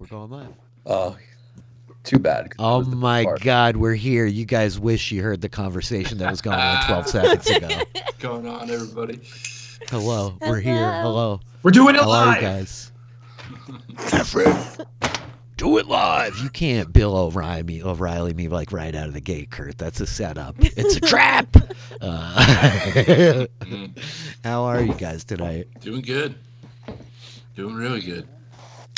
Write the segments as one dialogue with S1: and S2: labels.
S1: going live.
S2: Oh, too bad.
S1: Oh my God, we're here. You guys wish you heard the conversation that was going on 12 seconds ago.
S3: What's going on, everybody?
S1: Hello, we're here. Hello.
S3: We're doing it
S1: How
S3: live.
S1: are you guys? Do it live. You can't Bill O'Reilly me like right out of the gate, Kurt. That's a setup. It's a trap. How are you guys tonight?
S3: Doing good. Doing really good.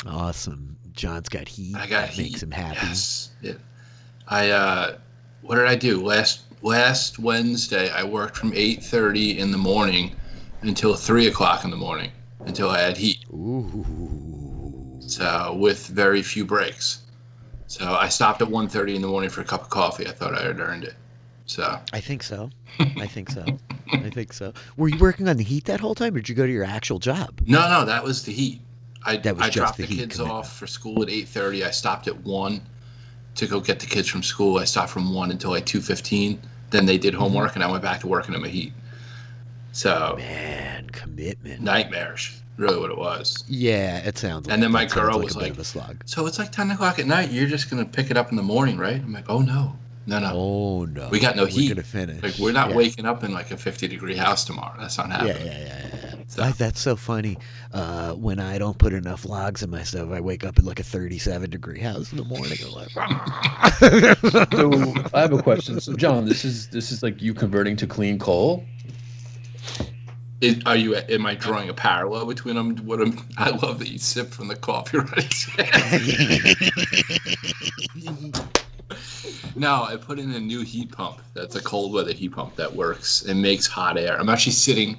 S1: Awesome. John's got heat.
S3: I got
S1: that
S3: heat.
S1: Makes him happy.
S3: Yes. Yeah. What did I do? Last Wednesday, I worked from 8:30 in the morning until 3 o'clock in the morning until I had heat.
S1: Ooh.
S3: So with very few breaks. So I stopped at 1:30 in the morning for a cup of coffee. I thought I had earned it. So
S1: I think so. I think so. Were you working on the heat that whole time, or did you go to your actual job?
S3: No, that was the heat. I dropped
S1: the
S3: the
S1: heat
S3: kids
S1: commitment.
S3: off for school at 8:30. I stopped at 1 to go get the kids from school. I stopped from 1 until like 2:15. Then they did homework, and I went back to working in the heat. So
S1: Man, commitment.
S3: nightmarish, really what it was.
S1: Yeah, it sounds like
S3: And then my
S1: that sounds
S3: girl
S1: like
S3: was
S1: a bit
S3: like,
S1: of a slog.
S3: so it's like 10 o'clock at night. You're just going to pick it up in the morning, right? I'm like, oh, no.
S1: Oh, no.
S3: We got no heat.
S1: We're going to finish.
S3: Like, we're not
S1: Yeah.
S3: waking up in like a 50-degree house tomorrow. That's not happening.
S1: Yeah.
S3: So-
S1: That's so funny. When I don't put enough logs in my stove, I wake up in like a 37-degree house in the morning. I'm like,
S2: So I have a question. So John, this is like you converting to clean coal?
S3: Am I drawing a parallel between them? I love that you sip from the coffee right. No, I put in a new heat pump. That's a cold weather heat pump that works and makes hot air. I'm actually sitting.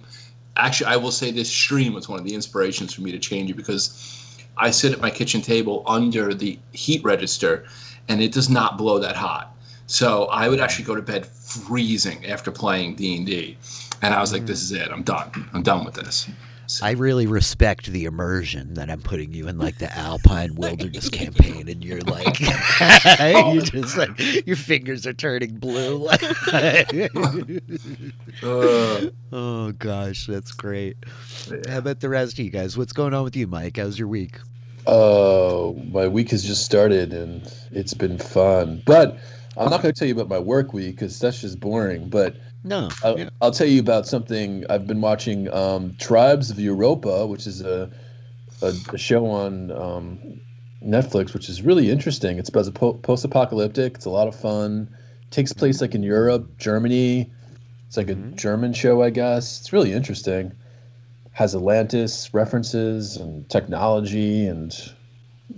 S3: Actually, I will say this stream was one of the inspirations for me to change it because I sit at my kitchen table under the heat register, and it does not blow that hot. So I would actually go to bed freezing after playing D&D, and I was like, "This is it. I'm done. I'm done with this." So,
S1: I really respect the immersion that I'm putting you in, like the Alpine Wilderness campaign, and you're like, you just like your fingers are turning blue. Oh gosh, that's great. How about the rest of you guys? What's going on with you, Mike? How's your week?
S2: Oh, my week has just started and it's been fun. But I'm not going to tell you about my work week because that's just boring. But
S1: No.
S2: I'll tell you about something. I've been watching Tribes of Europa, which is a show on Netflix, which is really interesting. It's about post-apocalyptic. It's a lot of fun. Takes place like in Europe, Germany. It's like a German show, I guess. It's really interesting. Has Atlantis references and technology, and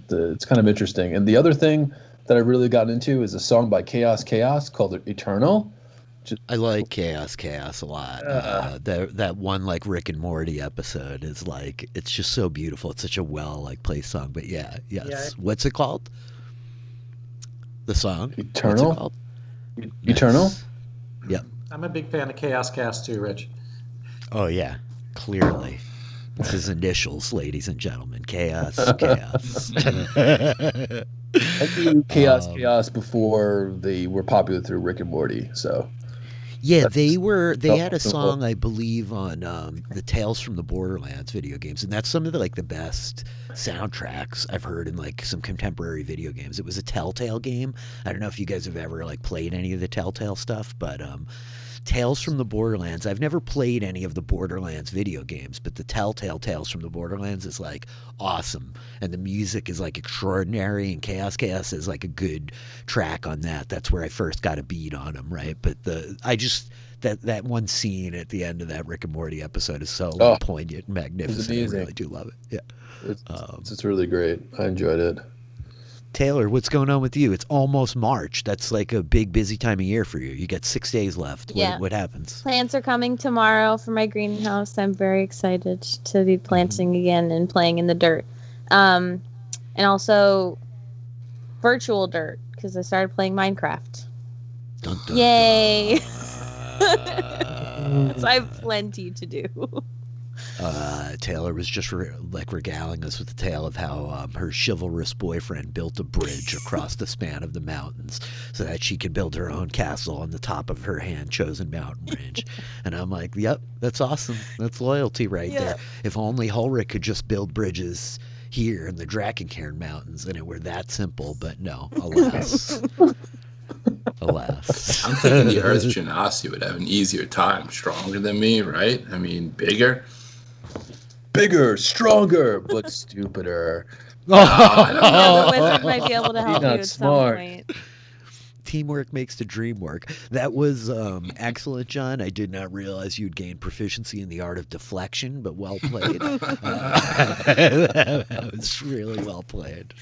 S2: it's kind of interesting. And the other thing that I really got into is a song by Chaos called Eternal.
S1: I like Chaos a lot. That one like Rick and Morty episode is like, it's just so beautiful. It's such a placed song. But yes.
S4: Yeah.
S1: What's it called? The song?
S2: Eternal?
S1: What's it called?
S2: Eternal?
S1: Yep.
S4: I'm a big fan of Chaos Cast too, Rich.
S1: Oh yeah, clearly. It's his initials, ladies and gentlemen. Chaos.
S2: I knew Chaos before they were popular through Rick and Morty, so.
S1: Yeah, they had a song, I believe, on the Tales from the Borderlands video games, and that's some of the best soundtracks I've heard in like some contemporary video games. It was a Telltale game. I don't know if you guys have ever like played any of the Telltale stuff, but Tales from the Borderlands. I've never played any of the Borderlands video games, but the Telltale Tales from the Borderlands is like awesome, and the music is like extraordinary. And Chaos is like a good track on that. That's where I first got a beat on them, right? But that one scene at the end of that Rick and Morty episode is so poignant and magnificent. I really do love it. Yeah,
S2: it's really great. I enjoyed it.
S1: Taylor, what's going on with you? It's almost March. That's like a big, busy time of year for you. You got 6 days left.
S5: Yeah.
S1: What happens?
S5: Plants are coming tomorrow for my greenhouse. I'm very excited to be planting again and playing in the dirt. And also virtual dirt because I started playing Minecraft.
S1: Dun, dun,
S5: Yay!
S1: dun.
S5: So I have plenty to do.
S1: Taylor was just regaling us with the tale of how her chivalrous boyfriend built a bridge across the span of the mountains so that she could build her own castle on the top of her hand-chosen mountain range. And I'm like, yep, that's awesome. That's loyalty right there. If only Ulrich could just build bridges here in the Drakencaern Mountains, and it were that simple. But no, alas. Alas.
S3: I'm thinking the Earth Genasi would have an easier time. Stronger than me, right? I mean, bigger.
S2: Bigger, stronger, but stupider.
S3: I don't know.
S5: The wizard might be able to help you
S2: not
S5: at
S2: smart.
S5: some point.
S1: Teamwork makes the dream work. That was excellent, John. I did not realize you'd gained proficiency in the art of deflection, but well played. That was really well played.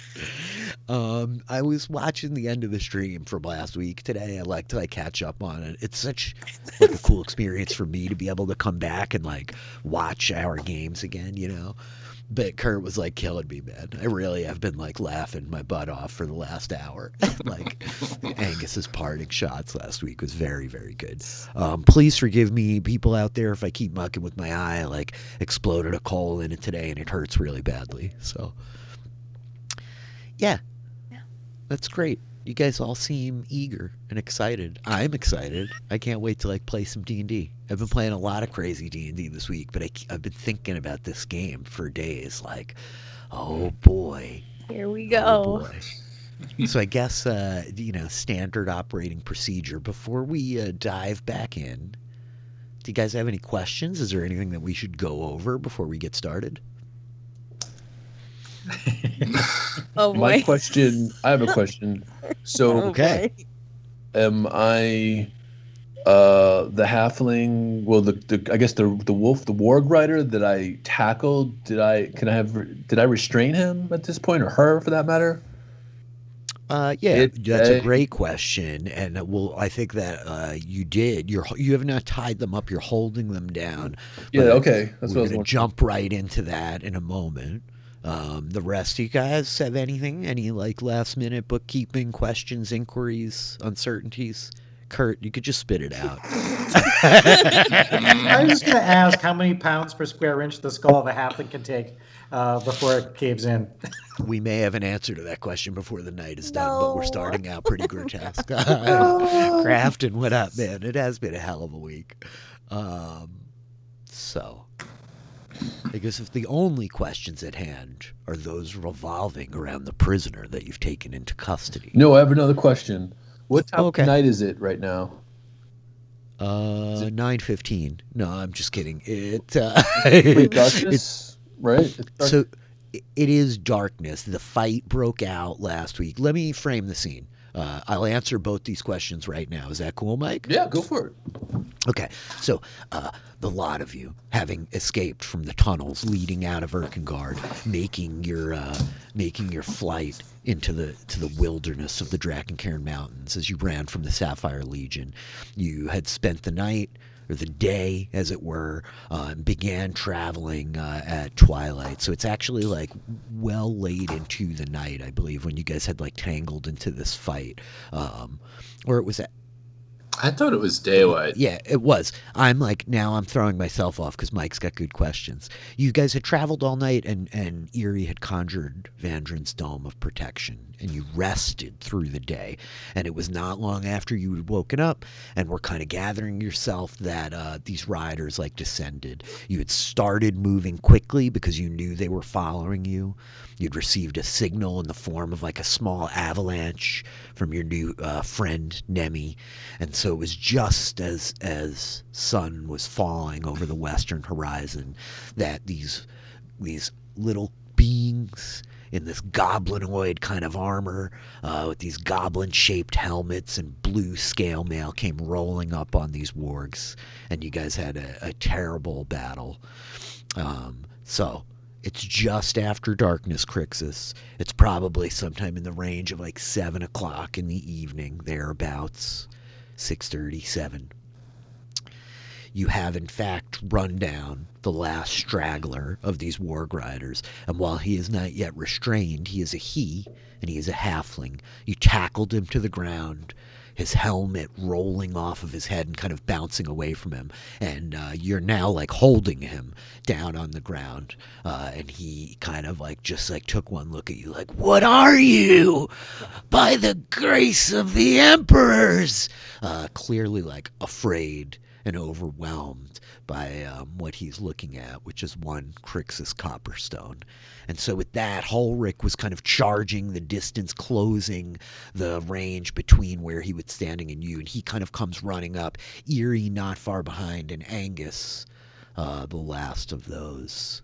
S1: I was watching the end of the stream from last week today. I like to catch up on it. It's such a cool experience for me to be able to come back and watch our games again, you know. But Kurt was killing me, man. I really have been laughing my butt off for the last hour. Angus's parting shots last week was very, very good. Please forgive me, people out there, if I keep mucking with my eye. Exploded a coal in it today, and it hurts really badly. So, yeah, that's great. You guys all seem eager and excited. I'm excited. I can't wait to play some D&D. I've been playing a lot of crazy D&D this week, but I've been thinking about this game for days. Oh boy.
S5: Here we go.
S1: Oh boy. So I guess standard operating procedure. Before we dive back in, do you guys have any questions? Is there anything that we should go over before we get started?
S5: Oh boy.
S2: I have a question. So,
S1: Okay.
S2: am I the halfling? Well, I guess the wolf, the warg rider that I tackled. Did I restrain him at this point, or her for that matter?
S1: Yeah, that's a great question, and I think that you did. You have not tied them up. You're holding them down.
S2: Yeah. Okay. That's
S1: We're
S2: what I was
S1: going
S2: wondering.
S1: to jump right into that in a moment. The rest of you guys have anything? Any last minute bookkeeping questions, inquiries, uncertainties? Kurt, you could just spit it out.
S4: I was just going to ask how many pounds per square inch the skull of a halfling can take before it caves in.
S1: We may have an answer to that question before the night is done, but we're
S5: No.
S1: starting out pretty grotesque. Crafton, what up, man? It has been a hell of a week. So, I guess if the only questions at hand are those revolving around the prisoner that you've taken into custody.
S2: No, I have another question. What time
S1: Okay.
S2: of night is it right now?
S1: 9:15. No, I'm just kidding.
S2: Wait,
S1: It's
S2: darkness, right? It's dark.
S1: so it is darkness. The fight broke out last week. Let me frame the scene. I'll answer both these questions right now. Is that cool, Mike?
S2: Yeah, go for it.
S1: Okay, so the lot of you, having escaped from the tunnels leading out of Erkengard, making your flight into the wilderness of the Drakencaern Mountains as you ran from the Sapphire Legion, you had spent the night, or the day, as it were, began traveling at twilight. So it's actually well late into the night, I believe, when you guys had tangled into this fight, or it was at.
S3: I thought it was daylight.
S1: Yeah, it was. I'm now I'm throwing myself off because Mike's got good questions. You guys had traveled all night, and Eerie had conjured Vandrin's Dome of Protection, and you rested through the day. And it was not long after you had woken up and were kind of gathering yourself that these riders descended. You had started moving quickly because you knew they were following you. You'd received a signal in the form of a small avalanche from your new friend Nemi, and so it was just as sun was falling over the western horizon that these little beings in this goblinoid kind of armor with these goblin-shaped helmets and blue scale mail came rolling up on these wargs, and you guys had a terrible battle. So it's just after darkness, Crixus. It's probably sometime in the range of 7 o'clock in the evening, thereabouts, 6:37. You have, in fact, run down the last straggler of these warg riders, and while he is not yet restrained, he is a he, and he is a halfling. You tackled him to the ground, his helmet rolling off of his head and kind of bouncing away from him, and you're now holding him down on the ground, and he kind of just took one look at you what are you? By the grace of the emperors! Clearly afraid and overwhelmed by what he's looking at, which is one Crixus Copperstone. And so with that, Ulrich was kind of charging the distance, closing the range between where he was standing and you, and he kind of comes running up, Eerie not far behind, and Angus, the last of those,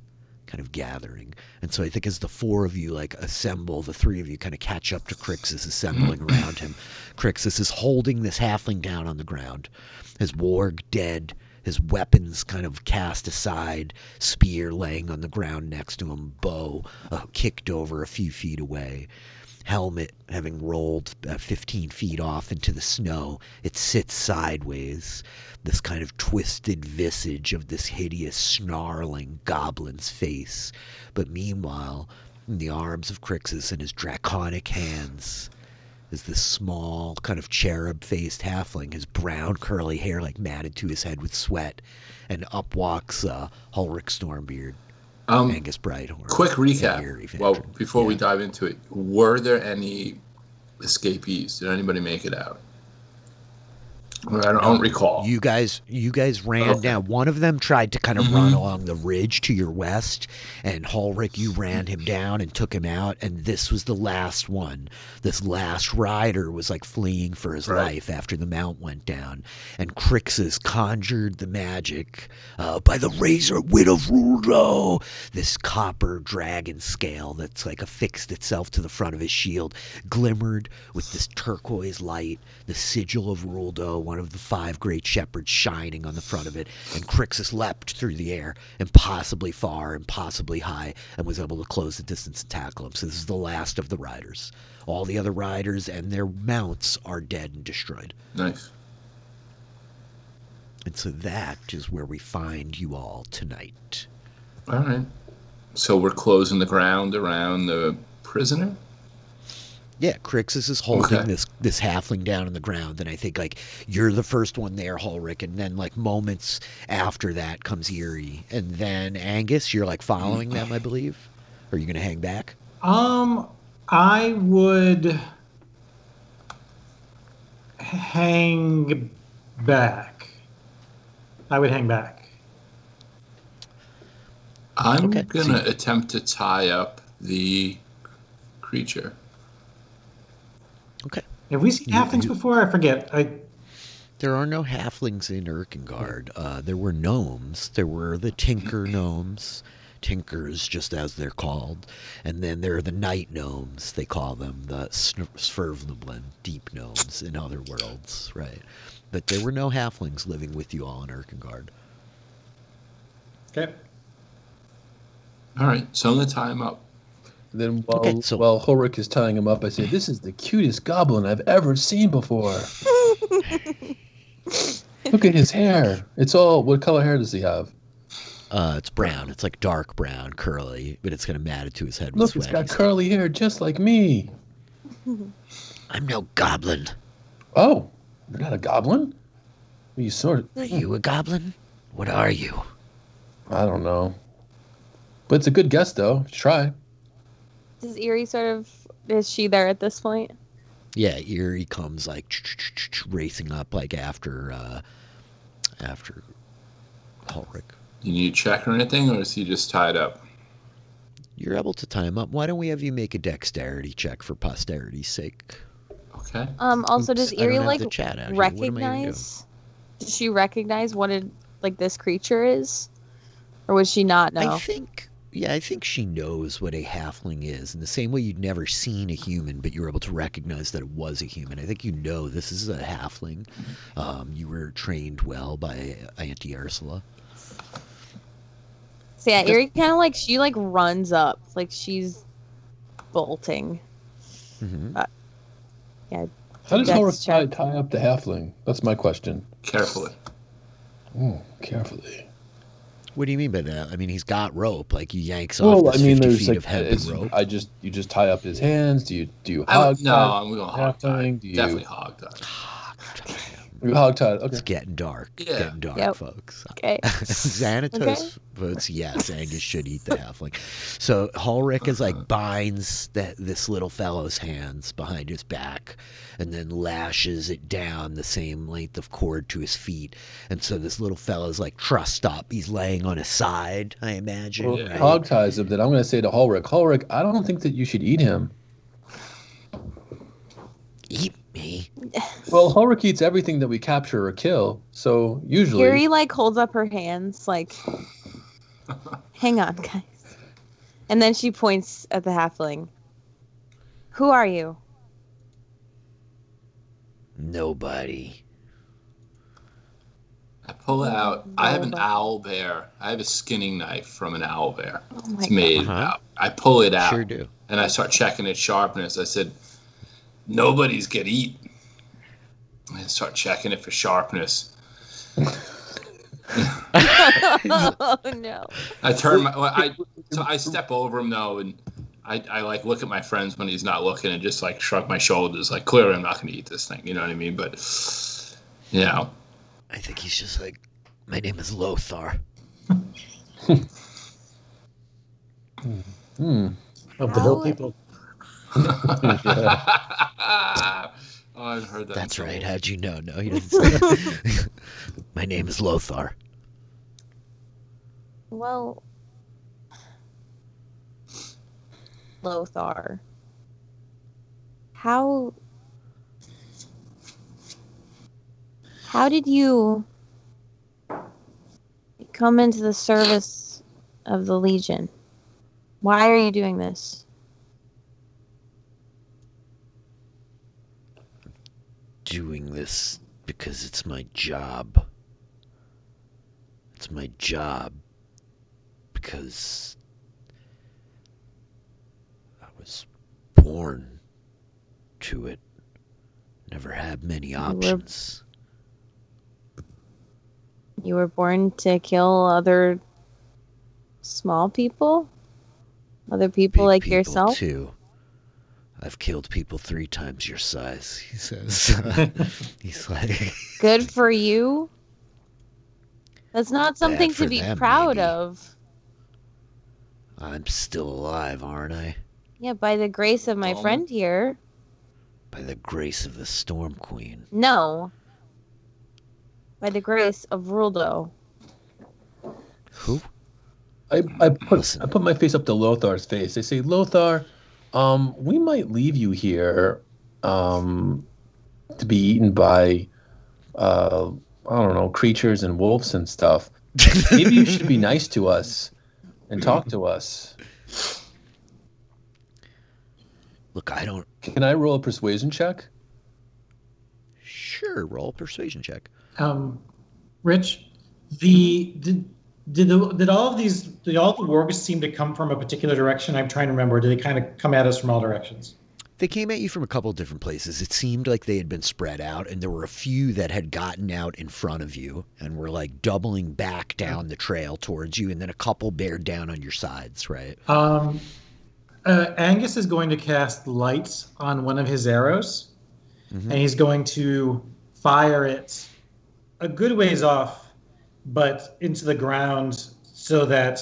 S1: kind of gathering. And so I think as the four of you like assemble, the three of you kind of catch up to Crixus assembling around him. Crixus is holding this halfling down on the ground, his warg dead, his weapons kind of cast aside, spear laying on the ground next to him, bow kicked over a few feet away, helmet having rolled 15 feet off into the snow. It sits sideways, this kind of twisted visage of this hideous, snarling goblin's face. But meanwhile, in the arms of Crixus and his draconic hands, is this small, kind of cherub-faced halfling, his brown curly hair like matted to his head with sweat, and up walks Ulrich Stormbeard, Angus Brighthorn.
S3: Quick recap. Well, before we dive into it, were there any escapees? Did anybody make it out? I don't recall.
S1: You guys ran down. One of them tried to kind of run along the ridge to your west, and Ulrich, you ran him down and took him out, and this was the last one. This last rider was like fleeing for his life after the mount went down, and Crixus conjured the magic by the razor wit of Ruldo, this copper dragon scale that's like affixed itself to the front of his shield, glimmered with this turquoise light, the sigil of Ruldo, one of the 5 great shepherds shining on the front of it, and Crixus leapt through the air, impossibly far, impossibly high, and was able to close the distance and tackle him. So this is the last of the riders. All the other riders and their mounts are dead and destroyed.
S3: Nice.
S1: And so that is where we find you all tonight.
S3: All right. So we're closing the ground around the prisoner?
S1: Yeah, Crixus is holding this halfling down on the ground, and I think like you're the first one there, Ulrich, and then like moments after that comes Eerie, and then Angus, you're like following them, I believe. Are you gonna hang back?
S4: I would hang back.
S3: I'm gonna attempt to tie up the creature.
S1: Okay.
S4: Have we seen halflings before? I forget.
S1: There are no halflings in Erkengard. There were gnomes. There were the tinker gnomes. Tinkers, just as they're called. And then there are the night gnomes, they call them. The Svervnublen, deep gnomes in other worlds, right? But there were no halflings living with you all in Erkengard.
S4: Okay.
S3: All right, so I'm going to tie him up.
S2: Then while Ulrich is tying him up, I say, "This is the cutest goblin I've ever seen before. Look at his hair. It's all, what color hair does he have?"
S1: It's brown. It's like dark brown, curly, but it's kind of matted to his head with
S2: Look,
S1: sweat.
S2: it's got curly hair just like me.
S1: I'm no goblin.
S2: Oh, you're not a goblin? You sort of...
S1: Are you a goblin? What are you?
S2: I don't know. But it's a good guess, though. Try.
S5: Does Eerie is she there at this point?
S1: Yeah, Eerie comes like racing up like after Ulrich.
S3: You need to check or anything, or is he just tied up?
S1: You're able to tie him up. Why don't we have you make a dexterity check for posterity's sake?
S3: Okay.
S5: Also, does Eerie like
S1: recognize?
S5: Does she recognize what this creature is, or would she not know?
S1: I think she knows what a halfling is. In the same way you'd never seen a human, but you were able to recognize that it was a human. I think you know this is a halfling. You were trained well by Auntie Ursula.
S5: So yeah, Eerie kind of she runs up, like she's bolting.
S1: Mm-hmm.
S2: Yeah. How does Ulrich tie up the halfling? That's my question.
S3: Carefully.
S2: Oh, carefully.
S1: What do you mean by that? I mean, he's got rope. Like, he yanks off this 50 feet of heavy rope.
S2: You just tie up his hands? Do you
S3: hog tie? No, I'm going to hog tie. Definitely hog tie.
S2: You're hogtied.
S1: It's
S2: Okay.
S1: getting dark.
S3: Yeah.
S1: Getting dark,
S5: Yep.
S1: folks.
S5: Okay.
S1: Xanatos votes yes. Angus should eat the halfling. So Ulrich is like binds this little fellow's hands behind his back, and then lashes it down the same length of cord to his feet. And so this little fellow's like trussed up. He's laying on his side, I imagine.
S2: Well,
S3: Yeah.
S1: Right?
S2: hogties him. Then I'm going to say to Ulrich, I don't think that you should eat him.
S1: Eat me.
S2: Well, Ulrich eats everything that we capture or kill. So usually,
S5: Carrie like holds up her hands, like, hang on, guys. And then she points at the halfling. Who are you?
S1: Nobody.
S3: I pull out. I have an
S5: Nobody.
S3: owl bear. I have a skinning knife from an owl bear.
S5: Oh my
S3: It's made
S1: Uh-huh.
S3: out. I pull it out.
S1: Sure do.
S3: And I start checking its sharpness. I said, nobody's get eat. I start checking it for sharpness.
S5: Oh no.
S3: I turn my. So I step over him though, and I like look at my friends when he's not looking, and just like shrug my shoulders. Like clearly, I'm not going to eat this thing. You know what I mean? But you know,
S1: I think he's just like, my name is Lothar.
S4: Of the hill
S5: How-
S4: people.
S3: Oh, I've heard that.
S1: That's
S3: in
S1: right.
S3: some-
S1: How'd you know? No, he doesn't say. My name is Lothar.
S5: Well, Lothar, how did you come into the service of the Legion? Why are you doing this?
S1: Doing this because it's my job. It's my job because I was born to it. Never had many options.
S5: You were born to kill other small people? Other people
S1: Big
S5: like
S1: people,
S5: yourself?
S1: too. I've killed people 3 times your size, he says. He's like,
S5: Good for you. That's not something
S1: for
S5: to be
S1: them,
S5: proud
S1: maybe.
S5: of.
S1: I'm still alive, aren't I?
S5: Yeah, by the grace of my
S3: Well,
S5: friend here.
S1: By the grace of the Storm Queen.
S5: No. By the grace of Ruldo.
S1: Who?
S2: I
S1: Listen.
S2: put my face up to Lothar's face. They say, Lothar, we might leave you here to be eaten by I don't know, creatures and wolves and stuff. Maybe you should be nice to us and talk to us.
S1: Look, I don't.
S2: Can I roll a persuasion check?
S1: Sure, roll a persuasion check.
S4: Rich, did all the wargs seem to come from a particular direction? I'm trying to remember. Did they kind of come at us from all directions?
S1: They came at you from a couple different places. It seemed like they had been spread out, and there were a few that had gotten out in front of you and were like doubling back down the trail towards you, and then a couple bared down on your sides, right?
S4: Angus is going to cast lights on one of his arrows, and he's going to fire it a good ways off, but into the ground so that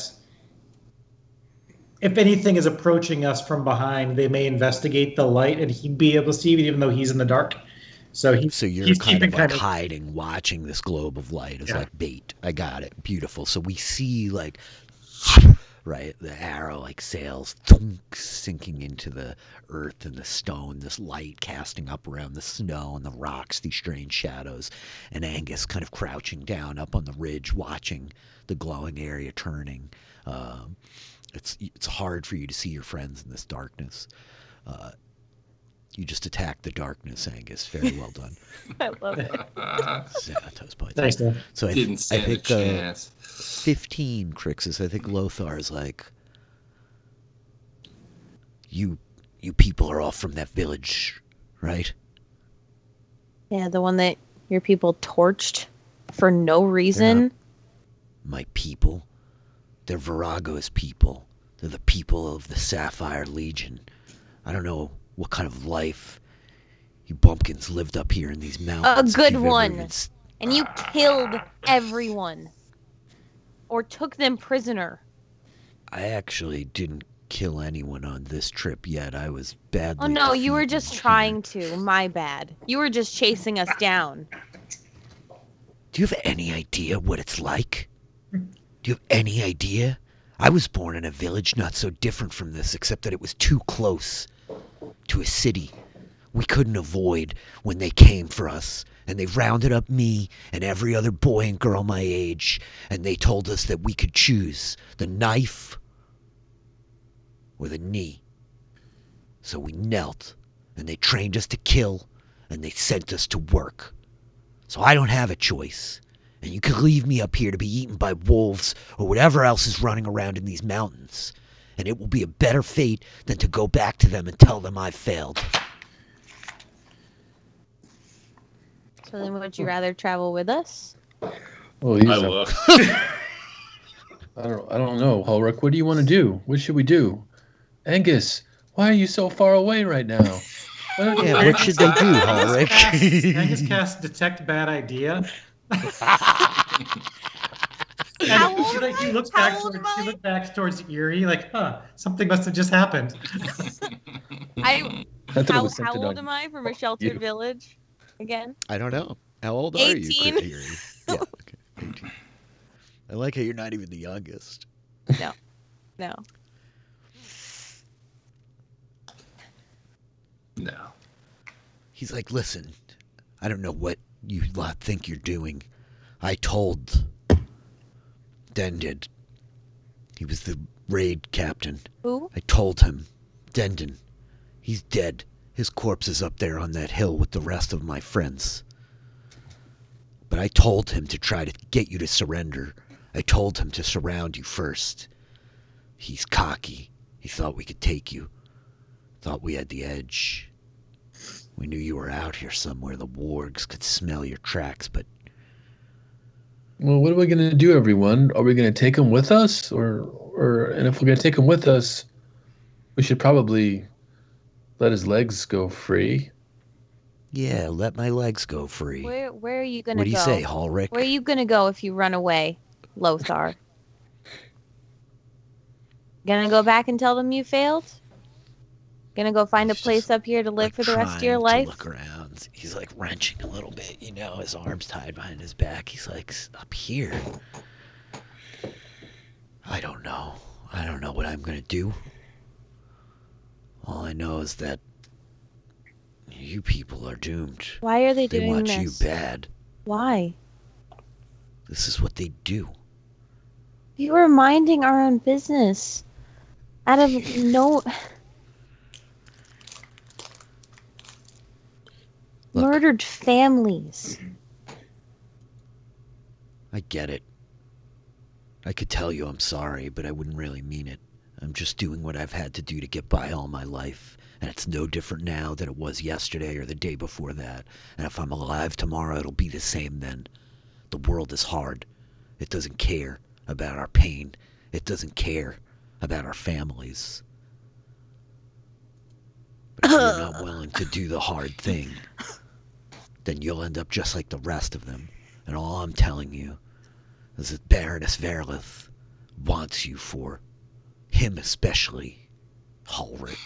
S4: if anything is approaching us from behind, they may investigate the light and he'd be able to see it even though he's in the dark. So
S1: you're
S4: he's
S1: kind
S4: keeping
S1: of like hiding, watching this globe of light as like bait. I got it. Beautiful. So we see like, right, the arrow like sails, thunk, sinking into the earth and the stone, this light casting up around the snow and the rocks, these strange shadows, and Angus kind of crouching down up on the ridge, watching the glowing area turning. It's hard for you to see your friends in this darkness. You just attacked the darkness, Angus. Very well done.
S5: I love it.
S1: Xanatos points.
S4: Nice, Dan.
S1: So
S3: Didn't stand a chance.
S1: 15, Crixus. I think Lothar's like, you people are all from that village, right?
S5: Yeah, the one that your people torched for no reason.
S1: My people. They're Virago's people. They're the people of the Sapphire Legion. I don't know what kind of life You bumpkins lived up here in these mountains.
S5: A good one. And you killed everyone. Or took them prisoner.
S1: I actually didn't kill anyone on this trip yet. I was badly
S5: Oh no, you were
S1: defeated
S5: just
S1: here.
S5: trying to. My bad. You were just chasing us down.
S1: Do you have any idea what it's like? Do you have any idea? I was born in a village not so different from this, except that it was too close to a city. We couldn't avoid when they came for us, and they rounded up me and every other boy and girl my age, and they told us that we could choose the knife or the knee. So we knelt, and they trained us to kill, and they sent us to work. So I don't have a choice, and you could leave me up here to be eaten by wolves or whatever else is running around in these mountains, and it will be a better fate than to go back to them and tell them I failed.
S5: So then would you rather travel with us?
S2: Well,
S3: I will.
S2: I don't know, Ulrich. What do you want to do? What should we do? Angus, why are you so far away right now?
S1: Yeah, what should they do, Ulrich?
S4: Angus cast detect bad idea.
S5: How old
S4: And
S5: am
S4: he
S5: I?
S4: looks
S5: How
S4: back
S5: old
S4: towards,
S5: am I?
S4: he looks back towards Eerie, like, something must have just happened.
S2: I thought it
S5: How
S2: was something
S5: old
S2: on
S5: am I from a sheltered
S2: you.
S5: village? Again?
S1: I don't know. How old are
S5: 18.
S1: you, Criterion? Yeah, okay, 18. I like how you're not even the youngest.
S5: No.
S3: No.
S1: He's like, listen, I don't know what you lot think you're doing. I told Dendon. He was the raid captain.
S5: Who?
S1: I told him, Dendon, he's dead. His corpse is up there on that hill with the rest of my friends. But I told him to try to get you to surrender. I told him to surround you first. He's cocky. He thought we could take you. Thought we had the edge. We knew you were out here somewhere. The wargs could smell your tracks, but
S2: Well, what are we going to do, everyone? Are we going to take him with us? And if we're going to take him with us, we should probably let his legs go free.
S1: yeah, let my legs go free.
S5: Where are you gonna
S1: What do you
S5: go?
S1: say, Ulrich?
S5: Where are you gonna go if you run away, Lothar? Gonna go back and tell them you failed? Gonna go find a
S1: He's
S5: place
S1: just,
S5: up here to live
S1: like,
S5: for the rest of your
S1: trying to
S5: life?
S1: look around. He's like wrenching a little bit, you know, his arms tied behind his back. He's like, up here. I don't know. I don't know what I'm gonna do. All I know is that you people are doomed.
S5: Why are they
S1: They
S5: doing
S1: want
S5: this?
S1: you bad.
S5: Why?
S1: This is what they do.
S5: We were minding our own business. Out of no...
S1: Look.
S5: Murdered families.
S1: I get it. I could tell you I'm sorry, but I wouldn't really mean it. I'm just doing what I've had to do to get by all my life. And it's no different now than it was yesterday or the day before that. And if I'm alive tomorrow, it'll be the same then. The world is hard. It doesn't care about our pain. It doesn't care about our families. But if you're not willing to do the hard thing, then you'll end up just like the rest of them. And all I'm telling you is that Baroness Verlith wants you for him especially, Ulrich.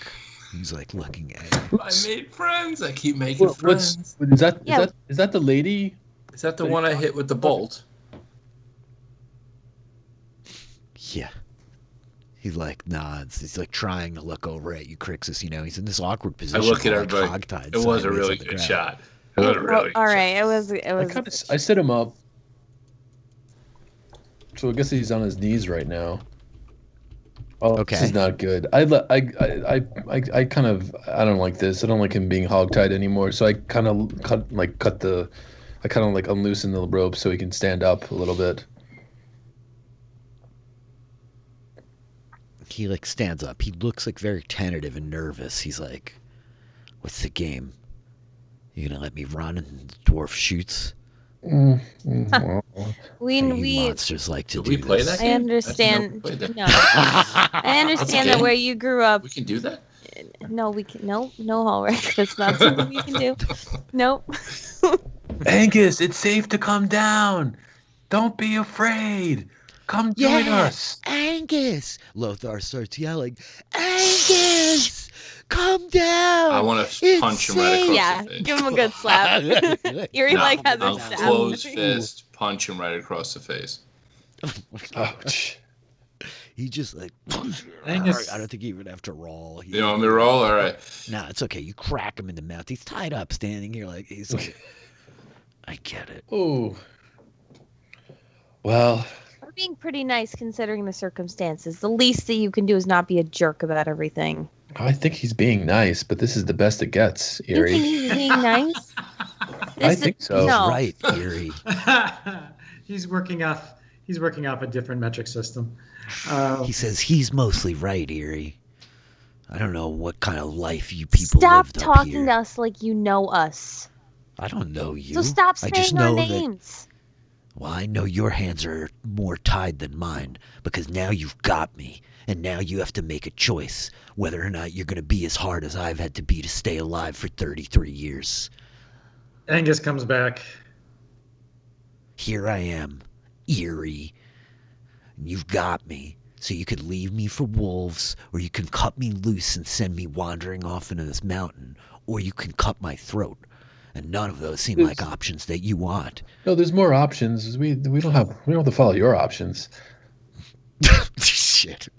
S1: He's like looking at you.
S3: I made friends. I keep making
S2: What's
S3: friends.
S2: is that the lady?
S3: Is that the one I hit with the bolt?
S1: Yeah. He like nods. He's like trying to look over at you, Crixus. You know, he's in this awkward
S3: I
S1: position.
S3: look at
S1: like
S3: everybody.
S1: hogtied
S3: It was a
S1: sideways
S3: really
S1: on the
S3: good
S1: ground.
S3: shot. It was a really good
S5: all
S3: shot.
S5: right, it was.
S2: I set him up. So I guess he's on his knees right now. Oh,
S1: Okay.
S2: This is not good. I kind of I don't like this. I don't like him being hogtied anymore. So I kind of unloosen the rope so he can stand up a little bit.
S1: He like stands up. He looks like very tentative and nervous. He's like, "What's the game? You gonna let me run and the dwarf shoots?"
S2: Well,
S5: We
S1: Hey, you
S5: we
S1: monsters like to
S3: Did
S1: do
S3: we play
S1: this.
S3: that
S5: I
S3: game?
S5: understand.
S3: I've never played that.
S5: No, I understand that
S3: game.
S5: where you grew up,
S3: We can do that?
S5: No, we can. No, Ulrich. That's not something we can do. Nope.
S2: Angus, it's safe to come down. Don't be afraid. Come join us.
S1: Angus! Lothar starts yelling, Angus! Come down!
S3: I want to punch him right across
S5: Yeah,
S3: the face.
S5: give him a good slap. Erie like has a
S3: I'll
S5: stab.
S3: close fist, punch him right across the face.
S2: Ouch.
S1: He just like,
S4: Angus.
S1: I don't think you even have to roll.
S3: You want me to roll? All right.
S1: Nah, it's okay. You crack him in the mouth. He's tied up, standing here like, he's like, I get it.
S2: Oh. Well,
S5: We're being pretty nice considering the circumstances. The least that you can do is not be a jerk about everything.
S2: I think he's being nice, but this is the best it gets,
S5: You
S2: Erie.
S5: think he's being nice?
S2: I think so.
S5: No.
S1: Right, Erie.
S4: He's working off a different metric system.
S1: He says he's mostly right, Erie. I don't know what kind of life you people
S5: Stop
S1: lived up
S5: talking
S1: here.
S5: to us like you know us.
S1: I don't know you.
S5: So stop
S1: I just
S5: saying our
S1: know that.
S5: names.
S1: Well, I know your hands are more tied than mine because now you've got me, and now you have to make a choice whether or not you're going to be as hard as I've had to be to stay alive for 33 years.
S4: Angus comes back.
S1: Here I am, Erie. And you've got me, so you could leave me for wolves, or you can cut me loose and send me wandering off into this mountain, or you can cut my throat. And none of those seem like options that you want.
S2: No, there's more options. We don't have to follow your options.
S1: Shit.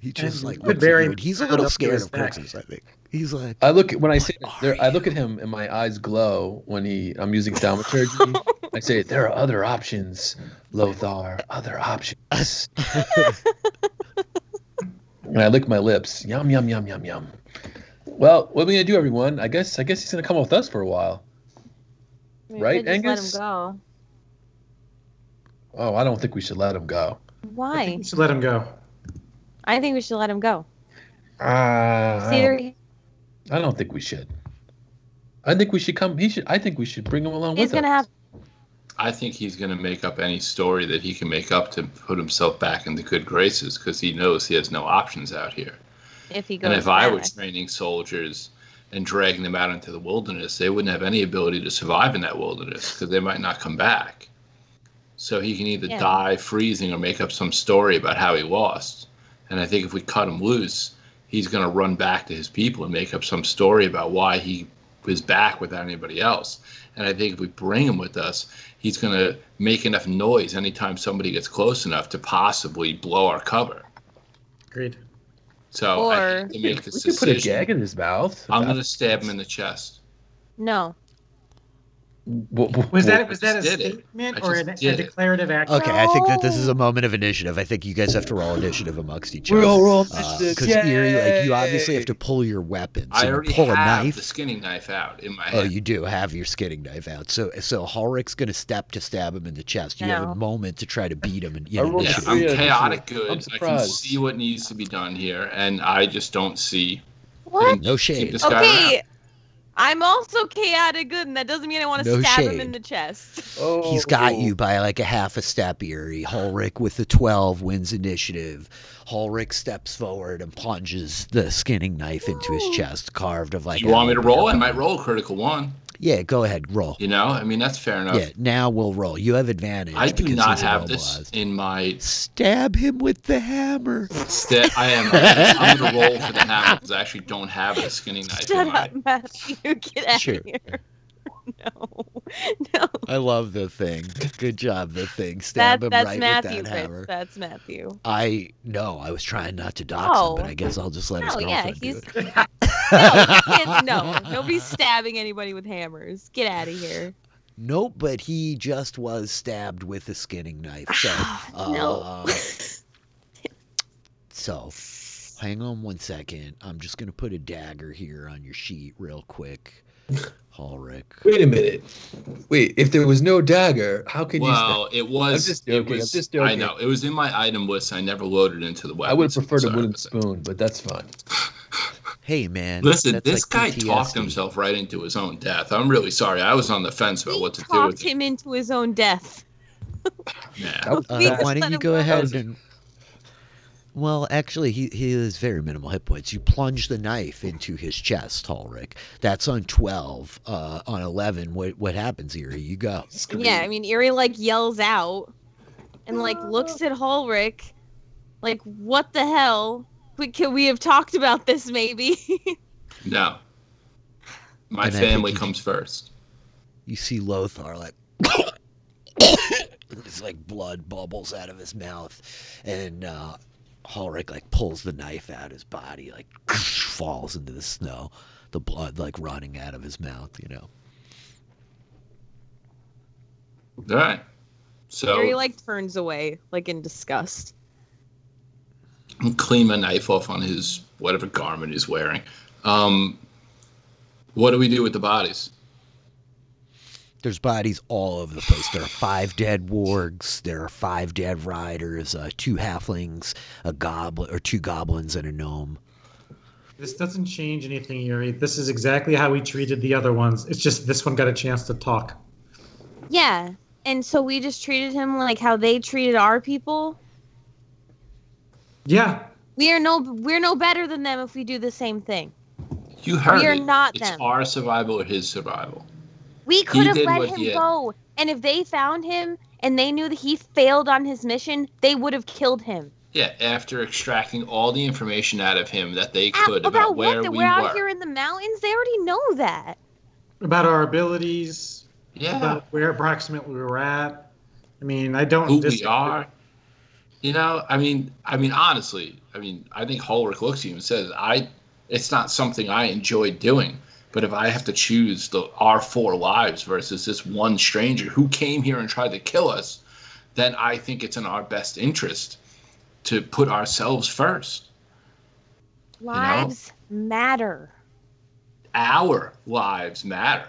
S1: He just
S4: And
S1: like
S4: you could
S1: looks at
S4: very
S1: you, and he's a
S4: hard
S1: little
S4: up to
S1: scared
S4: his
S1: of
S4: back.
S1: princess, I think. He's like,
S2: I look at when I say
S1: Are
S2: I
S1: you?
S2: look at him and my eyes glow when I'm using thaumaturgy. I say there are other options, Lothar. Other options. And I lick my lips. Yum yum yum yum yum. Well, what are we gonna do, everyone? I guess he's gonna come with us for a while.
S5: I mean,
S2: Right,
S5: we could just
S2: Angus?
S5: let him go.
S2: Oh, I don't think we should let him go.
S5: Why?
S4: You should let him go.
S5: I think we should let him go.
S2: I don't think we should. I think we should come. I think we should bring him along
S5: He's
S2: with
S5: gonna
S2: us.
S5: have.
S3: I think he's going to make up any story that he can make up to put himself back in the good graces because he knows he has no options out here.
S5: If he goes.
S3: And if I were
S5: back.
S3: training soldiers and dragging them out into the wilderness, they wouldn't have any ability to survive in that wilderness because they might not come back. So he can either
S5: Yeah.
S3: die freezing or make up some story about how he lost. And I think if we cut him loose, he's going to run back to his people and make up some story about why he was back without anybody else. And I think if we bring him with us, he's going to make enough noise anytime somebody gets close enough to possibly blow our cover.
S4: Agreed.
S3: So I
S5: Or-
S3: think to make this
S2: We could put a
S3: decision,
S2: gag in his mouth.
S3: I'm going to stab him in the chest.
S5: No.
S4: Was that a
S3: just did it.
S4: statement
S3: I
S4: or
S3: just
S4: a
S3: did it.
S4: declarative action?
S1: okay, I think that this is a moment of initiative. I think you guys have to roll initiative amongst each other.
S2: We're all rolling initiative.
S1: Because Erie, like, you obviously
S2: Yay!
S1: have to pull your weapon. So
S3: I
S1: you
S3: already
S1: pull a
S3: have
S1: knife.
S3: the skinning knife out in my
S1: Oh,
S3: hand.
S1: you do have your skinning knife out. So Ulrich's going to step to stab him in the chest. You have
S5: No.
S1: a moment to try to beat him. And
S2: I rolled
S3: Yeah,
S1: initiative.
S3: I'm
S2: Yeah,
S3: chaotic
S2: I'm
S3: good. I can
S2: surprised.
S3: see what needs to be done here, and I just don't see.
S5: What?
S1: No
S3: Keep
S1: shade.
S3: this guy
S5: Okay.
S3: around.
S5: I'm also chaotic good, and that doesn't mean I want to
S1: No
S5: stab him
S1: shade.
S5: in the chest.
S2: Oh,
S1: He's got you by like a half a step, Erie. Ulrich with the 12 wins initiative. Ulrich steps forward and plunges the skinning knife into his chest, carved of like.
S3: You want me to roll? I
S1: alligator
S3: might
S1: bone.
S3: roll a critical one.
S1: Yeah, go ahead, roll.
S3: You know, I mean that's fair enough.
S1: Yeah, now we'll roll. You have advantage.
S3: I do
S1: because
S3: not
S1: he's
S3: have this
S1: immobilized.
S3: in my.
S1: Stab him with the hammer.
S3: I'm gonna roll for the hammer because I actually don't have a skinning knife
S5: Shut
S3: in my.
S5: up, Matthew. Get out
S1: Sure.
S5: of here. No.
S1: I love the thing. Good job, the thing. Stab him
S5: That's
S1: right
S5: Matthew,
S1: with that
S5: Fritz.
S1: hammer.
S5: That's Matthew.
S1: I was trying not to dox him, but I guess I'll just let his
S5: No, yeah,
S1: girlfriend do
S5: he's
S1: it.
S5: no, nobody's stabbing anybody with hammers. Get out of here.
S1: Nope, but he just was stabbed with a skinning knife. So,
S5: No.
S1: so, hang on one second. I'm just gonna put a dagger here on your sheet real quick. Ulrich.
S2: Wait a minute. Wait, if there was no dagger, how can you
S3: Well,
S2: stab?
S3: it was.
S2: I'm just joking,
S3: It was,
S2: I'm just
S3: I
S2: joking.
S3: know it was in my item list. I never loaded into the weapon.
S2: I would have preferred a
S3: Sorry
S2: wooden
S3: about that.
S2: spoon, but that's fine.
S1: Hey man.
S3: Listen,
S1: that's
S3: this
S1: like
S3: guy talked
S1: PTSD.
S3: himself right into his own death. I'm really sorry. I was on the fence about
S5: He
S3: what to do
S5: talked
S3: with it.
S5: him into his own death.
S3: Yeah.
S2: That was-
S5: We just
S1: Why
S5: let
S1: don't you
S5: him
S1: go
S5: go.
S1: ahead and Well, actually, he has very minimal hit points. You plunge the knife into his chest, Ulrich. That's on 12. On 11, what happens, Eerie? You go.
S5: Yeah, I mean, Eerie, like, yells out and, like, looks at Ulrich like, what the hell? Could we have talked about this, maybe?
S3: No. My family comes first.
S1: You see Lothar, like... it's like blood bubbles out of his mouth. And Ulrich, like, pulls the knife out his body, like, falls into the snow. The blood, like, running out of his mouth, you know.
S3: All right. So...
S5: Eerie, like, turns away, like, in disgust.
S3: Clean my knife off on his whatever garment he's wearing. What do we do with the bodies?
S1: There's bodies all over the place. There are 5 dead wargs. There are 5 dead riders, 2 halflings, a goblin, or 2 goblins and a gnome.
S4: This doesn't change anything, Yuri. This is exactly how we treated the other ones. It's just this one got a chance to talk.
S5: Yeah, and so we just treated him like how they treated our people.
S4: Yeah.
S5: We're no better than them if we do the same thing.
S3: You heard
S5: we are
S3: it.
S5: Not
S3: it's
S5: them.
S3: Our survival or his survival.
S5: We could have let him go. And if they found him and they knew that he failed on his mission, they would have killed him.
S3: Yeah, after extracting all the information out of him that they could about where we were.
S5: We're out here in the mountains. They already know that.
S4: About our abilities.
S3: Yeah.
S4: About where approximately we were at. I mean, I don't...
S3: Who we are. You know, I mean, honestly, I think Ulrich looks at you and says, it's not something I enjoy doing, but if I have to choose our 4 lives versus this one stranger who came here and tried to kill us, then I think it's in our best interest to put ourselves first.
S5: Lives matter.
S3: Our lives matter.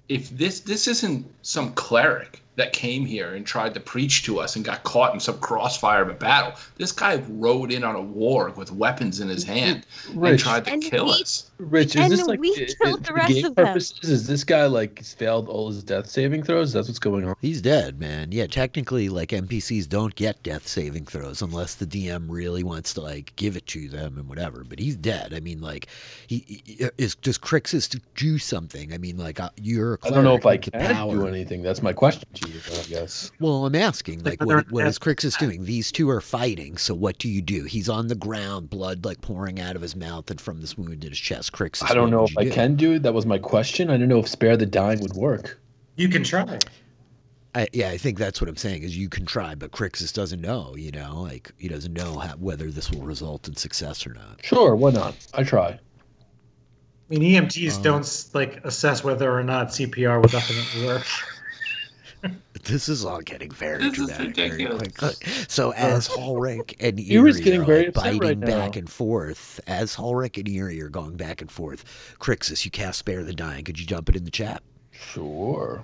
S3: If this isn't some cleric that came here and tried to preach to us and got caught in some crossfire of a battle. This guy rode in on a warg with weapons in his hand and tried to kill us.
S2: Rich, is this like
S5: we killed the rest of them.
S2: Is this guy like he's failed all his death saving throws? That's what's going on.
S1: He's dead, man. Yeah, technically, like NPCs don't get death saving throws unless the DM really wants to like give it to them and whatever. But he's dead. I mean, like does Crixus to do something? I mean, like you're a cleric.
S2: I don't know if I can
S1: power.
S2: do anything. That's my question to you, I guess.
S1: Well, I'm asking, like, what is Crixus doing? These 2 are fighting, so what do you do? He's on the ground, blood, like, pouring out of his mouth and from this wound in his chest. Crixus,
S2: I don't know if I can do it. That was my question. I don't know if Spare the Dying would work.
S4: You can try.
S1: I think that's what I'm saying, is you can try, but Crixus doesn't know, you know? Like, he doesn't know whether this will result in success or not.
S2: Sure, why not? I try.
S4: I mean, EMTs don't, like, assess whether or not CPR will definitely work.
S1: This is all getting very dramatic very quickly. So as Ulrich and
S2: Erie's
S1: Eerie
S2: getting
S1: are
S2: very
S1: like
S2: upset
S1: biting
S2: right now.
S1: back and forth, as Ulrich and Eerie are going back and forth, Crixus, you cast Spare the Dying. Could you dump it in the chat?
S2: Sure.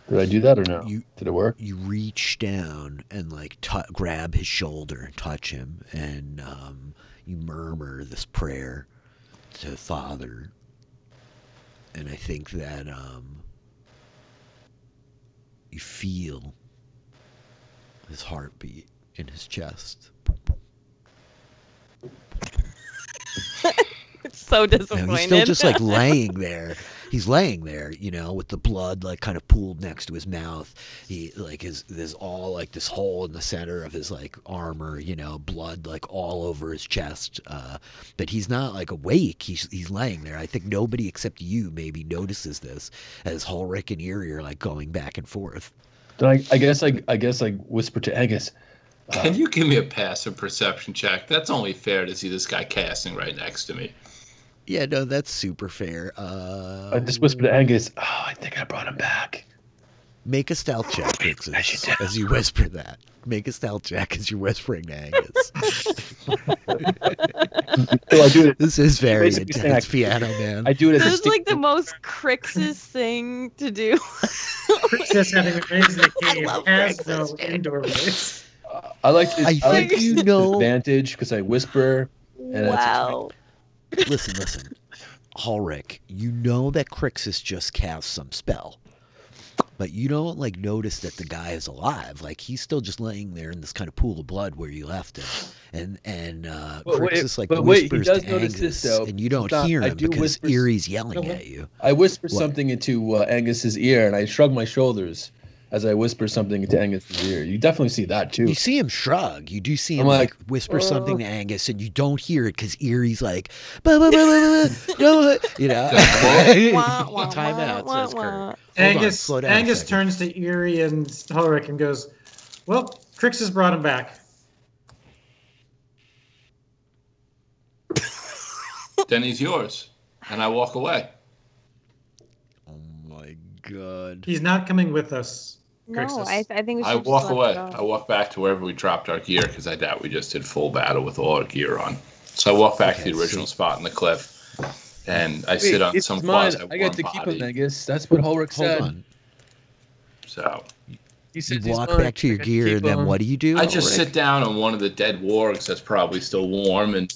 S2: Did I do that or no? Did it work?
S1: You reach down and like grab his shoulder and touch him, and you murmur this prayer to Father. And I think that you feel his heartbeat in his chest.
S5: It's so disappointing.
S1: He's still just like laying there. He's laying there, you know, with the blood like kind of pooled next to his mouth. He like there's all like this hole in the center of his like armor, you know, blood like all over his chest. But he's not like awake. He's laying there. I think nobody except you maybe notices this as Ulrich and Eerie are like going back and forth.
S2: Then I guess I whisper to Angus.
S3: Can you give me a passive perception check? That's only fair to see this guy casting right next to me.
S1: Yeah, no, that's super fair.
S2: I just whispered to Angus, I think I brought him back.
S1: Make a stealth check, Crixus, as you whisper that. Make a stealth check as you're whispering to Angus.
S2: So I do it.
S1: This is very intense, Piano Man.
S2: I do it as
S5: This is like the most Crixus thing to do.
S4: Crixus having raised the cave has no indoor ways.
S2: I like to.
S1: I think you know.
S2: Advantage because I whisper. And
S5: Wow.
S1: Listen. Ulrich, you know that Crixus just cast some spell. but you don't like notice that the guy is alive. Like he's still just laying there in this kind of pool of blood where you left him. And Crixus like whispers to Angus, and you don't hear him because Erie's yelling at you.
S2: I whisper something into Angus's ear, and I shrug my shoulders as I whisper something into Angus's ear. You definitely see that too.
S1: You see him shrug. You do see him like whisper something to Angus, and you don't hear it because Erie's like, bah, bah, bah, bah, bah, bah, you know. Time out, says Kurt.
S4: Angus turns to Erie and Ulrich and goes, "Well, Crixus brought him back."
S3: Then he's yours, and I walk away.
S1: Oh my god!
S4: He's not coming with us.
S5: No, I think we should.
S3: I walk away. I walk back to wherever we dropped our gear because I doubt we just did full battle with all our gear on. So I walk back to the original spot in the cliff, and I sit on some quasi warm body.
S2: I get to keep him, Angus. That's what Ulrich said.
S1: Hold on.
S3: So
S2: he says
S1: you walk back to your gear, and then what do you do?
S3: I just sit down on one of the dead wargs that's probably still warm and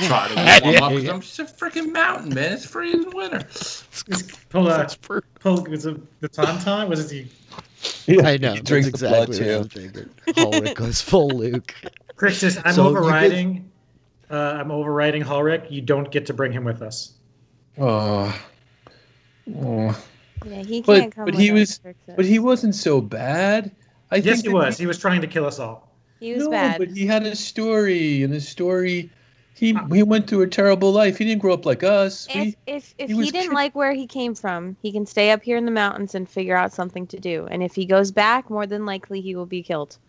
S3: try to warm up. I'm just a freaking mountain, man. It's freezing winter.
S4: Pull was it the tauntaun? Was it the?
S1: Yeah, I know.
S2: He drinks
S1: exactly
S2: the blood too.
S1: Ulrich goes full Luke.
S4: Crixus, I'm overriding. I'm overriding Ulrich. You don't get to bring him with us.
S2: Oh.
S5: Yeah, he can't come.
S2: But he was. But he wasn't so bad.
S4: Yes, he was. He was trying to kill us all.
S5: He was bad.
S2: But he had a story, and his story. He went through a terrible life. He didn't grow up like us.
S5: If he didn't like where he came from, he can stay up here in the mountains and figure out something to do. And if he goes back, more than likely he will be killed.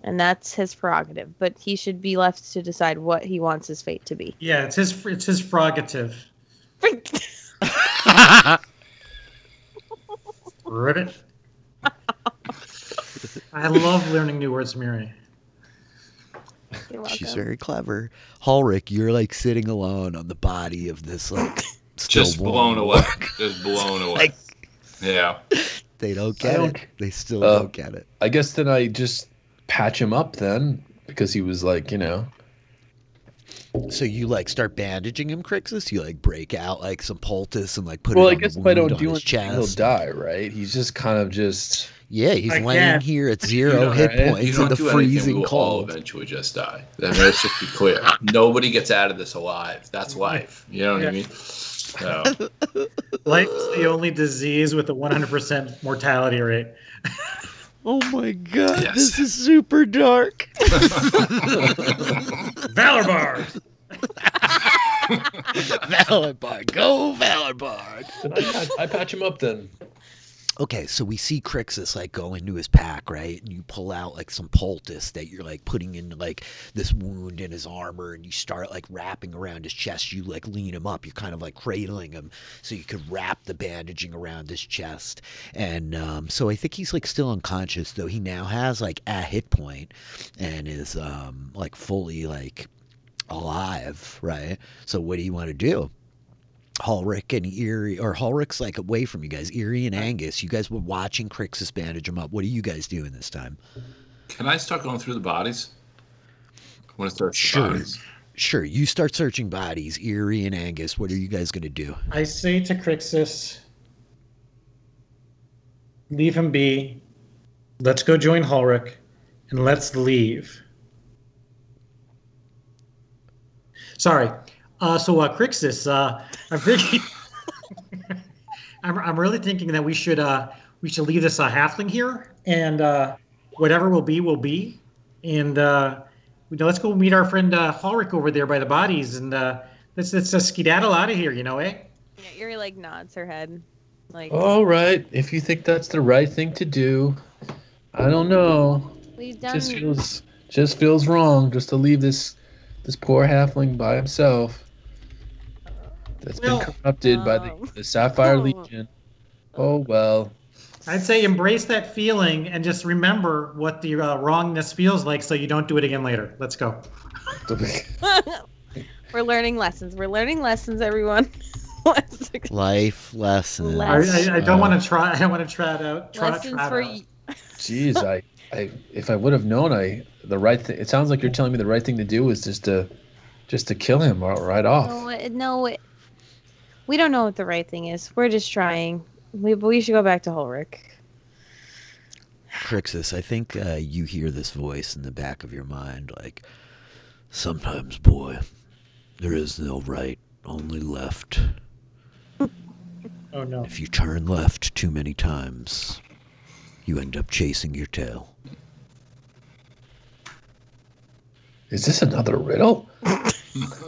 S5: And that's his prerogative. But he should be left to decide what he wants his fate to be.
S4: Yeah, it's his prerogative. Ribbit. I love learning new words from Miri.
S1: She's very clever. Ulrich, you're like sitting alone on the body of this like
S3: just blown away. Just blown away. Yeah.
S1: They don't get it. They still don't get it.
S2: I guess then I just patch him up then because he was like, you know.
S1: So you like start bandaging him, Crixus? You like break out like some poultice and like put
S2: it
S1: on
S2: I guess
S1: the
S2: if I
S1: wound
S2: don't
S1: on
S2: do
S1: his
S2: it,
S1: chest.
S2: he'll die, right? He's just kind of just.
S1: Yeah, he's laying here at 0 hit points in the freezing cold.
S3: We'll all eventually just die. Let's just be clear. Nobody gets out of this alive. That's life. You know what I mean? So.
S4: Life is the only disease with a 100% mortality rate.
S1: Oh my god, yes. This is super dark.
S4: Valor Bard!
S1: Valor Bard, go Valor Bard!
S2: I patch him up then.
S1: Okay, so we see Crixus like go into his pack, right? And you pull out like some poultice that you're like putting into like this wound in his armor, and you start like wrapping around his chest. You like lean him up. You're kind of like cradling him so you could wrap the bandaging around his chest. And so I think he's like still unconscious, though he now has like a hit point and is like fully like alive, right? So what do you want to do? Ulrich and Erie, or Ulrich's like away from you guys. Erie and Angus, you guys were watching Crixus bandage him up. What are you guys doing this time?
S3: Can I start going through the bodies? I want to start bodies.
S1: Sure. You start searching bodies. Erie and Angus, what are you guys going to do?
S4: I say to Crixus, leave him be. Let's go join Ulrich, and let's leave. Sorry. So Crixus, I'm thinking, I'm really thinking that we should leave this halfling here, and whatever will be, and let's go meet our friend Ulrich over there by the bodies, and let's skedaddle out of here, eh?
S5: Yeah, Erie like nods her head, like.
S2: All right, if you think that's the right thing to do, I don't know.
S5: We've done.
S2: Just feels wrong just to leave this poor halfling by himself. That's been corrupted by the Sapphire Legion. Oh, well.
S4: I'd say embrace that feeling and just remember what the wrongness feels like so you don't do it again later. Let's go.
S5: We're learning lessons. Everyone.
S1: Life lessons.
S4: I don't want to try. I don't want to try it out.
S2: Jeez, if I would have known the right thing. It sounds like you're telling me the right thing to do is just to kill him right off.
S5: No. We don't know what the right thing is. We're just trying. We should go back to Ulrich.
S1: Crixus, I think you hear this voice in the back of your mind, like, sometimes, boy, there is no right, only left.
S4: Oh no.
S1: If you turn left too many times, you end up chasing your tail.
S2: Is this another riddle?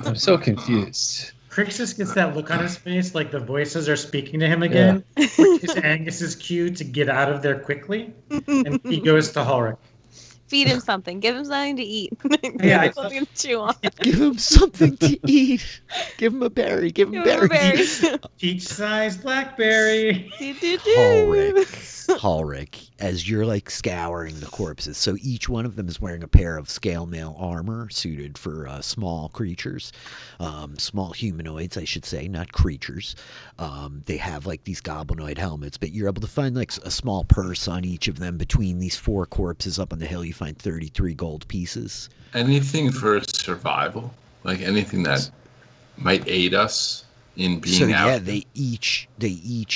S2: I'm so confused.
S4: Crixus gets that look on his face like the voices are speaking to him again, which is Angus's cue to get out of there quickly, and he goes to Ulrich.
S5: Feed him something. Give him something to eat.
S4: Yeah,
S5: Give him something to chew on.
S1: Give him something to eat. Give him a berry. Give him
S5: Give him a
S1: berries.
S5: berry.
S4: Peach-sized blackberry.
S1: Ulrich, as you're like scouring the corpses, so each one of them is wearing a pair of scale mail armor suited for small creatures, small humanoids, I should say, not creatures. They have like these goblinoid helmets, but you're able to find like a small purse on each of them. Between these 4 corpses up on the hill, you find 33 gold pieces.
S3: Anything for survival, like anything that might aid us in being out.
S1: Yeah, they each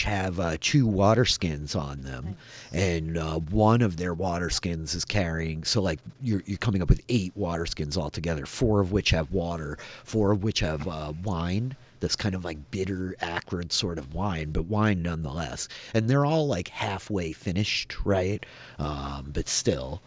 S1: have 2 water skins on them, and one of their water skins is carrying. So like you're coming up with 8 water skins altogether. 4 of which have water, 4 of which have wine. That's kind of like bitter, acrid sort of wine, but wine nonetheless. And they're all like halfway finished, right? But still.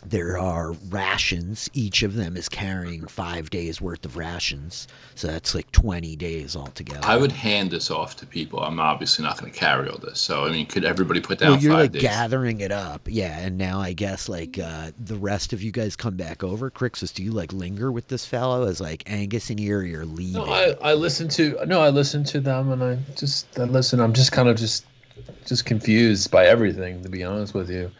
S1: There are rations. Each of them is carrying 5 days worth of rations. So that's like 20 days altogether.
S3: I would hand this off to people. I'm obviously not going to carry all this. So, I mean, could everybody put down 5 days?
S1: Well, you're like gathering it up. Yeah, and now I guess like the rest of you guys come back over. Crixus, do you like linger with this fellow as like Angus and Eerie are leaving?
S2: No, I listen to them and I listen. I'm just kind of just confused by everything, to be honest with you.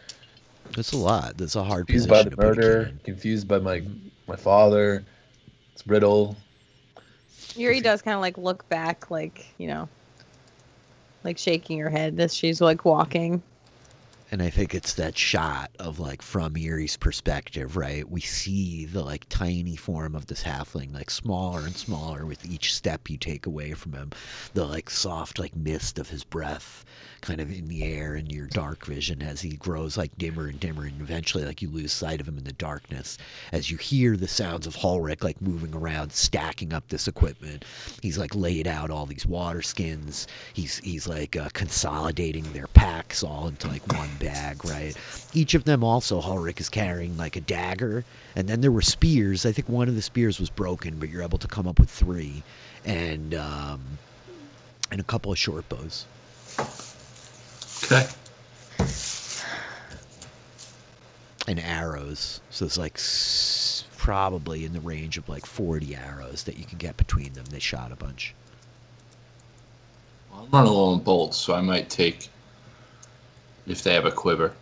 S1: That's a lot. That's a hard
S2: confused
S1: position
S2: by the murder, confused by my father. It's riddle.
S5: Yuri does kind of like look back, like, you know, like shaking her head as she's like walking.
S1: And I think it's that shot of like from Eerie's perspective, right? We see the like tiny form of this halfling, like smaller and smaller with each step you take away from him. The like soft like mist of his breath kind of in the air in your dark vision as he grows like dimmer and dimmer, and eventually like you lose sight of him in the darkness as you hear the sounds of Ulrich like moving around, stacking up this equipment. He's like laid out all these water skins. He's like consolidating their packs all into like one bag, right? Each of them also, Ulrich is carrying like a dagger, and then there were spears. I think one of the spears was broken, but you're able to come up with 3, and a couple of short bows.
S3: Okay.
S1: And arrows. So it's like probably in the range of like 40 arrows that you can get between them. They shot a bunch.
S3: Well, I'm running low on bolts, so I might take, if they have a quiver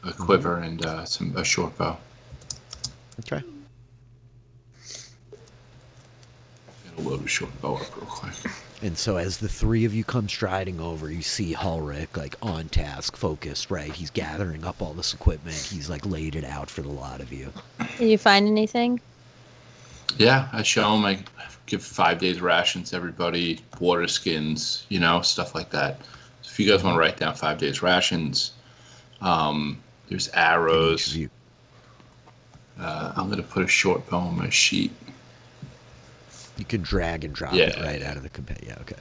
S3: and a short bow.
S1: Okay.
S3: Gonna load a short bow up real quick.
S1: And so as the 3 of you come striding over, you see Ulrich like on task, focused, right? He's gathering up all this equipment. He's like laid it out for the lot of you.
S5: Did you find anything?
S3: Yeah, I show them. I give 5 days rations to everybody, water skins, you know, stuff like that. So if you guys want to write down 5 days rations, there's arrows. I'm going to put a short bow on my sheet.
S1: You can drag and drop it right out of the companion. Yeah, okay.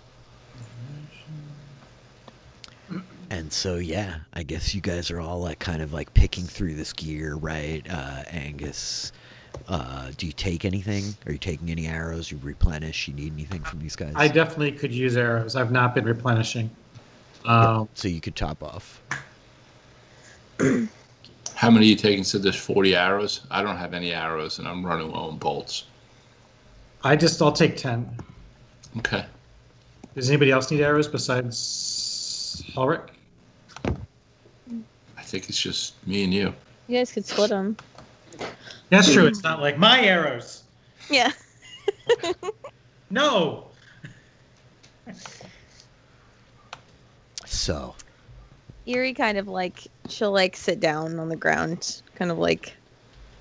S1: And so, yeah, I guess you guys are all like kind of like picking through this gear, right? Angus, do you take anything? Are you taking any arrows? You replenish? You need anything from these guys?
S4: I definitely could use arrows. I've not been replenishing.
S1: So you could top off.
S3: How many are you taking? So there's 40 arrows. I don't have any arrows, and I'm running low on bolts.
S4: I'll take 10.
S3: Okay.
S4: Does anybody else need arrows besides Ulrich?
S3: I think it's just me and you.
S5: You guys could split them.
S4: That's true. It's not like my arrows.
S5: Yeah.
S4: No.
S1: So.
S5: Eerie kind of like, she'll like sit down on the ground, kind of like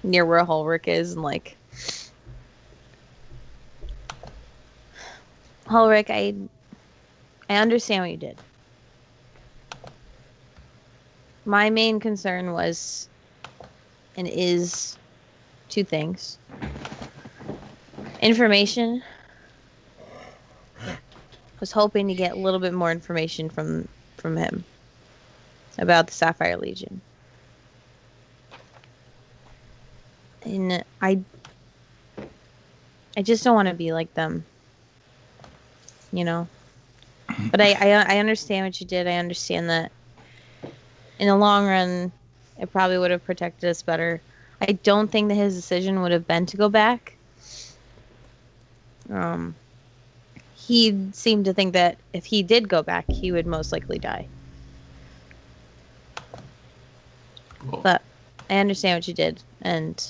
S5: near where Ulrich is, and like, Ulrich, I understand what you did. my main concern was and is two things. Information. Was hoping to get a little bit more information from him about the Sapphire Legion. And I just don't want to be like them. You know? But I understand what you did. I understand that in the long run, it probably would have protected us better. I don't think that his decision would have been to go back. He seemed to think that if he did go back, he would most likely die.
S3: Well,
S5: But I understand what you did, and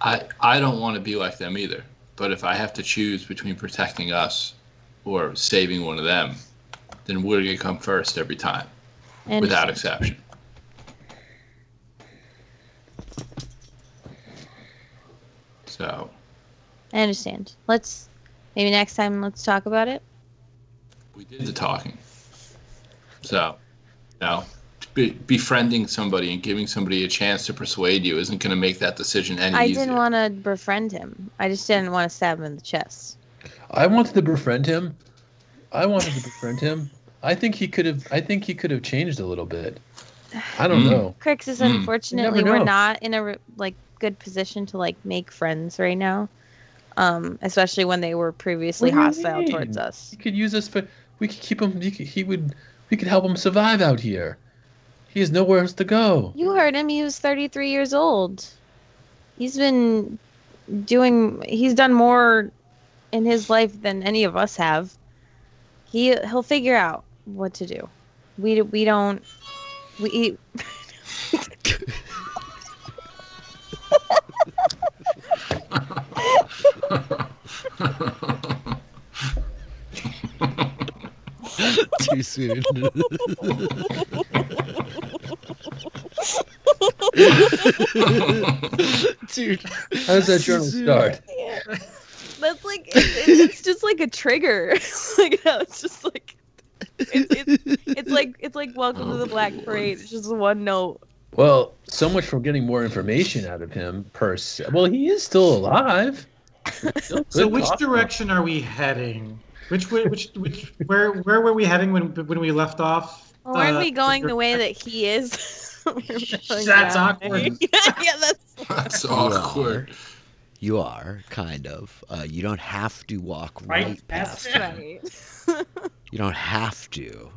S3: I don't want to be like them either. But if I have to choose between protecting us or saving one of them, then we're going to come first every time,
S5: I
S3: without
S5: understand.
S3: exception. So,
S5: I understand. Maybe next time let's talk about it.
S3: we did the talking. So, no, befriending somebody and giving somebody a chance to persuade you isn't going to make that decision any
S5: I
S3: easier.
S5: didn't want to befriend him. I just didn't want to stab him in the chest.
S2: I wanted to befriend him. I think he could have changed a little bit. I don't know.
S5: Crix,
S2: You
S5: unfortunately,
S2: never
S5: we're
S2: know.
S5: not in a good position to make friends right now. Especially when they were previously
S2: What do you
S5: hostile
S2: mean?
S5: towards us.
S2: He could use us, but we could keep him. We could help him survive out here. He has nowhere else to go.
S5: You heard him. He was 33 years old. He's done more in his life than any of us have. He'll figure out what to do. We don't.
S1: Too soon. Dude,
S2: How does that journal start?
S5: That's it's just like a trigger. It's just like it's like Welcome to the Black Parade. It's just one note.
S2: Well, so much for getting more information out of him per se. Well, he is still alive. Still
S4: So
S2: good
S4: which
S2: talk.
S4: direction are we heading? Where were we heading when we left off?
S5: Well, aren't we going the way that he is?
S4: That's awkward.
S5: Yeah,
S3: That's awkward.
S1: You are kind of. You don't have to walk right past
S4: past
S1: him.
S5: right.
S1: You don't have to,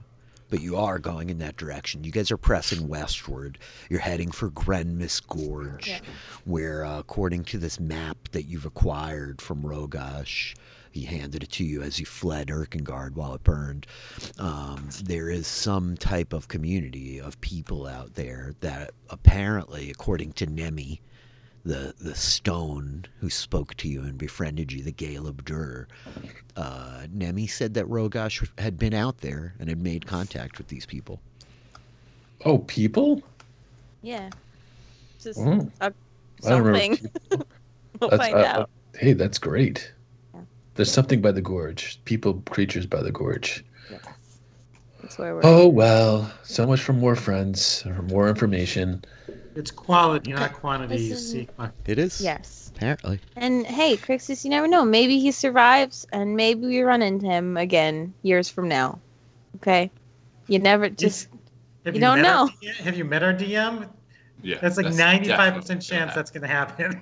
S1: but you are going in that direction. You guys are pressing westward. You're heading for Grenmis Gorge,
S5: Yeah.
S1: where, according to this map that you've acquired from Rogash, he handed it to you as you fled Erkengard while it burned. There is some type of community of people out there that apparently, according to Nemi, the stone who spoke to you and befriended you, the Gale of Dur, Nemi said that Rogash had been out there and had made contact with these people.
S2: Oh, people?
S5: Yeah. Just
S2: Oh. I don't remember
S5: something.
S2: people.
S5: We'll
S2: That's-
S5: find out.
S2: Hey, that's great.
S5: Yeah.
S2: There's something by the gorge. People, creatures by the gorge.
S5: That's where we're.
S2: Oh, well. So much for more friends or more information.
S4: It's quality, not quantity.
S5: This
S4: You
S5: is-
S4: seek.
S1: It is?
S5: Yes.
S1: Apparently.
S5: And hey, Crixus, you never know. Maybe he survives, and maybe we run into him again years from now. Okay? You never just.
S4: Have
S5: You don't
S4: met our
S5: know.
S4: DM? Have you met our DM?
S3: Yeah,
S4: That's like 95%
S3: definitely
S4: chance that's going to happen.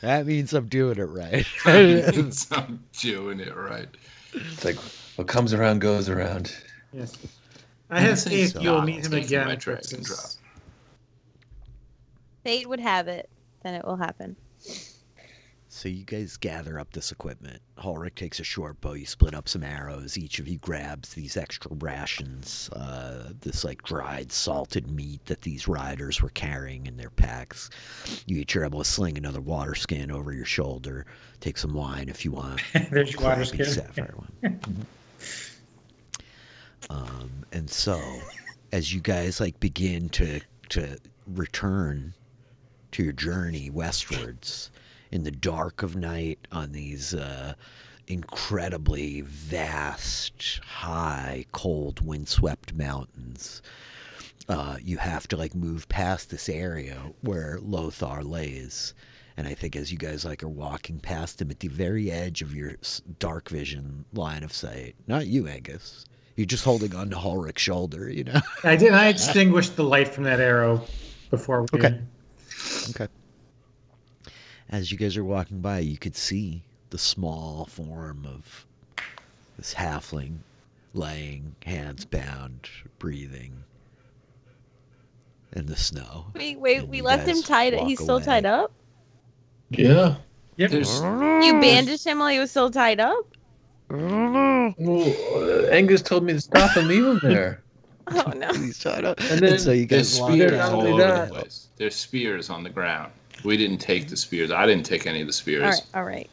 S1: That means I'm doing it right.
S3: means I'm doing it right.
S2: It's like what comes around goes around.
S4: Yes. I have
S3: Say
S4: faith
S3: so.
S4: you'll meet him
S3: Taking
S4: again.
S3: my drag and
S4: Crixus.
S3: drop.
S5: Fate would have it, then it will happen.
S1: So you guys gather up this equipment. Ulrich takes a short bow. You split up some arrows. Each of you grabs these extra rations, this dried salted meat that these riders were carrying in their packs. You each are able to sling another water skin over your shoulder. Take some wine if you want.
S4: There's your water
S1: Crappy
S4: skin.
S1: sapphire one. And so, as you guys begin to return to your journey westwards in the dark of night on these incredibly vast, high, cold, windswept mountains. You have to like move past this area where Lothar lays. And I think as you guys like are walking past him at the very edge of your dark vision line of sight, not you, Angus. You're just holding on to Ulrich's shoulder, you know?
S4: I did. I extinguished the light from that arrow before we.
S1: Okay. Okay. As you guys are walking by, you could see the small form of this halfling laying, hands bound, breathing in the snow.
S5: Wait,
S1: And
S5: we
S1: you
S5: left him
S1: guys
S5: tied.
S1: walk
S5: He's still
S1: away.
S5: tied up?
S2: Yeah.
S4: Yep.
S5: You bandaged him while he was still tied up?
S2: Well, Angus told me to stop and leave him there.
S5: Oh no.
S1: He's tied up.
S2: And then
S1: so you
S3: There's
S1: guys walk
S3: spears
S2: not
S1: out.
S3: all
S2: only
S3: over
S2: that-
S3: the place. There's spears on the ground. We didn't take the spears. I didn't take any of the spears.
S5: All right.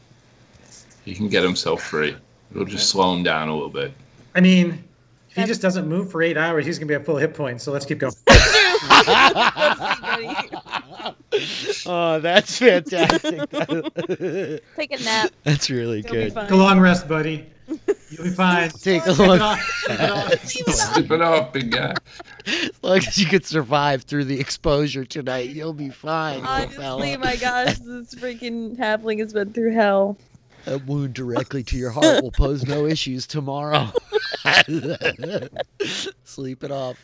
S3: He can get himself free. It'll just slow him down a little bit.
S4: I mean, if he just doesn't move for 8 hours, he's gonna be at full hit points. So let's keep going.
S1: Oh, that's fantastic.
S5: Take a nap.
S1: That's really
S5: You'll be
S1: good.
S5: fine.
S4: Take a long rest, buddy. You'll be fine.
S1: Take a
S4: Sleep
S1: look.
S4: it off. Sleep it off.
S3: Slip it off, big guy.
S1: As long as you can survive through the exposure tonight, you'll be fine, little fella.
S5: Honestly, my gosh, this freaking halfling has been through hell.
S1: A wound directly to your heart will pose no issues tomorrow. Sleep it off.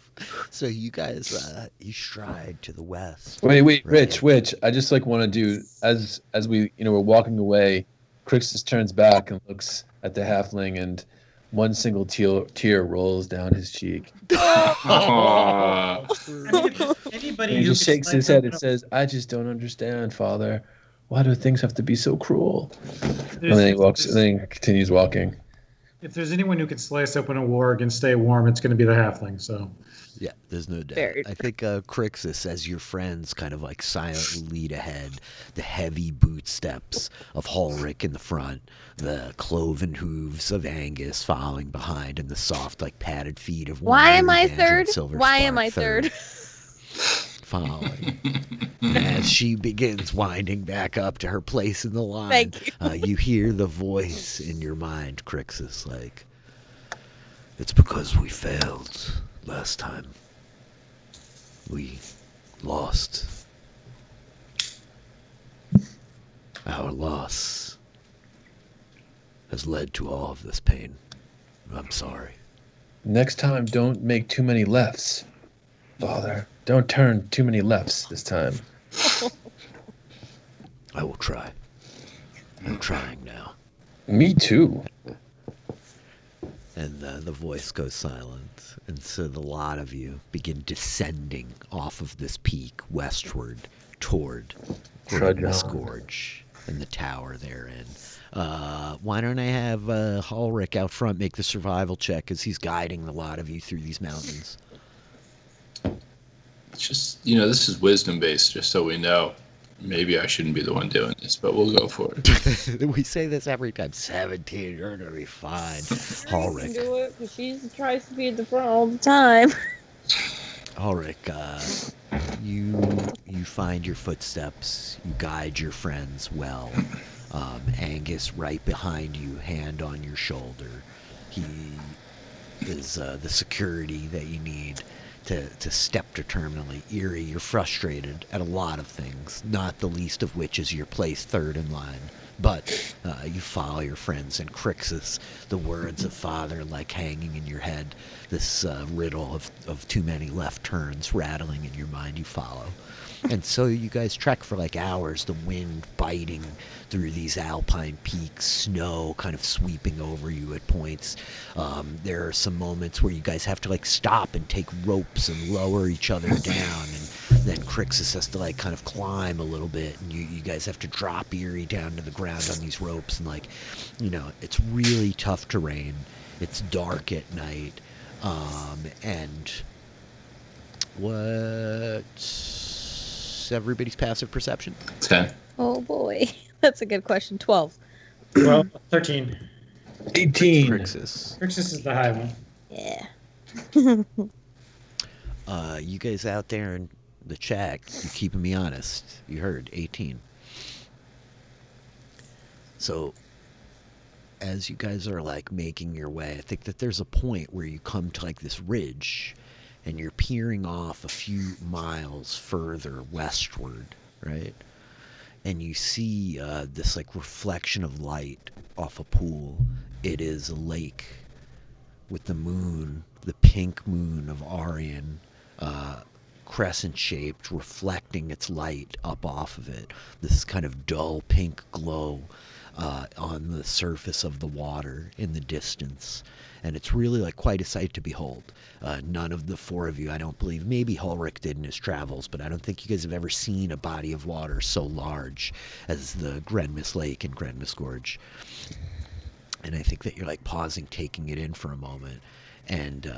S1: So you guys, you stride to the west.
S2: Wait,
S1: Right.
S2: Rich. I just like want to do as we we're walking away. Crixus turns back and looks at the halfling, and one single tear rolls down his cheek.
S3: Aw.
S4: I mean, if anybody
S2: And he
S4: who
S2: just
S4: can
S2: shakes
S4: slice
S2: his head
S4: open
S2: and says, "I just don't understand, Father. Why do things have to be so cruel?"
S4: a-
S2: And then he walks. And then he continues walking.
S4: If there's anyone who can slice open a warg and stay warm, it's going to be the halfling. So
S1: Yeah, there's no doubt.
S5: Very
S1: I think Crixus, as your friends kind of like silently lead ahead, the heavy boot steps of Ulrich in the front, the cloven hooves of Angus following behind, and the soft, like padded feet of
S5: Why am I
S1: Evangeline
S5: third?
S1: Silver
S5: Why am
S1: Spark
S5: I third?
S1: Following. As she begins winding back up to her place in the line,
S5: Thank you.
S1: you hear the voice in your mind, Crixus, like, "It's because we failed last time. We lost. Our loss has led to all of this pain. I'm sorry."
S2: Next time, don't make too many lefts, Father. Don't turn too many lefts this time.
S1: I will try. I'm trying now.
S2: Me too.
S1: And the voice goes silent. And so the lot of you begin descending off of this peak westward toward
S2: Trudge
S1: this
S2: on.
S1: gorge and the tower therein. Why don't I have Ulrich out front make the survival check as he's guiding the lot of you through these mountains?
S3: It's just, this is wisdom based, just so we know. Maybe I shouldn't be the one doing this, but we'll go for it.
S1: We say this every time. 17, you're going to be fine.
S5: Can
S1: Ulrich.
S5: do it because she tries to be at the front all the time.
S1: Ulrich, you find your footsteps. You guide your friends well. Angus right behind you, hand on your shoulder. He is the security that you need to step determinedly. Eerie, you're frustrated at a lot of things, not the least of which is your place third in line. But you follow your friends, and Crixus, the words of Father like hanging in your head, this riddle of too many left turns rattling in your mind, you follow. And so you guys trek for like hours, the wind biting through these alpine peaks, snow kind of sweeping over you at points. There are some moments where you guys have to like stop and take ropes and lower each other down, and then Crixus has to like kind of climb a little bit, and you guys have to drop Eerie down to the ground on these ropes, and like, it's really tough terrain. It's dark at night, and what's everybody's passive perception?
S3: 10.
S5: Oh boy, that's a good question. 12.
S4: well, 13.
S2: 18.
S1: Crixus.
S4: Crixus is the high one.
S5: Yeah.
S1: You guys out there in the chat, you keeping me honest. You heard 18. So as you guys are like making your way, I think that there's a point where you come to like this ridge and you're peering off a few miles further westward, right? And you see this like reflection of light off a pool. It is a lake with the moon, the pink moon of Arian, crescent shaped, reflecting its light up off of it. This kind of dull pink glow on the surface of the water in the distance. And it's really like quite a sight to behold. None of the four of you, I don't believe, maybe Hulrich did in his travels, but I don't think you guys have ever seen a body of water so large as the Grenmis Lake and Grenmis Gorge. And I think that you're like pausing, taking it in for a moment. And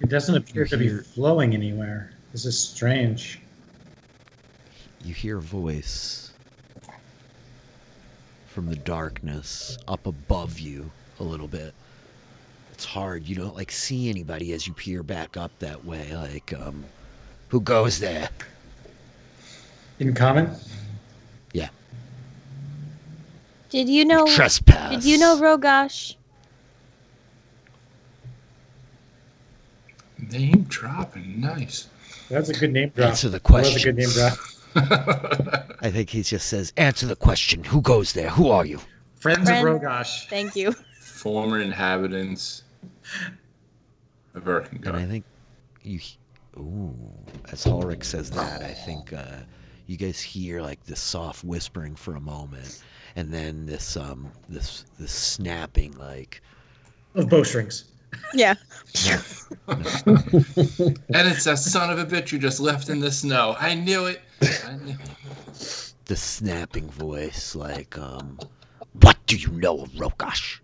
S4: it doesn't appear to be flowing anywhere. This is strange.
S1: You hear a voice from the darkness up above you a little bit. It's hard. You don't like see anybody as you peer back up that way. Like, who goes there?
S4: In common?
S1: Yeah.
S5: Did you know?
S1: Trespass.
S5: Did you know Rogosh?
S3: Name dropping, nice.
S4: That's a good name drop.
S1: Answer the question.
S4: That was a good name drop.
S1: I think he just says, answer the question. Who goes there? Who are you?
S4: Friends of Rogosh.
S5: Thank you.
S3: Former inhabitants of Erkengard.
S1: And I think you... Ooh, as Hulrich says that, I think you guys hear like this soft whispering for a moment, and then this this snapping like...
S4: Of bowstrings.
S5: Yeah.
S3: And it's that son of a bitch you just left in the snow. I knew it.
S1: The snapping voice, like, what do you know of Rogosh?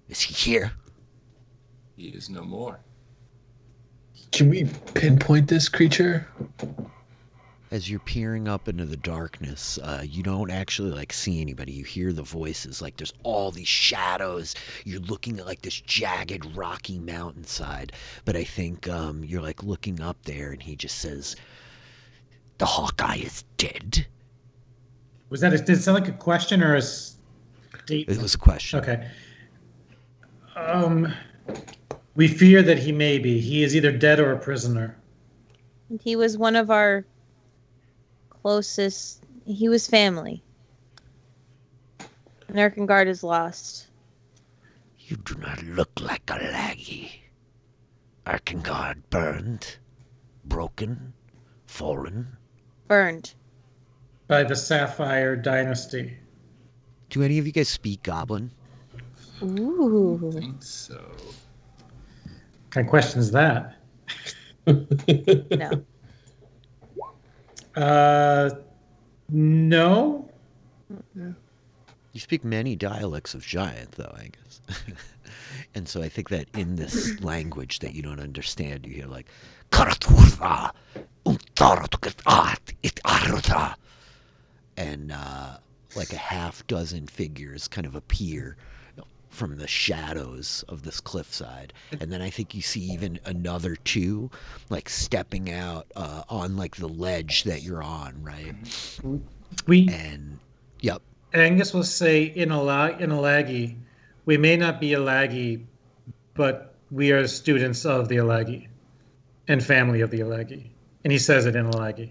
S1: Is he here?
S3: He is no more.
S2: Can we pinpoint this creature?
S1: As you're peering up into the darkness, you don't actually like see anybody. You hear the voices. Like there's all these shadows. You're looking at like this jagged, rocky mountainside. But I think you're like looking up there, and he just says, "The Hawkeye is dead."
S4: Was that? Did it sound like a question or a statement?
S1: It was a question.
S4: Okay. We fear that he may be. He is either dead or a prisoner.
S5: He was one of our closest. He was family. And Erkengard is lost.
S1: You do not look like a laggy. Erkengard burned, broken, fallen.
S5: Burned.
S4: By the Sapphire Dynasty.
S1: Do any of you guys speak Goblin?
S5: Ooh.
S3: I think so.
S4: What kind of question is that?
S5: No.
S4: No.
S1: You speak many dialects of Giant, though, I guess. And so I think that in this language that you don't understand, you hear like, and like a half dozen figures kind of appear from the shadows of this cliffside. And then I think you see even another two like stepping out on like the ledge that you're on, right? Yep.
S4: Angus will say in Alagi, we may not be Alagi, but we are students of the Alagi and family of the Alagi. And he says it in Alagi.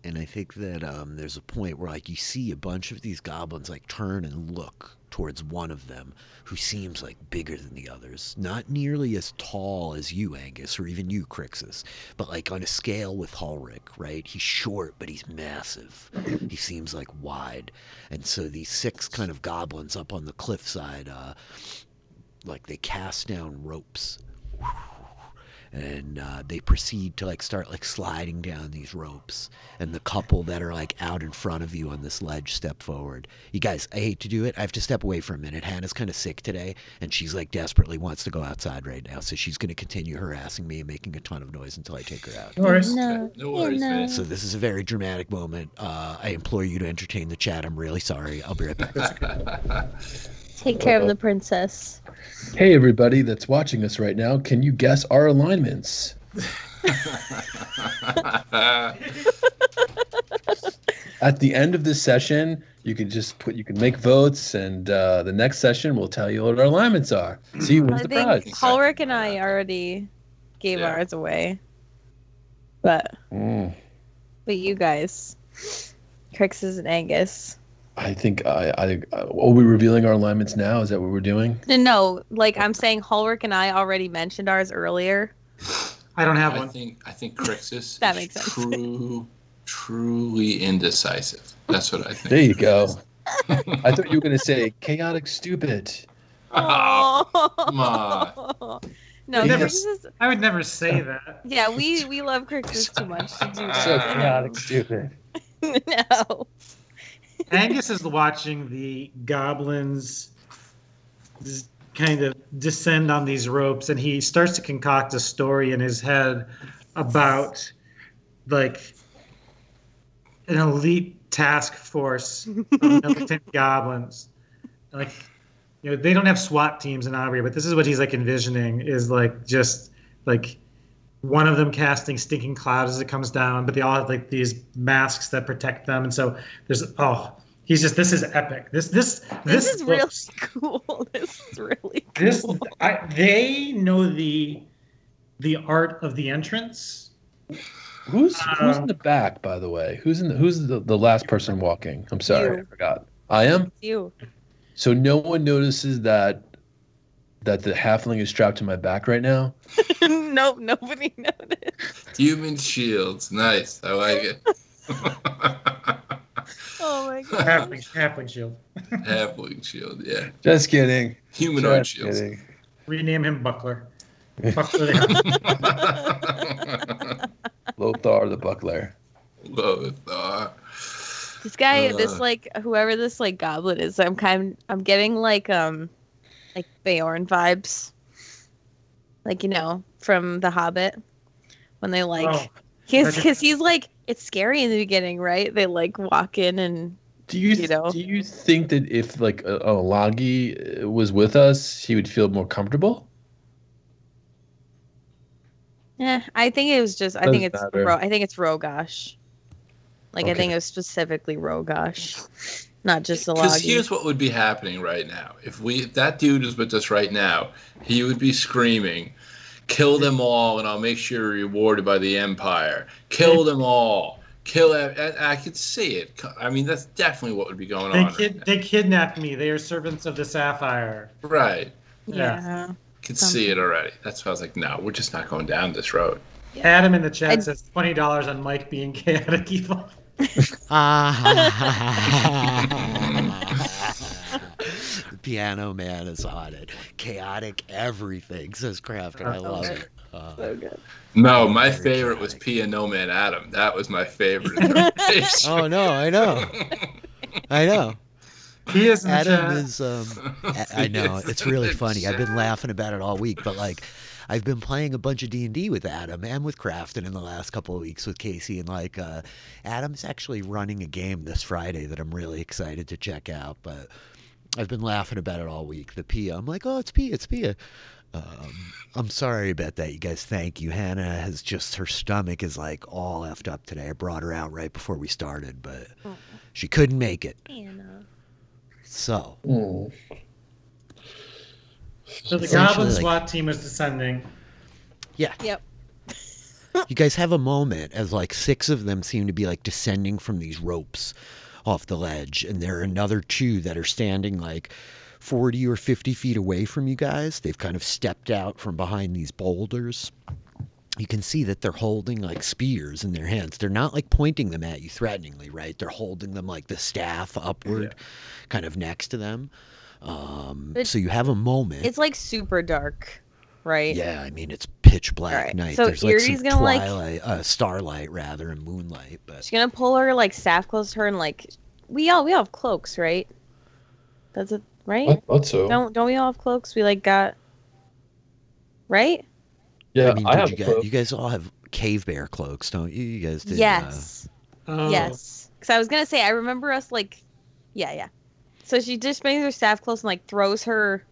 S1: And I think that there's a point where like you see a bunch of these goblins like turn and look towards one of them who seems like bigger than the others. Not nearly as tall as you, Angus, or even you, Crixus, but like on a scale with Hulrich, right? He's short, but he's massive. He seems like wide. And so these six kind of goblins up on the cliffside, like they cast down ropes. And they proceed to like start like sliding down these ropes, and the couple that are like out in front of you on this ledge step forward. You guys, I hate to do it. I have to step away for a minute. Hannah's kind of sick today, and she's like desperately wants to go outside right now, so she's going to continue harassing me and making a ton of noise until I take her out.
S4: No worries.
S5: No,
S3: No worries,
S5: no.
S3: man.
S1: So this is a very dramatic moment. I implore you to entertain the chat. I'm really sorry. I'll be right back.
S5: Take care of the princess.
S2: Hey, everybody that's watching us right now, can you guess our alignments? At the end of this session, you can make votes, and the next session will tell you what our alignments are. See who wins
S5: I
S2: the
S5: think
S2: prize.
S5: Ulrich and I already gave ours away. But you guys, Crixus and Angus.
S2: I think are we revealing our alignments now? Is that what we're doing?
S5: No, like I'm saying, Ulrich and I already mentioned ours earlier.
S4: I don't have one.
S3: I think Crixus
S5: That
S3: is
S5: makes sense.
S3: truly indecisive. That's what I think.
S2: There you go. I thought you were going to say chaotic stupid.
S3: Oh, come on.
S5: No, Crixus.
S4: I would never say that.
S5: Yeah, we love Crixus too much to do that.
S2: So chaotic stupid.
S5: No.
S4: Angus is watching the goblins kind of descend on these ropes, and he starts to concoct a story in his head about like an elite task force of militant goblins. Like, you know, they don't have SWAT teams in Abrea, but this is what he's like envisioning is like just like one of them casting stinking cloud as it comes down, but they all have like these masks that protect them. And so there's he's just, this is epic. This is
S5: really cool. This is really cool.
S4: They know the art of the entrance.
S2: Who's in the back, by the way? Who's the last person walking? I'm sorry, I forgot. I am?
S5: You.
S2: So no one notices that the halfling is strapped to my back right now?
S5: Nope, nobody noticed.
S3: Human shields. Nice. I like it.
S5: Oh my god.
S4: Halfling shield.
S3: Halfling shield, yeah.
S2: Just kidding.
S3: Humanoid shields.
S2: Kidding.
S4: Rename him Buckler. Buckler.
S2: Lothar the Buckler.
S3: Lothar.
S5: This guy, whoever this like goblin is, I'm getting like Beorn vibes, like, you know, from The Hobbit, when they because he's like, it's scary in the beginning, right? They like walk in and
S2: do you think that if like Lagi was with us, he would feel more comfortable?
S5: Yeah, I think it was just. I think it's Rogosh. Like, okay. I think it was specifically Rogosh, not just Lagi.
S3: Because here's what would be happening right now. If that dude is with us right now, he would be screaming, "Kill them all, and I'll make sure you're rewarded by the Empire. Kill them all. Kill." I could see it. I mean, that's definitely what would be going on.
S4: They kidnapped me. They are servants of the Sapphire.
S3: Right.
S5: Yeah.
S3: Could see it already. That's why I was like, no, we're just not going down this road.
S4: Yeah. Adam in the chat says $20 on Mike being chaotic evil.
S1: The piano man is on it. Chaotic everything, says Kraft, and I love it.
S5: So good.
S3: No, my favorite was Piano Man Adam. That was my favorite interpretation.
S1: Oh no, I know.
S4: He is
S1: Adam is I know, it's really funny. I've been laughing about it all week, but like I've been playing a bunch of D&D with Adam and with Crafton in the last couple of weeks with Casey, and like Adam's actually running a game this Friday that I'm really excited to check out, but I've been laughing about it all week. The Pia, I'm like, oh, it's Pia. I'm sorry about that, you guys. Thank you. Hannah has just, her stomach is like all effed up today. I brought her out right before we started, but she couldn't make it.
S5: Hannah.
S1: So
S4: the Goblin SWAT team is descending.
S1: Yeah.
S5: Yep.
S1: You guys have a moment as like 6 of them seem to be like descending from these ropes off the ledge, and there are another 2 that are standing like 40 or 50 feet away from you guys. They've kind of stepped out from behind these boulders. You can see that they're holding like spears in their hands. They're not like pointing them at you threateningly, right? They're holding them like the staff upward, kind of next to them. So you have a moment.
S5: It's like super dark, right?
S1: Yeah, I mean, it's pitch black night.
S5: So
S1: there's like some
S5: gonna
S1: starlight rather, and moonlight. But
S5: she's gonna pull her like staff close to her, and like we all have cloaks, right? That's it, right?
S2: I thought so.
S5: Don't we all have cloaks? We like got right?
S2: Yeah,
S1: I mean, you guys all have cave bear cloaks, don't you? You guys did.
S5: Yes. Yes. Because I was gonna say, I remember us like, yeah. So she just brings her staff close and like throws her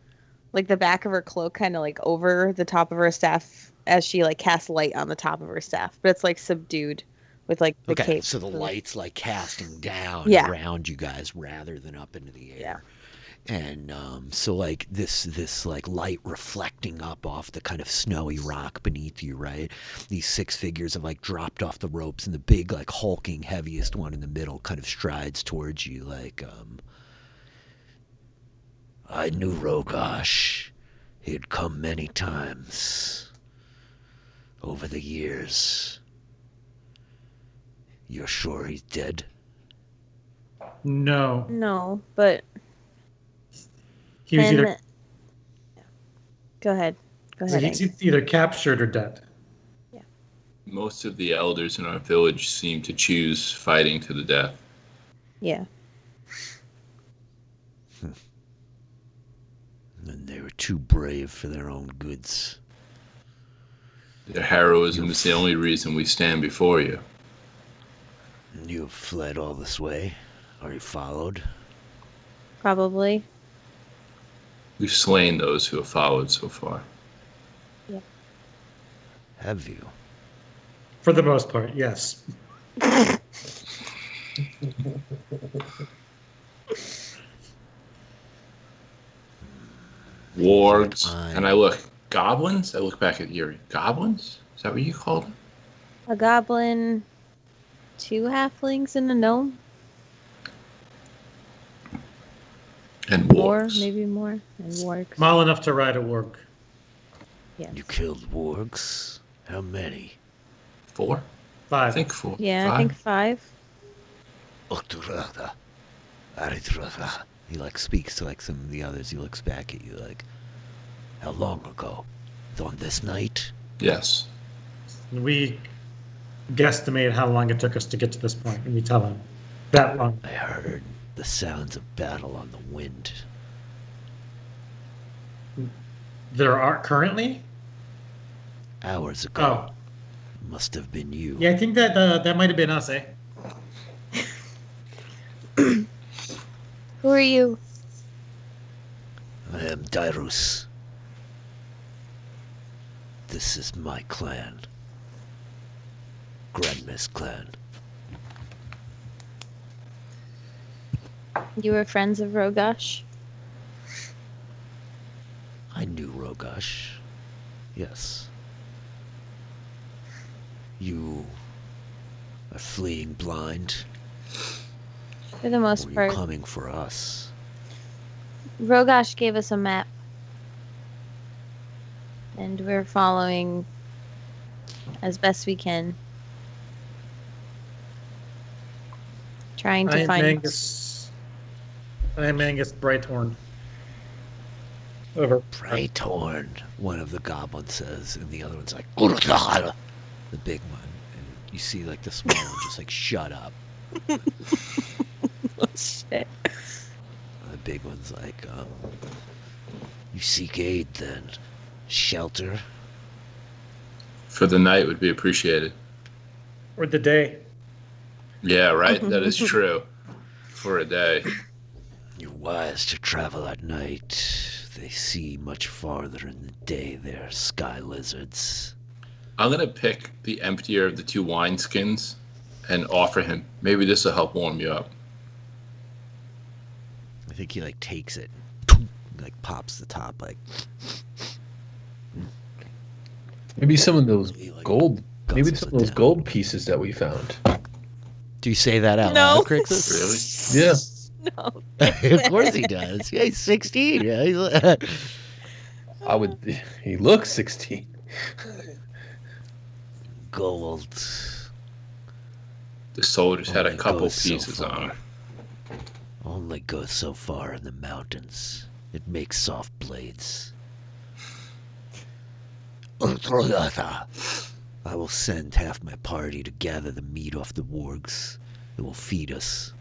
S5: like the back of her cloak kind of like over the top of her staff as she like casts light on the top of her staff, but it's like subdued with like the cape.
S1: So the light's like casting down
S5: Yeah.
S1: around you guys rather than up into the air.
S5: Yeah.
S1: And so like this like light reflecting up off the kind of snowy rock beneath you, right? These 6 figures have like dropped off the ropes, and the big like hulking heaviest one in the middle kind of strides towards you like I knew Rogosh. He'd come many times over the years. You're sure he's dead?
S4: No.
S5: But
S4: He was either
S5: go ahead.
S4: he's either captured or dead.
S3: Most of the elders in our village seem to choose fighting to the death.
S5: Yeah.
S1: And they were too brave for their own goods.
S3: Their heroism is the only reason we stand before you.
S1: You have fled all this way? Are you followed?
S5: Probably.
S3: We've slain those who have followed so far.
S5: Yeah.
S1: Have you?
S4: For the most part, yes.
S3: Wargs. And I look, goblins? I look back at Yuri. Goblins? Is that what you called them?
S5: A goblin, 2 halflings, and a gnome.
S3: And
S5: More,
S3: wargs.
S5: maybe more. And wargs.
S4: Small enough to ride a warg.
S5: Yes.
S1: You killed wargs? How many?
S3: 4?
S4: 5.
S3: I think 4.
S5: Yeah,
S3: 5?
S5: I think 5.
S1: He like speaks to like some of the others. He looks back at you like, how long ago? On this night?
S3: Yes.
S4: We guesstimate how long it took us to get to this point, and we tell him that long.
S1: I heard the sounds of battle on the wind.
S4: There are currently?
S1: Hours ago.
S4: Oh.
S1: Must have been you.
S4: Yeah, I think that that might have been us, eh?
S5: Who are you?
S1: I am Dairus. This is my clan. Grandma's clan.
S5: You were friends of Rogosh?
S1: I knew Rogosh. Yes. You are fleeing blind?
S5: For the most
S1: Or are
S5: part.
S1: you coming for us?
S5: Rogosh gave us a map. And we're following as best we can. Trying to find...
S4: I am Angus Brighthorn. Over.
S1: Brighthorn, one of the goblins says, and the other one's like, the big one. And you see like the small one just like, shut up.
S5: Oh, shit.
S1: The big one's like, you seek aid then? Shelter?
S3: For the night would be appreciated.
S4: Or the day.
S3: Yeah, right? That is true. For a day.
S1: You're wise to travel at night. They see much farther in the day. They're sky lizards.
S3: I'm going to pick the emptier of the 2 wineskins and offer him. Maybe this will help warm you up.
S1: I think he like takes it, like pops the top, like.
S2: Maybe some of those
S1: He, like,
S2: gold. Maybe
S1: guzzles
S2: some
S1: it
S2: of those
S1: down.
S2: gold pieces that we found.
S1: Do you say that out
S5: No.
S1: loud, Crixus?
S3: Really?
S2: Yeah.
S5: No.
S1: Of course he does. Yeah, he's 16. Yeah,
S2: I would. He looks 16.
S1: gold.
S3: The soldiers had a
S1: Only
S3: couple
S1: goes so
S3: pieces on
S1: far.
S3: them.
S1: Only goes so far in the mountains. It makes soft blades. I will send half my party to gather the meat off the wargs. It will feed us.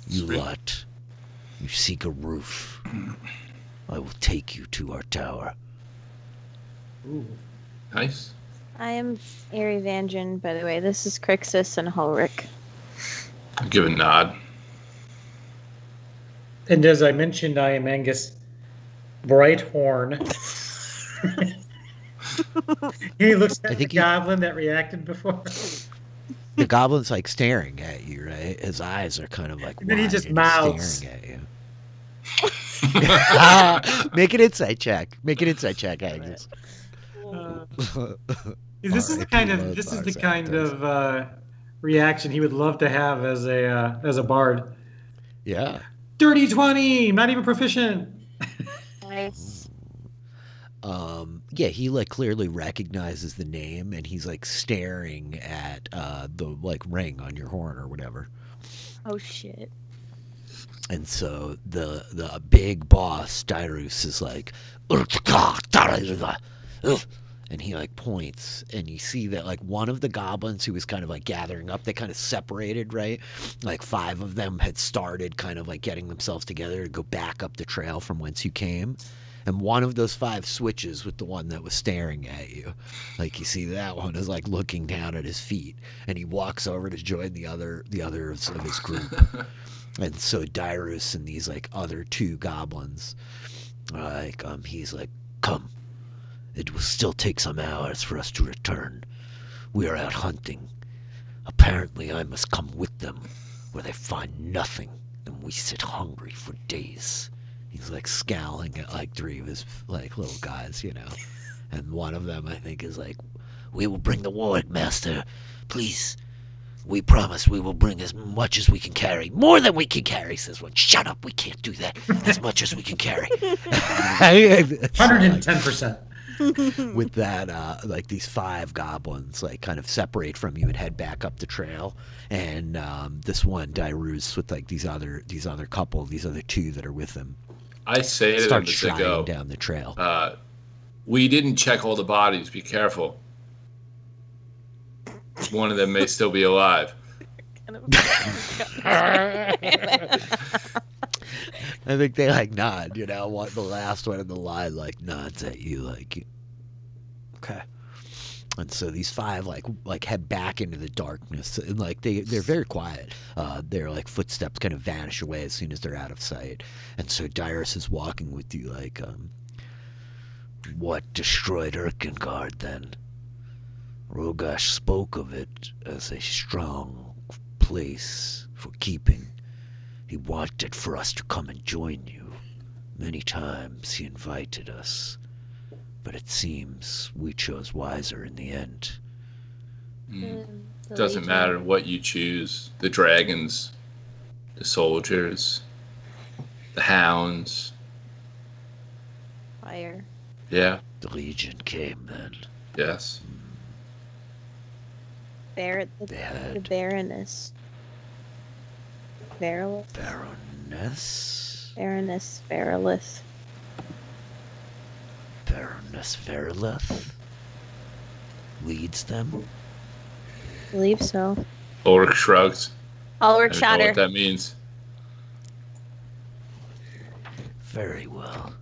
S1: You
S3: Sweet.
S1: lot, you seek a roof. I will take you to our tower.
S4: Ooh.
S3: Nice.
S5: I am Ari Vangeon, by the way. This is Crixus and Hulric.
S3: I'll give a nod.
S4: And as I mentioned, I am Angus Brighthorn. He looks at the goblin that reacted before.
S1: The goblin's like staring at you, right? His eyes are kind of like
S4: And then he
S1: wide
S4: just
S1: and
S4: mouths.
S1: he's staring at you. Make an insight check. Make an insight check, Agnes.
S4: This is the kind of reaction he would love to have as a bard.
S1: Yeah.
S4: Dirty 20, not even proficient.
S5: Nice.
S1: Yeah, he like clearly recognizes the name, and he's like staring at the like ring on your horn or whatever.
S5: Oh shit.
S1: And so the big boss Dyrus is like, and he like points, and you see that like one of the goblins who was kind of like gathering up, they kind of separated, right? Like 5 of them had started kind of like getting themselves together to go back up the trail from whence you came. And one of those 5 switches with the one that was staring at you. Like you see that one is like looking down at his feet, and he walks over to join the others of his group. And so Dyrus and these like other 2 goblins, like he's like, come. It will still take some hours for us to return. We are out hunting. Apparently I must come with them, where they find nothing, and we sit hungry for days. He's like scowling at like 3 of his like little guys, you know. And one of them I think is like, we will bring the wood, master. Please. We promise we will bring as much as we can carry. More than we can carry, says one. Shut up, we can't do that. As much as we can carry.
S4: 110%.
S1: With that, like these 5 goblins like kind of separate from you and head back up the trail, and this one Dyrus with like these other couple, these other 2 that are with him,
S3: I say to them as they go
S1: down the trail.
S3: We didn't check all the bodies. Be careful. One of them may still be alive.
S1: I think they like nod, you know. The last one in the line like nods at you, like, okay. And so these 5 like head back into the darkness, and like they're very quiet. Their like footsteps kind of vanish away as soon as they're out of sight. And so Dyrus is walking with you, like, what destroyed Erkengard then? Rogash spoke of it as a strong place for keeping. He wanted for us to come and join you. Many times he invited us, but it seems we chose wiser in the end.
S3: Doesn't matter what you choose. The dragons, the soldiers, the hounds.
S5: Fire.
S3: Yeah.
S1: The Legion came then.
S3: Yes.
S5: The Baroness. Baroness? Baroness Verilith.
S1: Baroness Verilith leads them?
S5: I believe so.
S3: Ulrich shrugs.
S5: Ulrich
S3: I don't know
S5: Shatter.
S3: what that means.
S1: Very well.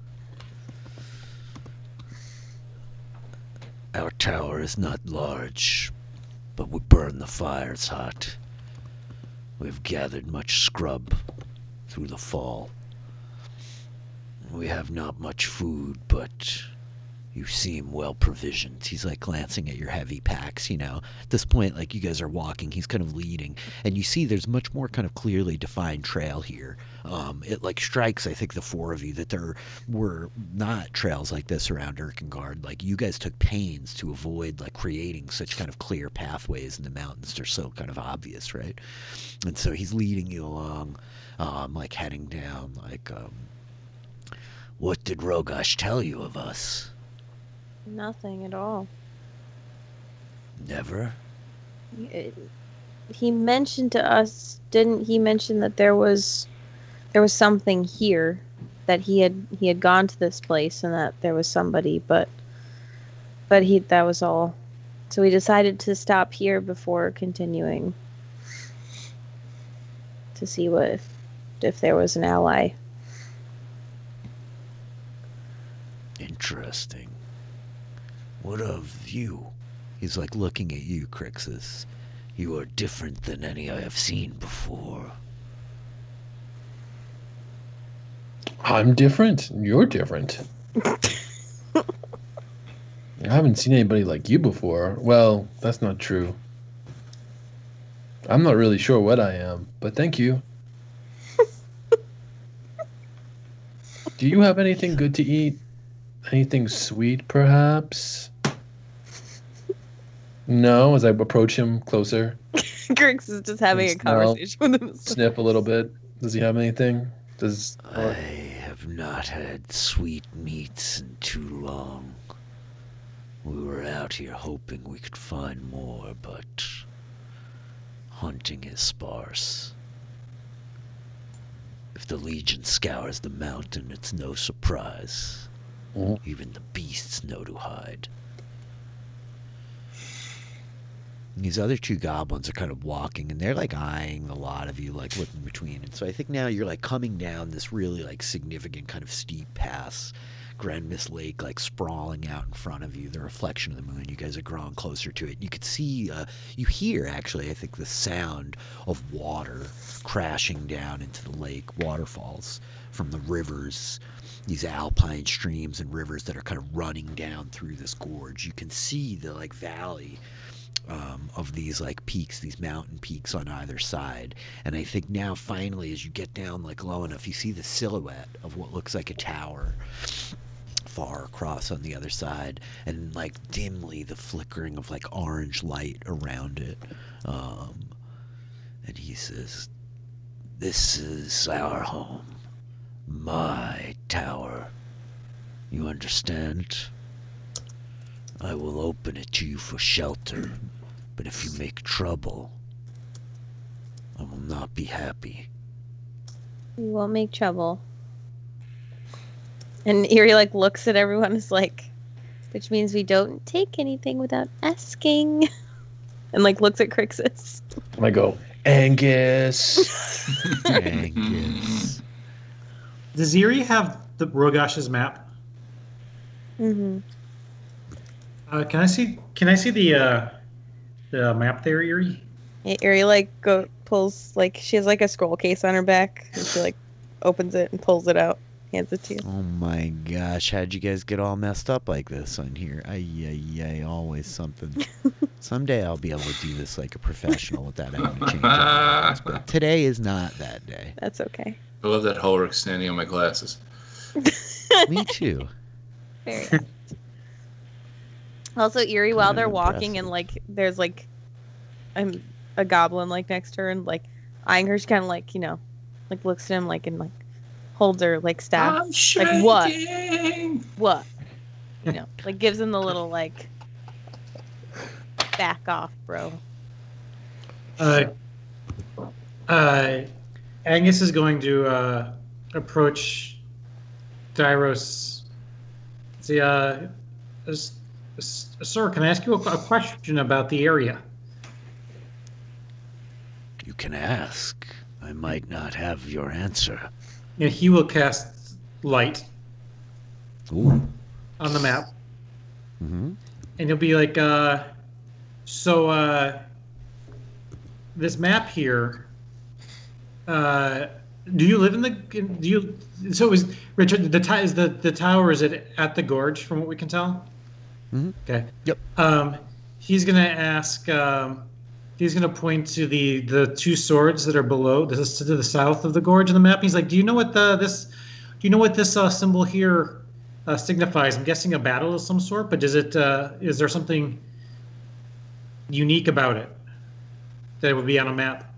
S1: Our tower is not large, but we burn the fires hot. We've gathered much scrub through the fall. We have not much food, but you seem well provisioned. He's like glancing at your heavy packs, you know. At this point, like you guys are walking, he's kind of leading, and you see there's much more kind of clearly defined trail here. It like strikes, I think, the 4 of you that there were not trails like this around Erkengard. Like you guys took pains to avoid like creating such kind of clear pathways in the mountains. They're so kind of obvious, right? And so he's leading you along, like heading down. Like, what did Rogash tell you of us?
S5: Nothing at all.
S1: Never?
S5: He mentioned to us, didn't he mention that there was something here, that he had gone to this place and that there was somebody, but that was all. So we decided to stop here before continuing to see if there was an ally.
S1: Interesting. What of you? He's like looking at you, Crixus. You are different than any I have seen before.
S2: I'm different. You're different. I haven't seen anybody like you before. Well, that's not true. I'm not really sure what I am, but thank you. Do you have anything good to eat? Anything sweet, perhaps? No, as I approach him closer.
S5: Grix is just having a conversation with him.
S2: Sniff a little bit. Does he have anything?
S1: I have not had sweet meats in too long. We were out here hoping we could find more, but hunting is sparse. If the Legion scours the mountain, it's no surprise. Even the beasts know to hide. And these other two goblins are kind of walking, and they're like eyeing a lot of you, like looking between. And so I think now you're like coming down this really like significant kind of steep pass. Grandmist Lake like sprawling out in front of you, the reflection of the moon. You guys are growing closer to it. You could see, you hear actually, I think, the sound of water crashing down into the lake, waterfalls from the rivers, these alpine streams and rivers that are kind of running down through this gorge. You can see the like valley of these like peaks, these mountain peaks on either side. And I think now finally, as you get down like low enough, you see the silhouette of what looks like a tower far across on the other side, and like dimly the flickering of like orange light around it. And he says, "This is our home, my tower. You understand? I will open it to you for shelter, but if you make trouble, I will not be happy."
S5: We won't make trouble. And Eerie like looks at everyone, is like, which means we don't take anything without asking. And like looks at Crixus.
S2: And I go, Angus.
S1: Angus.
S4: Does Eerie have the Rogash's map?
S5: Mm-hmm.
S4: Can I see the map there, Eerie?
S5: Eerie like pulls, like she has like a scroll case on her back, and she like opens it and pulls it out, hands it to you.
S1: Oh my gosh, how'd you guys get all messed up like this on here? Ay, always something. Someday I'll be able to do this like a professional without having to change all things, but today is not that day.
S5: That's okay.
S3: I love that Ulrich standing on my glasses.
S1: Me too.
S5: Very nice. Also, Eerie, while they're walking
S1: impressive.
S5: and like there's like a goblin like next to her and like eyeing her, she kind of like, you know, like looks at him like and like holds her like staff.
S3: I'm shaking.
S5: Like what? You know, like gives him the little like back off, bro.
S4: Angus is going to approach Dyros. See, sir, can I ask you a question about the area?
S1: You can ask. I might not have your answer.
S4: You know, he will cast light
S1: Ooh.
S4: on the map,
S1: Mm-hmm.
S4: and he'll be like, this map here. Do you live in the? Do you? So is Richard? The tower is it at the gorge? From what we can tell.
S1: Mm-hmm.
S4: Okay.
S1: Yep.
S4: He's gonna ask. He's gonna point to the two swords that are below. This is to the south of the gorge in the map. He's like, "Do you know what this symbol here signifies?" I'm guessing a battle of some sort. But is there something unique about it that it would be on a map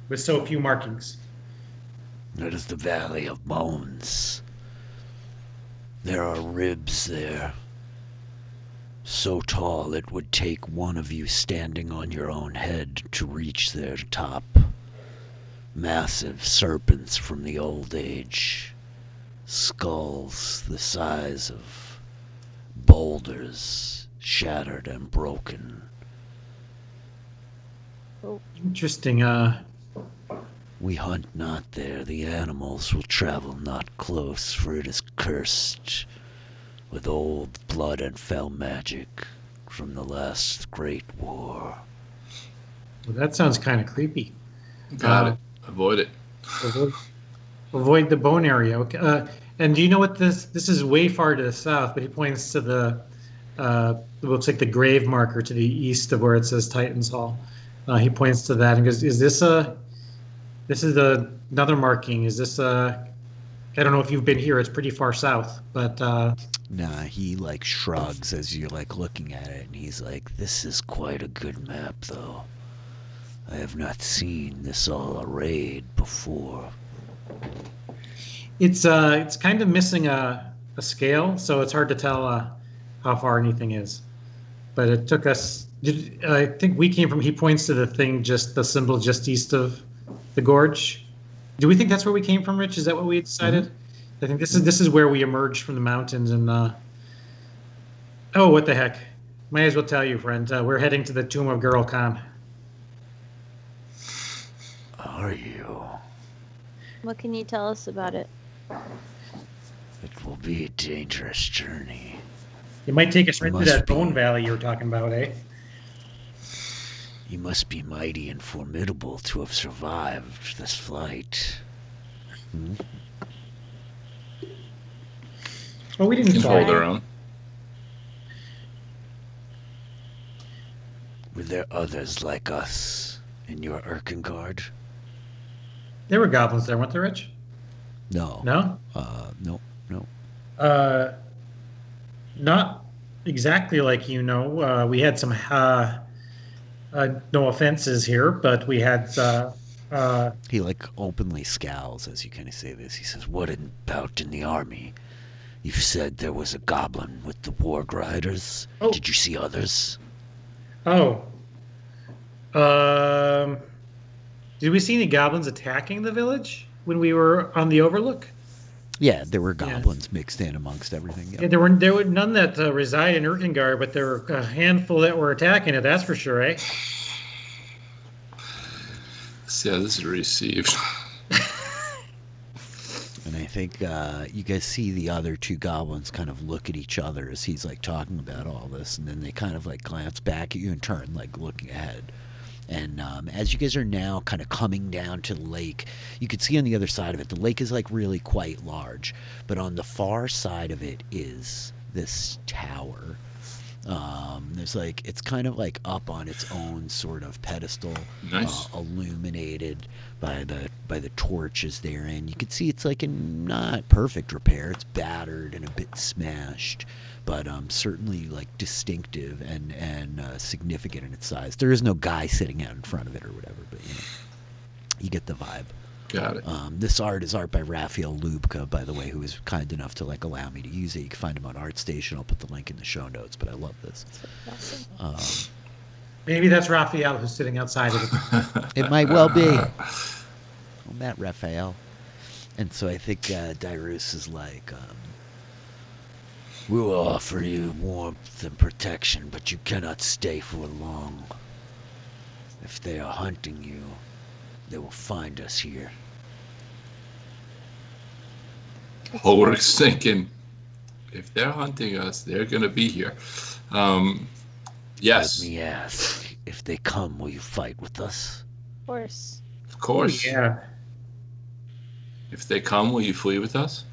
S4: with so few markings?
S1: That is the Valley of Bones. There are ribs there, so tall it would take one of you standing on your own head to reach their top. Massive serpents from the old age, skulls the size of boulders, shattered and broken.
S4: Interesting.
S1: We hunt not there, the animals will travel not close, for it is cursed with old blood and fell magic from the last great war.
S4: Well, that sounds kind of creepy.
S3: Got it. Avoid it.
S4: Well, avoid the bone area. Okay. And do you know what this is? Way far to the south, but he points to the looks like the grave marker to the east of where it says Titan's Hall. He points to that and goes, "Is this a? This is another marking. Is this a? I don't know if you've been here. It's pretty far south, but."
S1: Nah, he like shrugs as you're like looking at it, and he's like, "This is quite a good map, though. I have not seen this all arrayed before."
S4: It's kind of missing a scale, so it's hard to tell how far anything is. But it took us. I think we came from. He points to the thing, just the symbol just east of the gorge. Do we think that's where we came from, Rich? Is that what we decided? Mm-hmm. I think this is where we emerged from the mountains and. Oh, what the heck! Might as well tell you, friend. We're heading to the tomb of Girl Khan.
S1: Are you?
S5: What can you tell us about it?
S1: It will be a dangerous journey.
S4: It might take us right to that bone valley you were talking about, eh?
S1: You must be mighty and formidable to have survived this flight.
S4: Well, we didn't
S3: can hold our own.
S1: Were there others like us in your Erkengard?
S4: There were goblins there, weren't there, Rich?
S1: No.
S4: No?
S1: No.
S4: Not exactly like you know. We had some, no offenses here, but we had...
S1: he like openly scowls as you kind of say this. He says, "What about in the army? You've said there was a goblin with the warg riders. Oh. Did you see others?"
S4: Oh. Did we see any goblins attacking the village when we were on the Overlook?
S1: Yeah, there were goblins mixed in amongst everything. Yep.
S4: Yeah, there were none that reside in Erkengard, but there were a handful that were attacking it. That's for sure, eh?
S3: See how this is received.
S1: And I think you guys see the other two goblins kind of look at each other as he's like talking about all this, and then they kind of like glance back at you and turn, like looking ahead. And as you guys are now kind of coming down to the lake, you can see on the other side of it, the lake is like really quite large, but on the far side of it is this tower. There's like, it's kind of like up on its own sort of pedestal,
S3: nice.
S1: Illuminated by the torches therein. You can see it's like in not perfect repair. It's battered and a bit smashed, but certainly like distinctive and significant in its size. There is no guy sitting out in front of it or whatever, but you get the vibe.
S3: Got it.
S1: This art is art by Raphael Lubka, by the way, who was kind enough to like allow me to use it. You can find him on ArtStation. I'll put the link in the show notes, but I love this.
S5: Awesome.
S4: Maybe that's Raphael who's sitting outside of it.
S1: It might well be. Well, Matt Raphael. And so I think Dyrus is like, we will offer you warmth and protection, but you cannot stay for long. If they are hunting you, they will find us here.
S3: Ulrich's thinking, if they're hunting us, they're going to be here. Yes.
S1: Let me ask, if they come, will you fight with us?
S5: Of course.
S3: Of course.
S4: Yeah.
S3: If they come, will you flee with us?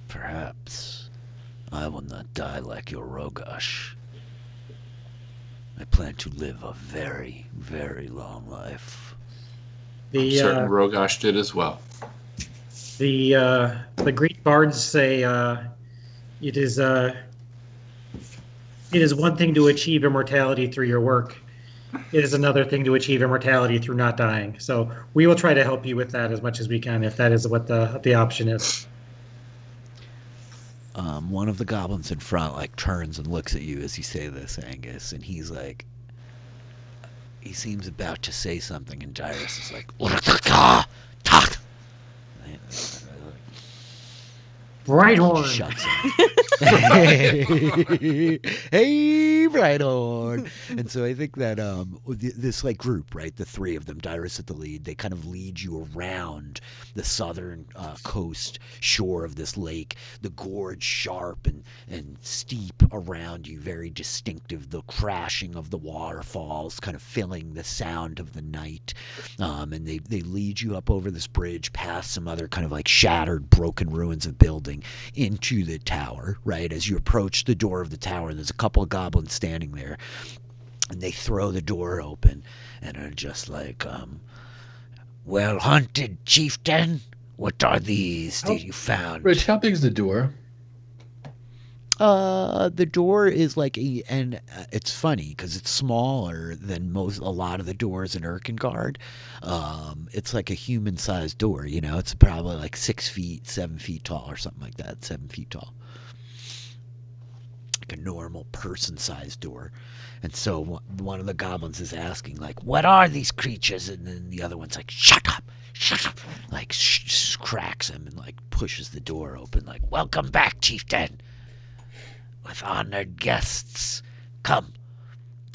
S1: Perhaps. I will not die like your Rogash. I plan to live a very, very long life.
S3: Certain Rogash did as well.
S4: The Greek bards say it is one thing to achieve immortality through your work. It is another thing to achieve immortality through not dying. So we will try to help you with that as much as we can, if that is what the option is.
S1: One of the goblins in front like turns and looks at you as you say this, Angus, and he's like, he seems about to say something, and Dyrus is like,
S4: Brighthorn.
S1: Shuts him. Hey, Brighthorn. And so I think that this like group, right, the three of them, Dyrus at the lead, they kind of lead you around the southern coast shore of this lake, the gorge sharp and steep around you, very distinctive, the crashing of the waterfalls kind of filling the sound of the night. And they lead you up over this bridge past some other kind of like shattered, broken ruins of building into the tower, right? As you approach the door of the tower, there's a couple of goblins standing there, and they throw the door open and are just like, well hunted, chieftain. What are these that you found?
S2: Rich, how big is the door?
S1: The door is like and it's funny because it's smaller than a lot of the doors in Erkengard. It's like a human-sized door, you know. It's probably like 6 feet, 7 feet tall, or something like that. 7 feet tall, like a normal person-sized door. And so one of the goblins is asking, like, "What are these creatures?" And then the other one's like, "Shut up, shut up!" Like cracks him and like pushes the door open, like, "Welcome back, chieftain. With honored guests, come."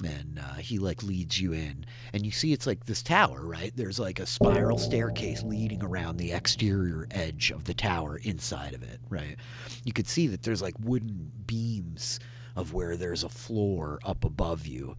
S1: And he like leads you in, and you see it's like this tower, right? There's like a spiral staircase leading around the exterior edge of the tower inside of it, right? You could see that there's like wooden beams of where there's a floor up above you.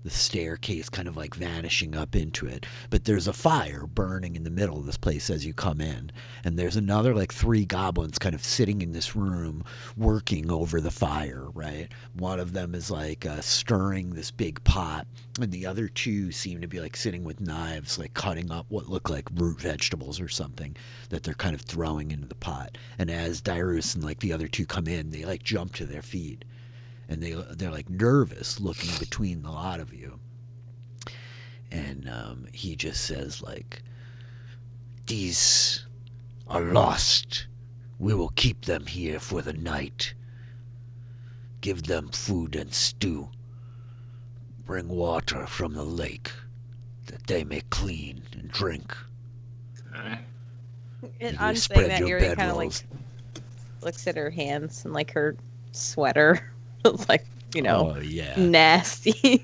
S1: The staircase kind of like vanishing up into it, but there's a fire burning in the middle of this place as you come in, and there's another like 3 goblins kind of sitting in this room working over the fire, right? One of them is like stirring this big pot, and the other 2 seem to be like sitting with knives, like cutting up what look like root vegetables or something that they're kind of throwing into the pot. And as Dyrus and like the other 2 come in, they like jump to their feet, and they're like nervous, looking between the lot of you. And he just says like, "These are lost. We will keep them here for the night. Give them food and stew. Bring water from the lake that they may clean and drink."
S3: Okay.
S5: And
S1: You
S5: on
S1: spread
S5: saying that,
S1: your
S5: Yuri kind of like
S1: bedrolls.
S5: looks at her hands and like her sweater. It's like, you know,
S1: Oh yeah.
S5: nasty.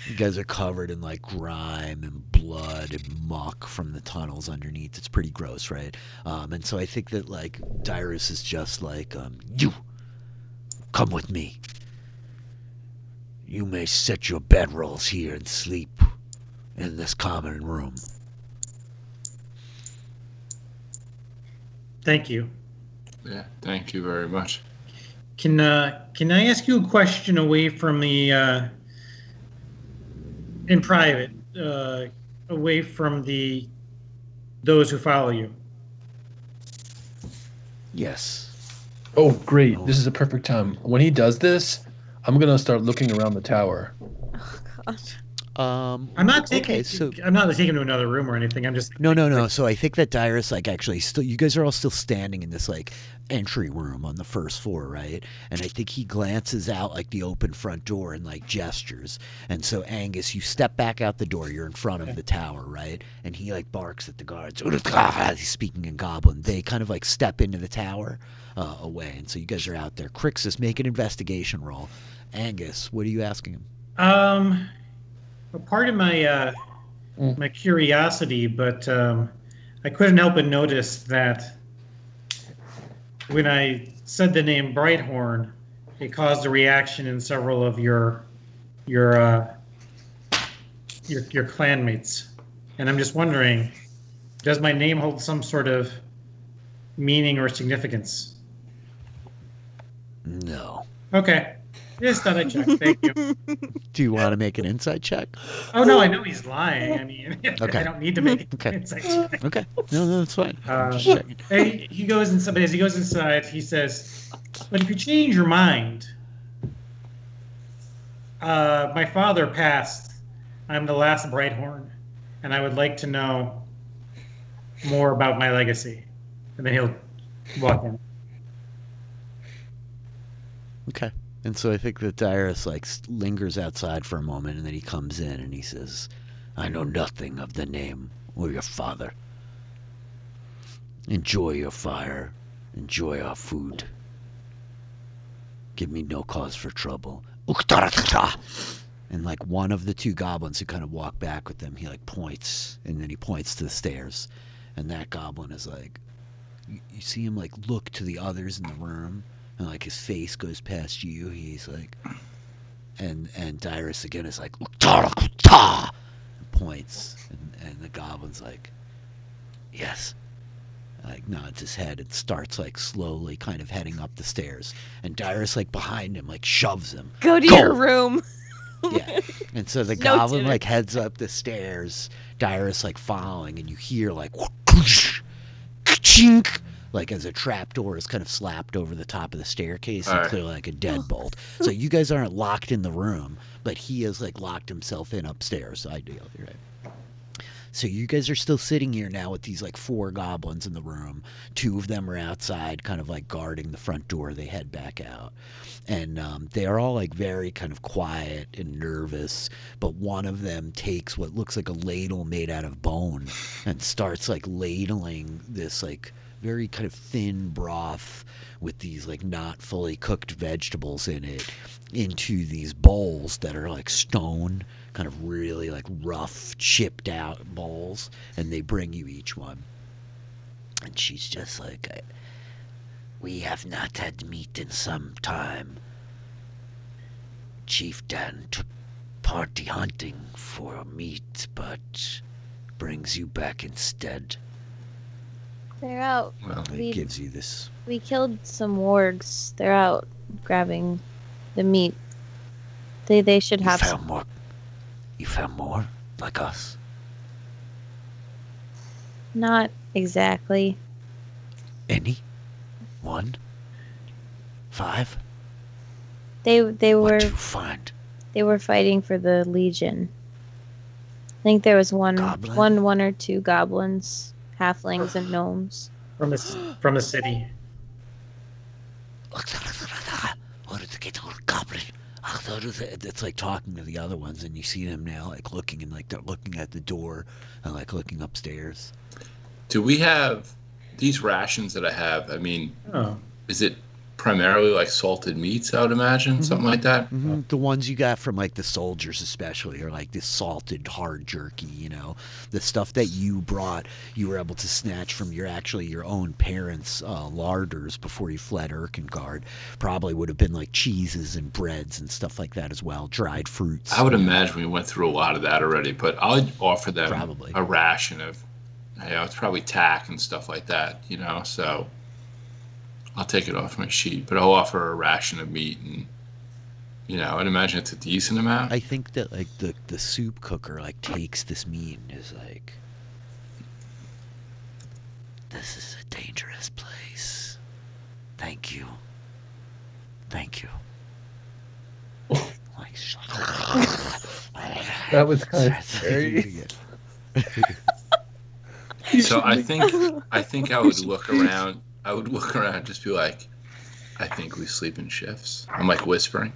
S1: You guys are covered in like grime and blood and muck from the tunnels underneath. It's pretty gross, right? And so I think that like Dyrus is just like, "You come with me. You may set your bedrolls here and sleep in this common room."
S4: Thank you.
S3: Yeah, thank you very much.
S4: Can I ask you a question away from the in private, away from those who follow you?
S1: Yes.
S2: Oh, great. This is a perfect time. When he does this, I'm going to start looking around the tower.
S5: Oh god.
S4: I'm not taking.
S1: Okay, so
S4: I'm not taking him to another room or anything. I'm just.
S1: no. So I think that Dyrus like actually still, you guys are all still standing in this like entry room on the first floor, right? And I think he glances out like the open front door and like gestures. And so Angus, you step back out the door. You're in front of the tower, right? And he like barks at the guards. He's speaking in Goblin. They kind of like step into the tower away, and so you guys are out there. Crixus, make an investigation roll. Angus, what are you asking him?
S4: A part of my my curiosity, but I couldn't help but notice that when I said the name Brighthorn, it caused a reaction in several of your clanmates, and I'm just wondering, does my name hold some sort of meaning or significance?
S1: No.
S4: Okay. Just thought I'd check. Thank you.
S1: Do you want to make an insight check?
S4: Oh no, I know he's lying. I mean,
S1: Okay.
S4: I don't need to make
S1: Okay.
S4: an insight check.
S1: Okay. No, that's fine. I'm just checking.
S4: He goes inside. But as he goes inside, he says, "But if you change your mind, my father passed. I'm the last Brighthorn, and I would like to know more about my legacy." And then he'll walk in.
S1: Okay. And so I think that Dyrus like lingers outside for a moment, and then he comes in and he says, "I know nothing of the name or your father. Enjoy your fire. Enjoy our food." Give me no cause for trouble. And like one of the two goblins who kind of walk back with them, he like points, and then he points to the stairs, and that goblin is like, you see him like look to the others in the room, and like his face goes past you. He's like, and Dyrus again is like, points, and the goblin's like, yes. Like nods his head and starts like slowly kind of heading up the stairs, and Dyrus like behind him like shoves him.
S5: Go to your room.
S1: Yeah. And so the
S5: No
S1: goblin
S5: dinner.
S1: like heads up the stairs, Dyrus like following, and you hear like chink, like as a trapdoor is kind of slapped over the top of the staircase, and
S3: Alright.
S1: clearly like a deadbolt. So you guys aren't locked in the room, but he has like locked himself in upstairs, ideally, right? So you guys are still sitting here now with these like 4 goblins in the room. 2 of them are outside, kind of like guarding the front door. They head back out. And they are all like very kind of quiet and nervous. But one of them takes what looks like a ladle made out of bone and starts like ladling this like very kind of thin broth with these like not fully cooked vegetables in it into these bowls that are like stone, kind of really like rough, chipped out bowls, and they bring you each one. And she's just like, we have not had meat in some time. Chief Dan took party hunting for meat, but brings you back instead.
S5: They're out.
S3: Well,
S1: It gives you this.
S5: We killed some wargs. They're out grabbing the meat. They should
S1: You
S5: have
S1: found
S5: some.
S1: more. You found more like us.
S5: Not exactly.
S1: Any? 1? 5?
S5: They
S1: What
S5: were
S1: do you find?
S5: they were fighting for the Legion. I think there was one
S1: Goblin?
S5: one or two goblins, halflings, and gnomes.
S4: From the city.
S1: It's like talking to the other ones, and you see them now, like looking, and like they're looking at the door and like looking upstairs.
S3: do we have these rations that I have? I mean,
S4: Oh,
S3: is it primarily like salted meats? I would imagine something like that.
S1: The ones you got from like the soldiers, especially, are like this salted hard jerky. You know, the stuff that you brought, you were able to snatch from your own parents' larders before you fled Erkengard. Probably would have been like cheeses and breads and stuff like that as well, dried fruits.
S3: I would imagine we went through a lot of that already, but I'll offer them
S1: Probably.
S3: a ration of, it's probably tack and stuff like that, so I'll take it off my sheet, but I'll offer a ration of meat, and I'd imagine it's a decent amount.
S1: I think that like the soup cooker like takes this meat and is like, this is a dangerous place. Thank you. Like,
S2: That was kind of scary.
S3: So I think I would look around. I would look around and just be like, I think we sleep in shifts. I'm like whispering.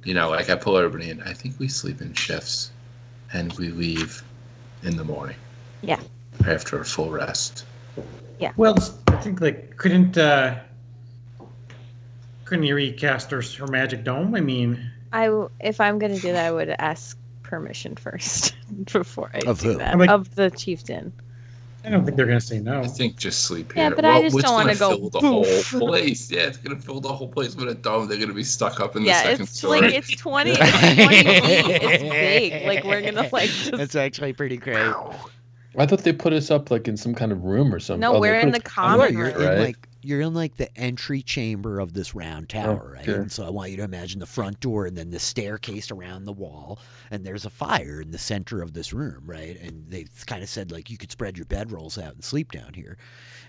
S3: Like I pull everybody in. I think we sleep in shifts, and we leave in the morning.
S5: Yeah.
S3: After a full rest.
S4: well, I think like couldn't you recast her magic dome? I mean,
S5: If I'm gonna do that, I would ask permission first before I
S1: Of
S5: do
S1: who?
S5: that.
S4: I'm like-
S5: Of the chieftain.
S4: I don't think they're gonna say no.
S3: I think just sleep
S5: Yeah,
S3: here.
S5: but I just
S3: it's
S5: don't wanna
S3: gonna
S5: go
S3: fill the whole
S5: boof.
S3: place. Yeah, it's gonna fill the whole place with a dome. They're gonna be stuck up in the
S5: Yeah,
S3: second
S5: it's
S3: story.
S5: like it's 20 feet. It's big. Like we're gonna like just
S1: That's actually pretty great.
S2: I thought they put us up like in some kind of room or something.
S5: No,
S2: they
S5: we're
S2: put
S5: in
S2: us
S5: the
S2: on
S5: common
S1: You're
S5: room.
S1: in
S2: right?
S1: like you're in like the entry chamber of this round tower, right?
S2: Okay.
S1: And so I want you to imagine the front door and then the staircase around the wall, and there's a fire in the center of this room, right? And they kind of said like you could spread your bedrolls out and sleep down here.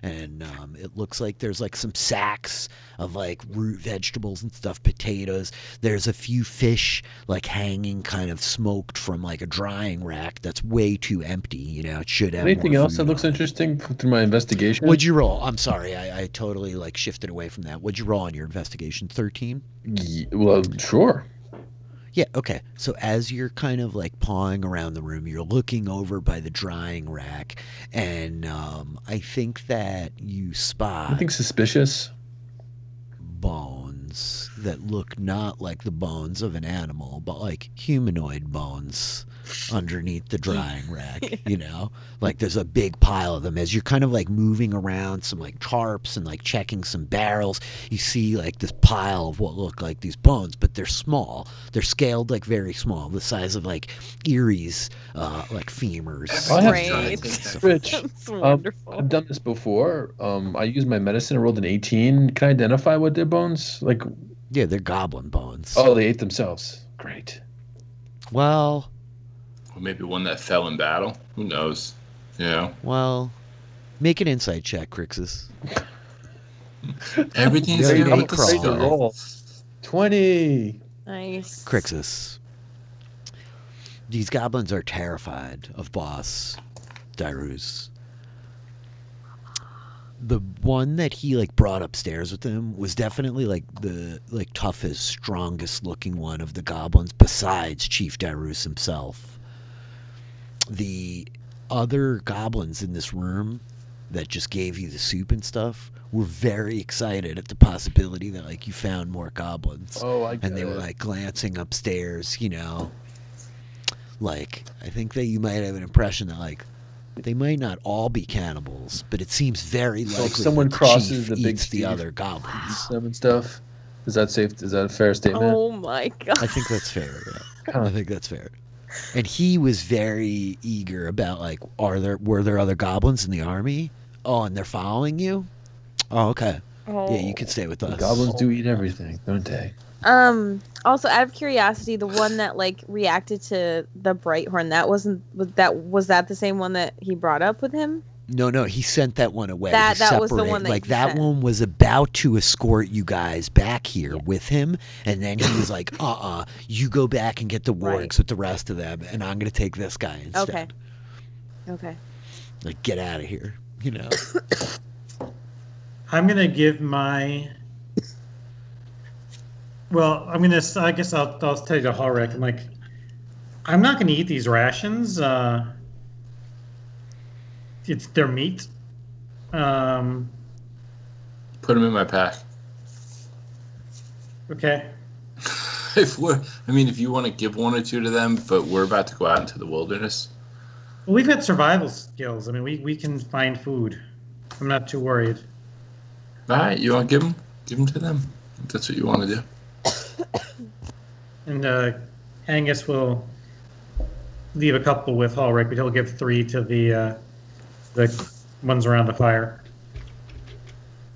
S1: And it looks like there's like some sacks of like root vegetables and stuff, potatoes. There's a few fish like hanging kind of smoked from like a drying rack that's way too empty. It should have
S2: Anything
S1: more
S2: else that
S1: food
S2: looks
S1: on it.
S2: interesting through my investigation?
S1: What'd you roll? I'm sorry, I totally like shifted away from that. What'd you roll on your investigation? 13?
S2: Well, sure.
S1: Yeah, okay. So as you're kind of like pawing around the room, you're looking over by the drying rack, and I think that you spot
S2: Anything suspicious?
S1: bones. that look not like the bones of an animal, but like humanoid bones underneath the drying rack, you know? Like there's a big pile of them. As you're kind of like moving around some like tarps and like checking some barrels, you see like this pile of what look like these bones, but they're small. They're scaled like very small, the size of like Erie's like femurs.
S5: Great.
S2: Rich,
S5: That's wonderful.
S2: I've done this before. I used my medicine. I rolled an 18. Can I identify what their bones like?
S1: Yeah, they're goblin bones.
S2: Oh, they ate themselves. Great.
S1: Well,
S3: Or maybe one that fell in battle. Who knows? You know?
S1: well, make an insight check, Crixus.
S3: Everything's
S1: Yeah,
S3: here
S1: you
S3: with the
S1: crawl.
S2: Great to
S3: skull.
S2: roll. 20.
S5: Nice.
S1: Crixus. These goblins are terrified of boss Dairus. The one that he like brought upstairs with him was definitely like the like toughest, strongest looking one of the goblins besides Chief Dairus himself. The other goblins in this room that just gave you the soup and stuff were very excited at the possibility that like you found more goblins.
S2: Oh, I get
S1: And they were
S2: it.
S1: like glancing upstairs, you know. Like, I think that you might have an impression that like they might not all be cannibals, but it seems very
S2: So
S1: likely
S2: if someone
S1: that the
S2: crosses
S1: chief
S2: the big
S1: eats the
S2: chief,
S1: other goblins.
S2: Them and stuff. Is that safe? Is that a fair statement?
S5: Oh my god.
S1: I think that's fair. Yeah. I think that's fair. And he was very eager about like, were there other goblins in the army? Oh, and they're following you? Oh, okay.
S5: Oh.
S1: Yeah, you could stay with us.
S2: Goblins do eat everything, don't they?
S5: Also, out of curiosity, the one that like reacted to the Brighthorn, was that the same one that he brought up with him?
S1: No, he sent that one away.
S5: That
S1: He
S5: was the one that
S1: like
S5: he
S1: that
S5: sent.
S1: one was about to escort you guys back here with him, and then he was like, you go back and get the wargs
S5: Right.
S1: with the rest of them, and I'm gonna take this guy instead.
S5: Okay.
S1: Like, get out of here, you know.
S4: I'm gonna give my. Well, I'm gonna. I guess I'll tell you to Hulrick. I'm like, I'm not gonna eat these rations. It's their meat.
S3: Put them in my pack.
S4: Okay.
S3: If you want to give one or two to them, but we're about to go out into the wilderness.
S4: Well, we've had survival skills. I mean, we can find food. I'm not too worried.
S3: All right, you want to give them? Give them to them. If that's what you want to do.
S4: And Angus will leave a couple with Hulrick, but he'll give 3 to the ones around the fire.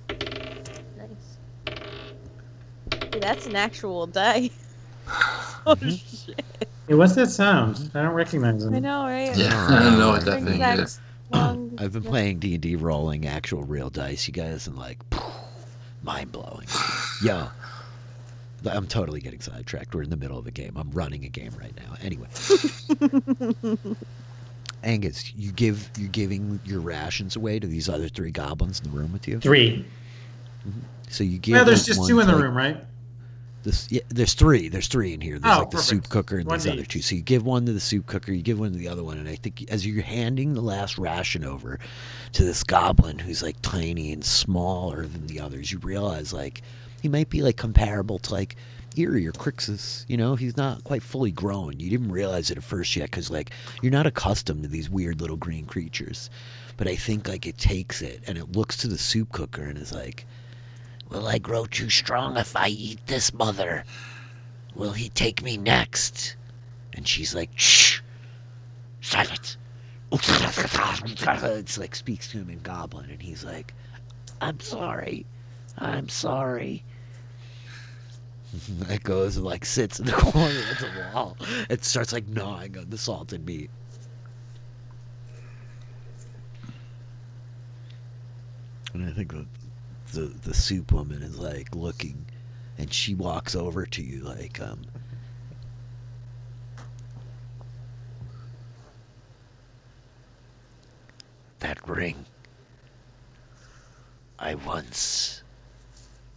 S5: Nice. Dude, that's an actual die. Oh shit!
S4: Hey, what's that sound? I don't recognize him.
S5: I know, right?
S3: Yeah, I don't know what that
S5: Brings
S3: thing
S5: back
S3: is.
S5: long-
S1: I've been playing D&D rolling actual real dice, you guys, and like, mind blowing. Yo, I'm totally getting sidetracked. We're in the middle of a game. I'm running a game right now. Anyway. Angus, you're giving your rations away to these other 3 goblins in the room with you?
S4: 3.
S1: So you give
S4: Yeah, there's
S1: like,
S4: just
S1: one
S4: 2 in the
S1: to, like,
S4: room, right?
S1: There's 3 in here. There's
S4: Oh,
S1: like the
S4: perfect.
S1: soup cooker and
S4: One
S1: these
S4: to
S1: other
S4: each.
S1: 2. So you give one to the soup cooker, you give one to the other one, and I think as you're handing the last ration over to this goblin who's like tiny and smaller than the others, you realize like he might be like comparable to like Erie or Crixus. You know, he's not quite fully grown. You didn't realize it at first yet because like you're not accustomed to these weird little green creatures. But I think like it takes it and it looks to the soup cooker and is like, will I grow too strong if I eat this, mother? Will he take me next? And she's like, shh, silence. It's like speaks to him in Goblin, and he's like, I'm sorry. It goes and like sits in the corner of the wall and starts like gnawing on the salted meat. And I think that the soup woman is like looking, and she walks over to you like, that ring. I once,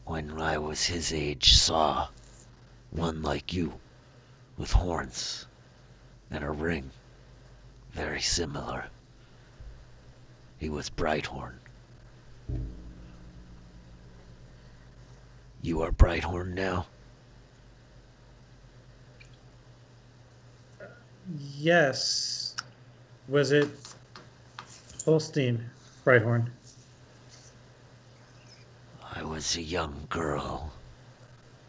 S1: when I was his age, saw one like you, with horns and a ring, very similar. He was Brighthorn. You are Brighthorn now?
S4: Yes. Was it Holstein Brighthorn?
S1: I was a young girl.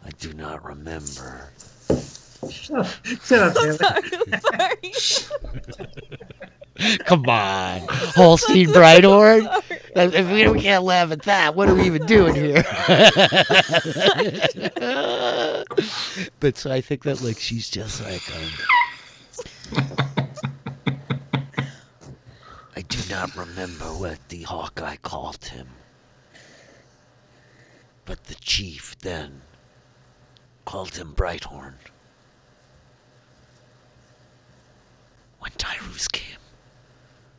S1: I do not remember.
S4: Shut up, Taylor.
S5: I'm sorry.
S1: Come on, Holstein Brighthorn. If we can't laugh at that, what are we even doing here? But so I think that like she's just like I do not remember what the Hawkeye called him, but the chief then called him Brighthorn. When Tyrus came,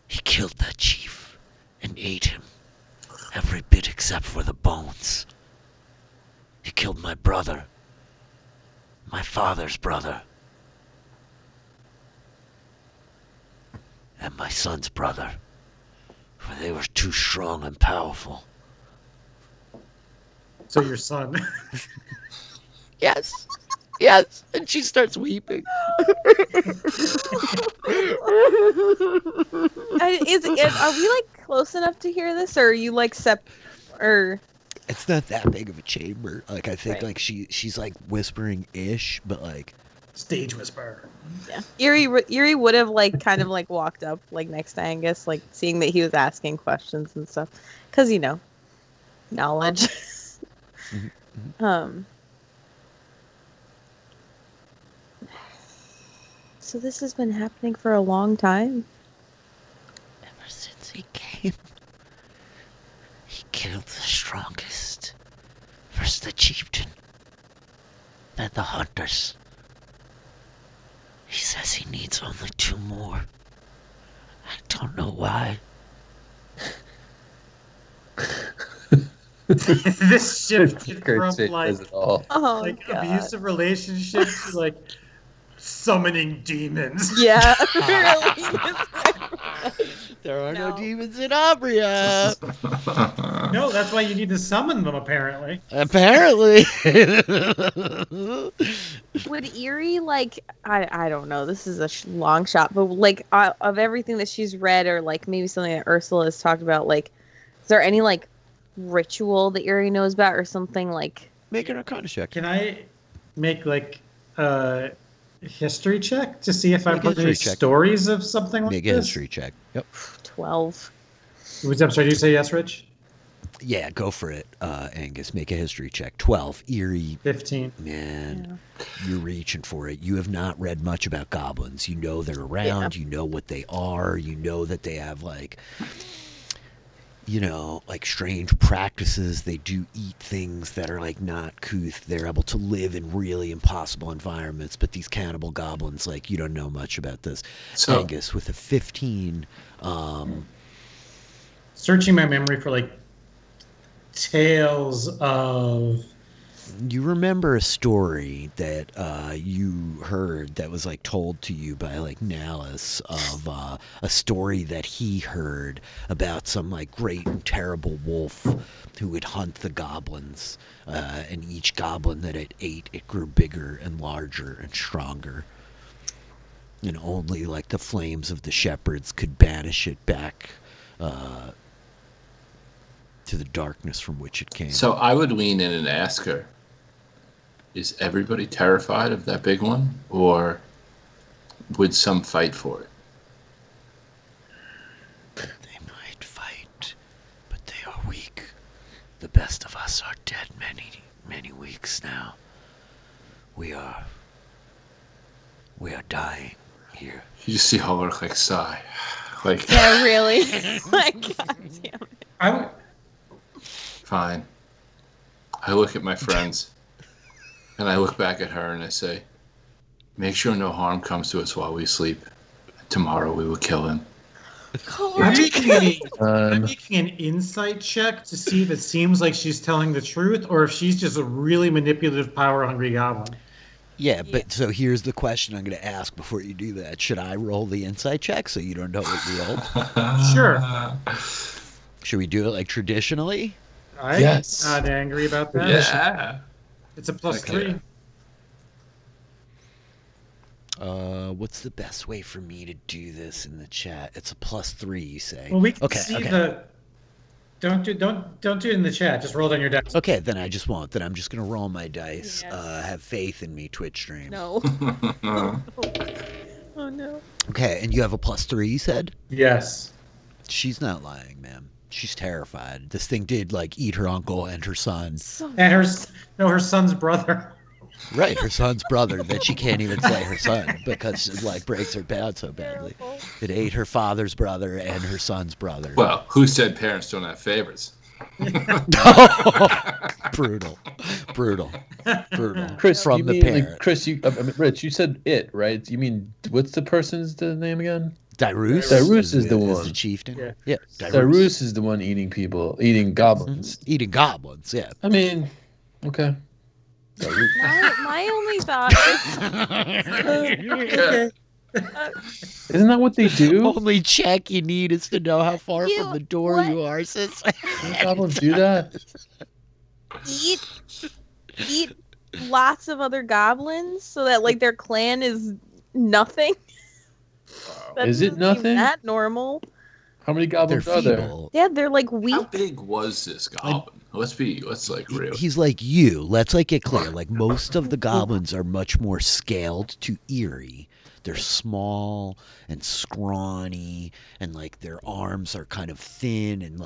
S1: he killed that chief and ate him, every bit except for the bones. He killed my brother, my father's brother, and my son's brother, for they were too strong and powerful.
S4: So your son.
S1: Yes, yes, and she starts weeping.
S5: Are we like close enough to hear this, or are you like or?
S1: It's not that big of a chamber. Like I think
S5: Right.
S1: like she's like whispering ish, but like
S4: Stage whisper.
S5: Yeah, Eerie would have like kind of like walked up like next to Angus, like seeing that he was asking questions and stuff, because knowledge. So this has been happening for a long time.
S1: ever since he came, he killed the strongest. First the chieftain, then the hunters. He says he needs only 2 more. I don't know why.
S4: This shifted
S2: Great
S4: from
S2: shit
S4: like
S2: does it all.
S5: Oh
S4: like
S5: God.
S4: abusive relationships to like summoning demons.
S5: Yeah, really.
S1: There are no
S5: No.
S1: demons in Abrea.
S4: No, that's why you need to summon them. Apparently.
S1: Apparently.
S5: Would Eerie like I don't know, this is a long shot, but like of everything that she's read, or like maybe something that Ursula has talked about, like is there any like ritual that Eerie knows about, or something like?
S1: Make an Arcana check.
S4: Can I make like a history check to see if I've
S1: Make a
S4: heard any
S1: history check.
S4: stories of something like
S1: Make a
S4: this?
S1: history check. Yep.
S5: 12.
S4: I'm sorry, did you say yes, Rich?
S1: Yeah, go for it, Angus. Make a history check. 12. Eerie.
S4: 15.
S1: Man, you're reaching for it. You have not read much about goblins. You know they're around. You know what they are. You know that they have like strange practices. They do eat things that are like not couth. They're able to live in really impossible environments. But these cannibal goblins, like, you don't know much about this.
S3: So-
S1: Angus with a 15.
S4: Searching my memory for like tales of.
S1: You remember a story that you heard that was like told to you by like Nallis of a story that he heard about some like great and terrible wolf who would hunt the goblins, and each goblin that it ate, it grew bigger and larger and stronger, and only like the flames of the shepherds could banish it back to the darkness from which it came.
S3: So I would lean in and ask her, is everybody terrified of that big one, or would some fight for it?
S1: They might fight, but they are weak. The best of us are dead many weeks now. We are dying here.
S3: You just see Hulk like sigh. Like,
S5: Yeah, really. Like, God damn it.
S3: fine. I look at my friends, and I look back at her and I say, make sure no harm comes to us while we sleep. Tomorrow we will kill him.
S4: I'm making an insight check to see if it seems like she's telling the truth or if she's just a really manipulative, power-hungry goblin.
S1: Yeah, but so here's the question I'm going to ask before you do that. Should I roll the insight check so you don't know what you rolled?
S4: Sure.
S1: Should we do it like traditionally?
S4: I'm
S2: Yes.
S4: not angry about that.
S3: Yeah.
S4: It's a plus
S3: Okay.
S4: 3.
S1: What's the best way for me to do this in the chat? It's a +3, you say?
S4: Well, we can
S1: okay,
S4: see
S1: okay.
S4: the. Don't do it in the chat. Just roll down your dice.
S1: Okay, then I just won't. Then I'm just gonna roll my dice.
S5: Yes.
S1: Have faith in me, Twitch stream.
S5: No. Oh no.
S1: Okay, and you have a +3, you said?
S4: Yes.
S1: She's not lying, ma'am. She's terrified. This thing did eat her uncle and her son.
S4: And her son's brother.
S1: Right, her son's brother that she can't even say her son because it breaks her down so badly. It ate her father's brother and her son's brother.
S3: Well, who said parents don't have favorites?
S1: Brutal.
S2: Chris,
S1: from
S2: you
S1: the
S2: mean,
S1: parent.
S2: Chris, Rich, you said it, right? You mean, what's the person's name again?
S1: Dairus
S2: is the one.
S1: Is the chieftain.
S4: Yeah.
S2: Dairus is the one eating goblins.
S1: Eating goblins, yeah.
S2: I mean, okay.
S5: My only thought is
S2: Isn't that what they do?
S1: Only check you need is to know how far
S5: You-
S1: from the door
S5: what?
S1: you are, sis.
S2: Don't goblins do that?
S5: eat lots of other goblins so that their clan is nothing. That
S2: Is it
S5: doesn't seem
S2: nothing?
S5: that normal?
S2: How many
S1: They're
S2: goblins are there?
S1: feeble.
S5: Yeah, they're
S3: How
S5: weak.
S3: big was this goblin? Let's real.
S1: He's like you. Let's get clear. Most of the goblins are much more scaled to eerie. They're small and scrawny, and their arms are kind of thin and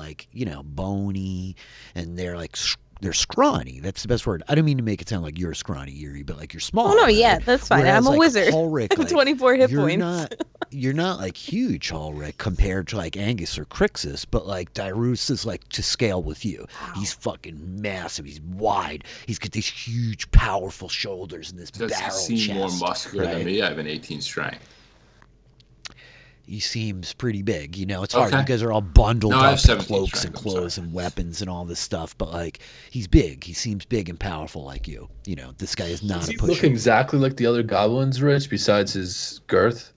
S1: bony, and they're scrawny. That's the best word. I don't mean to make it sound like you're scrawny, Eerie, but you're small.
S5: Oh no, yeah, that's fine.
S1: Whereas,
S5: I'm a wizard.
S1: Ulrich,
S5: I have 24 hit
S1: you're
S5: points.
S1: You're not huge, Ulrich, compared to Angus or Crixus, but Dairus is to scale with you. He's fucking massive. He's wide. He's got these huge, powerful shoulders and this
S3: Does
S1: barrel
S3: he seem more
S1: chest,
S3: muscular
S1: right?
S3: than me? I have an 18 strength.
S1: He seems pretty big. It's hard.
S3: Okay.
S1: You guys are all bundled
S3: No, I have
S1: up in
S3: 17
S1: cloaks
S3: strength,
S1: and
S3: I'm
S1: clothes
S3: sorry.
S1: and weapons and all this stuff, but he's big. He seems big and powerful like you. This guy is not
S2: Does
S1: a
S2: he
S1: pusher.
S2: look exactly like the other goblins, Rich, besides his girth?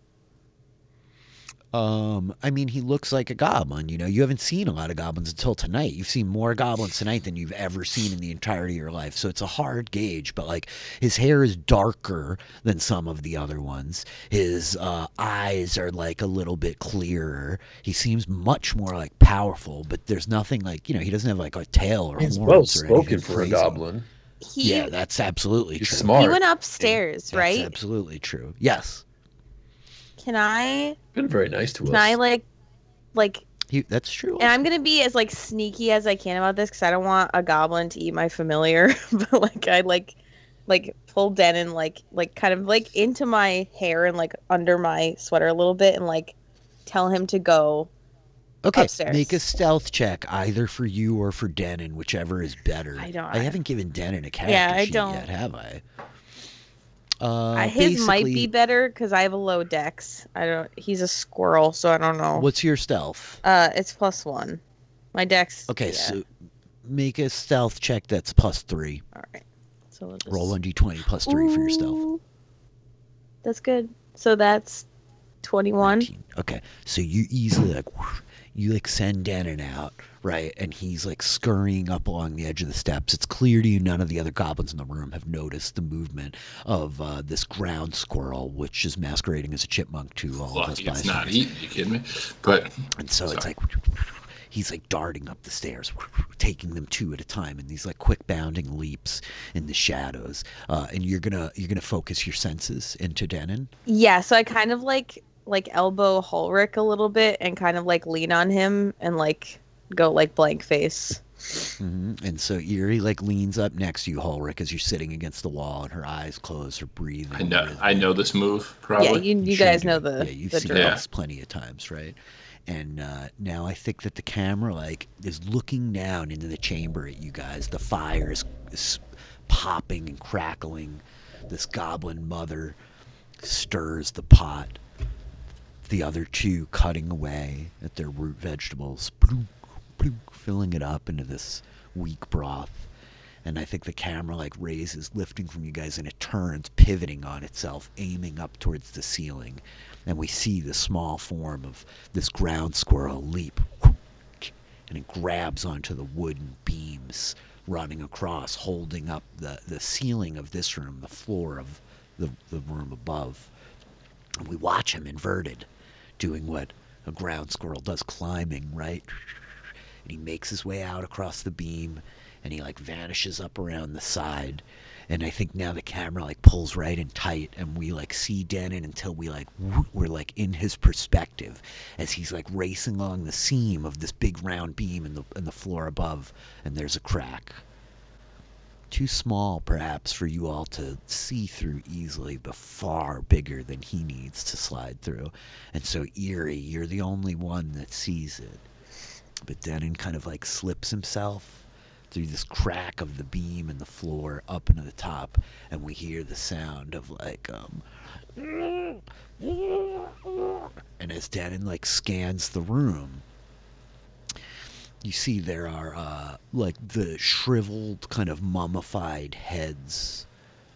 S1: He looks like a goblin. You haven't seen a lot of goblins until tonight. You've seen more goblins tonight than you've ever seen in the entirety of your life. So it's a hard gauge, but his hair is darker than some of the other ones. His eyes are a little bit clearer. He seems much more powerful, but there's nothing he doesn't have a tail or
S2: He's
S1: horns
S2: well
S1: or
S2: spoken
S1: anything
S2: for
S1: crazy.
S2: a goblin.
S1: Yeah, that's absolutely
S2: He's
S1: true.
S2: smart.
S5: He went upstairs,
S1: That's
S5: right?
S1: absolutely true. Yes.
S5: Can I
S2: Been very nice to us.
S1: That's true.
S5: and I'm gonna be as sneaky as I can about this because I don't want a goblin to eat my familiar. But I pull Denon kind of into my hair and under my sweater a little bit and tell him to go
S1: Okay,
S5: upstairs.
S1: make a stealth check either for you or for Denon, whichever is better.
S5: I
S1: haven't given Denon a character
S5: Yeah, I
S1: sheet
S5: don't.
S1: yet, have I?
S5: His might be
S1: basically,
S5: better because I have a low dex. He's a squirrel, so I don't know.
S1: What's your stealth?
S5: It's +1. My dex.
S1: Okay,
S5: yeah.
S1: so make a stealth check that's +3.
S5: All right. So we'll just
S1: Roll 1d20 +3 for your stealth.
S5: Ooh, that's good. So that's 21.
S1: 19. Okay, so you easily you send Denon out, right? And he's scurrying up along the edge of the steps. It's clear to you none of the other goblins in the room have noticed the movement of this ground squirrel, which is masquerading as a chipmunk to all of us
S3: Lucky it's not
S1: bystanders.
S3: eating. You kidding me? But
S1: And so
S3: Sorry.
S1: he's darting up the stairs, taking them two at a time in these quick bounding leaps in the shadows. And you're gonna focus your senses into Denon.
S5: Yeah, so I kind of elbow Ulrich a little bit and kind of lean on him and go blank face.
S1: And so Eerie leans up next to you, Ulrich, as you're sitting against the wall, and her eyes closed, her breathing.
S3: I know this move probably.
S5: Yeah, you
S1: Sure
S5: guys
S1: do.
S5: know the
S1: you've
S5: the
S1: seen
S5: drill.
S1: this plenty of times, right? And now I think that the camera is looking down into the chamber at you guys. The fire is popping and crackling. This goblin mother stirs the pot. The other two cutting away at their root vegetables, filling it up into this weak broth. And I think the camera raises, lifting from you guys, and it turns, pivoting on itself, aiming up towards the ceiling. And we see the small form of this ground squirrel leap, and it grabs onto the wooden beams running across, holding up the ceiling of this room, the floor of the room above. And we watch him inverted, doing what a ground squirrel does, climbing, right? And he makes his way out across the beam, and he like vanishes up around the side. And I think now the camera like pulls right in tight, and we like see Denon until we're like in his perspective as he's like racing along the seam of this big round beam in the floor above, and there's a crack. Too small, perhaps, for you all to see through easily, but far bigger than he needs to slide through. And so, Eerie, you're the only one that sees it. But Denon kind of like slips himself through this crack of the beam in the floor up into the top, and we hear the sound of like and as Denon like scans the room, you see there are like the shriveled, kind of mummified heads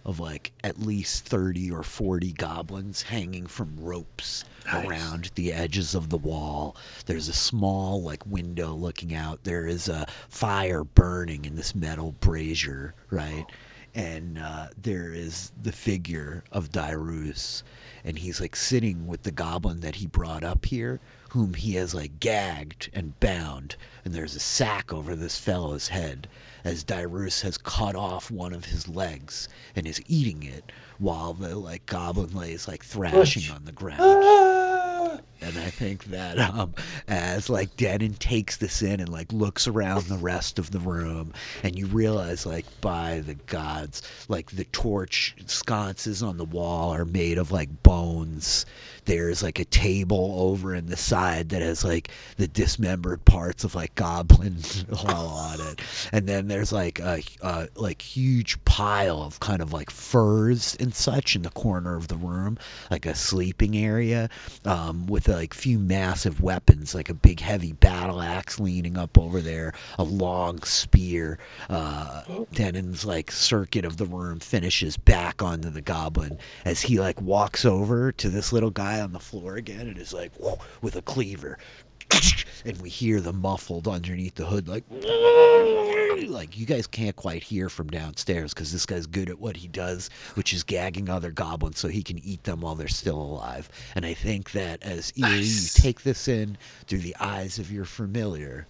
S1: of like at least 30 or 40 goblins hanging from ropes around the edges of the wall. There's a small like window looking out. There is a fire burning in this metal brazier, right? And there is the figure of Dairus, and he's like sitting with the goblin that he brought up here, whom he has like gagged and bound, and there's a sack over this fellow's head as Dairus has cut off one of his legs and is eating it while the like goblin lays like thrashing on the ground. And I think that as like Denon takes this in and like looks around the rest of the room, and you realize like, by the gods, like the torch sconces on the wall are made of like bones. There's like a table over in the side that has like the dismembered parts of like goblins all on it, and then there's like a like huge pile of kind of like furs and such in the corner of the room, like a sleeping area, with like few massive weapons, like a big heavy battle axe leaning up over there, a long spear. Denon's like circuit of the room finishes back onto the goblin as he like walks over to this little guy on the floor again and is like with a cleaver, and we hear the muffled underneath the hood like you guys can't quite hear from downstairs because this guy's good at what he does, which is gagging other goblins so he can eat them while they're still alive. And I think that as Eerie, you take this in through the eyes of your familiar,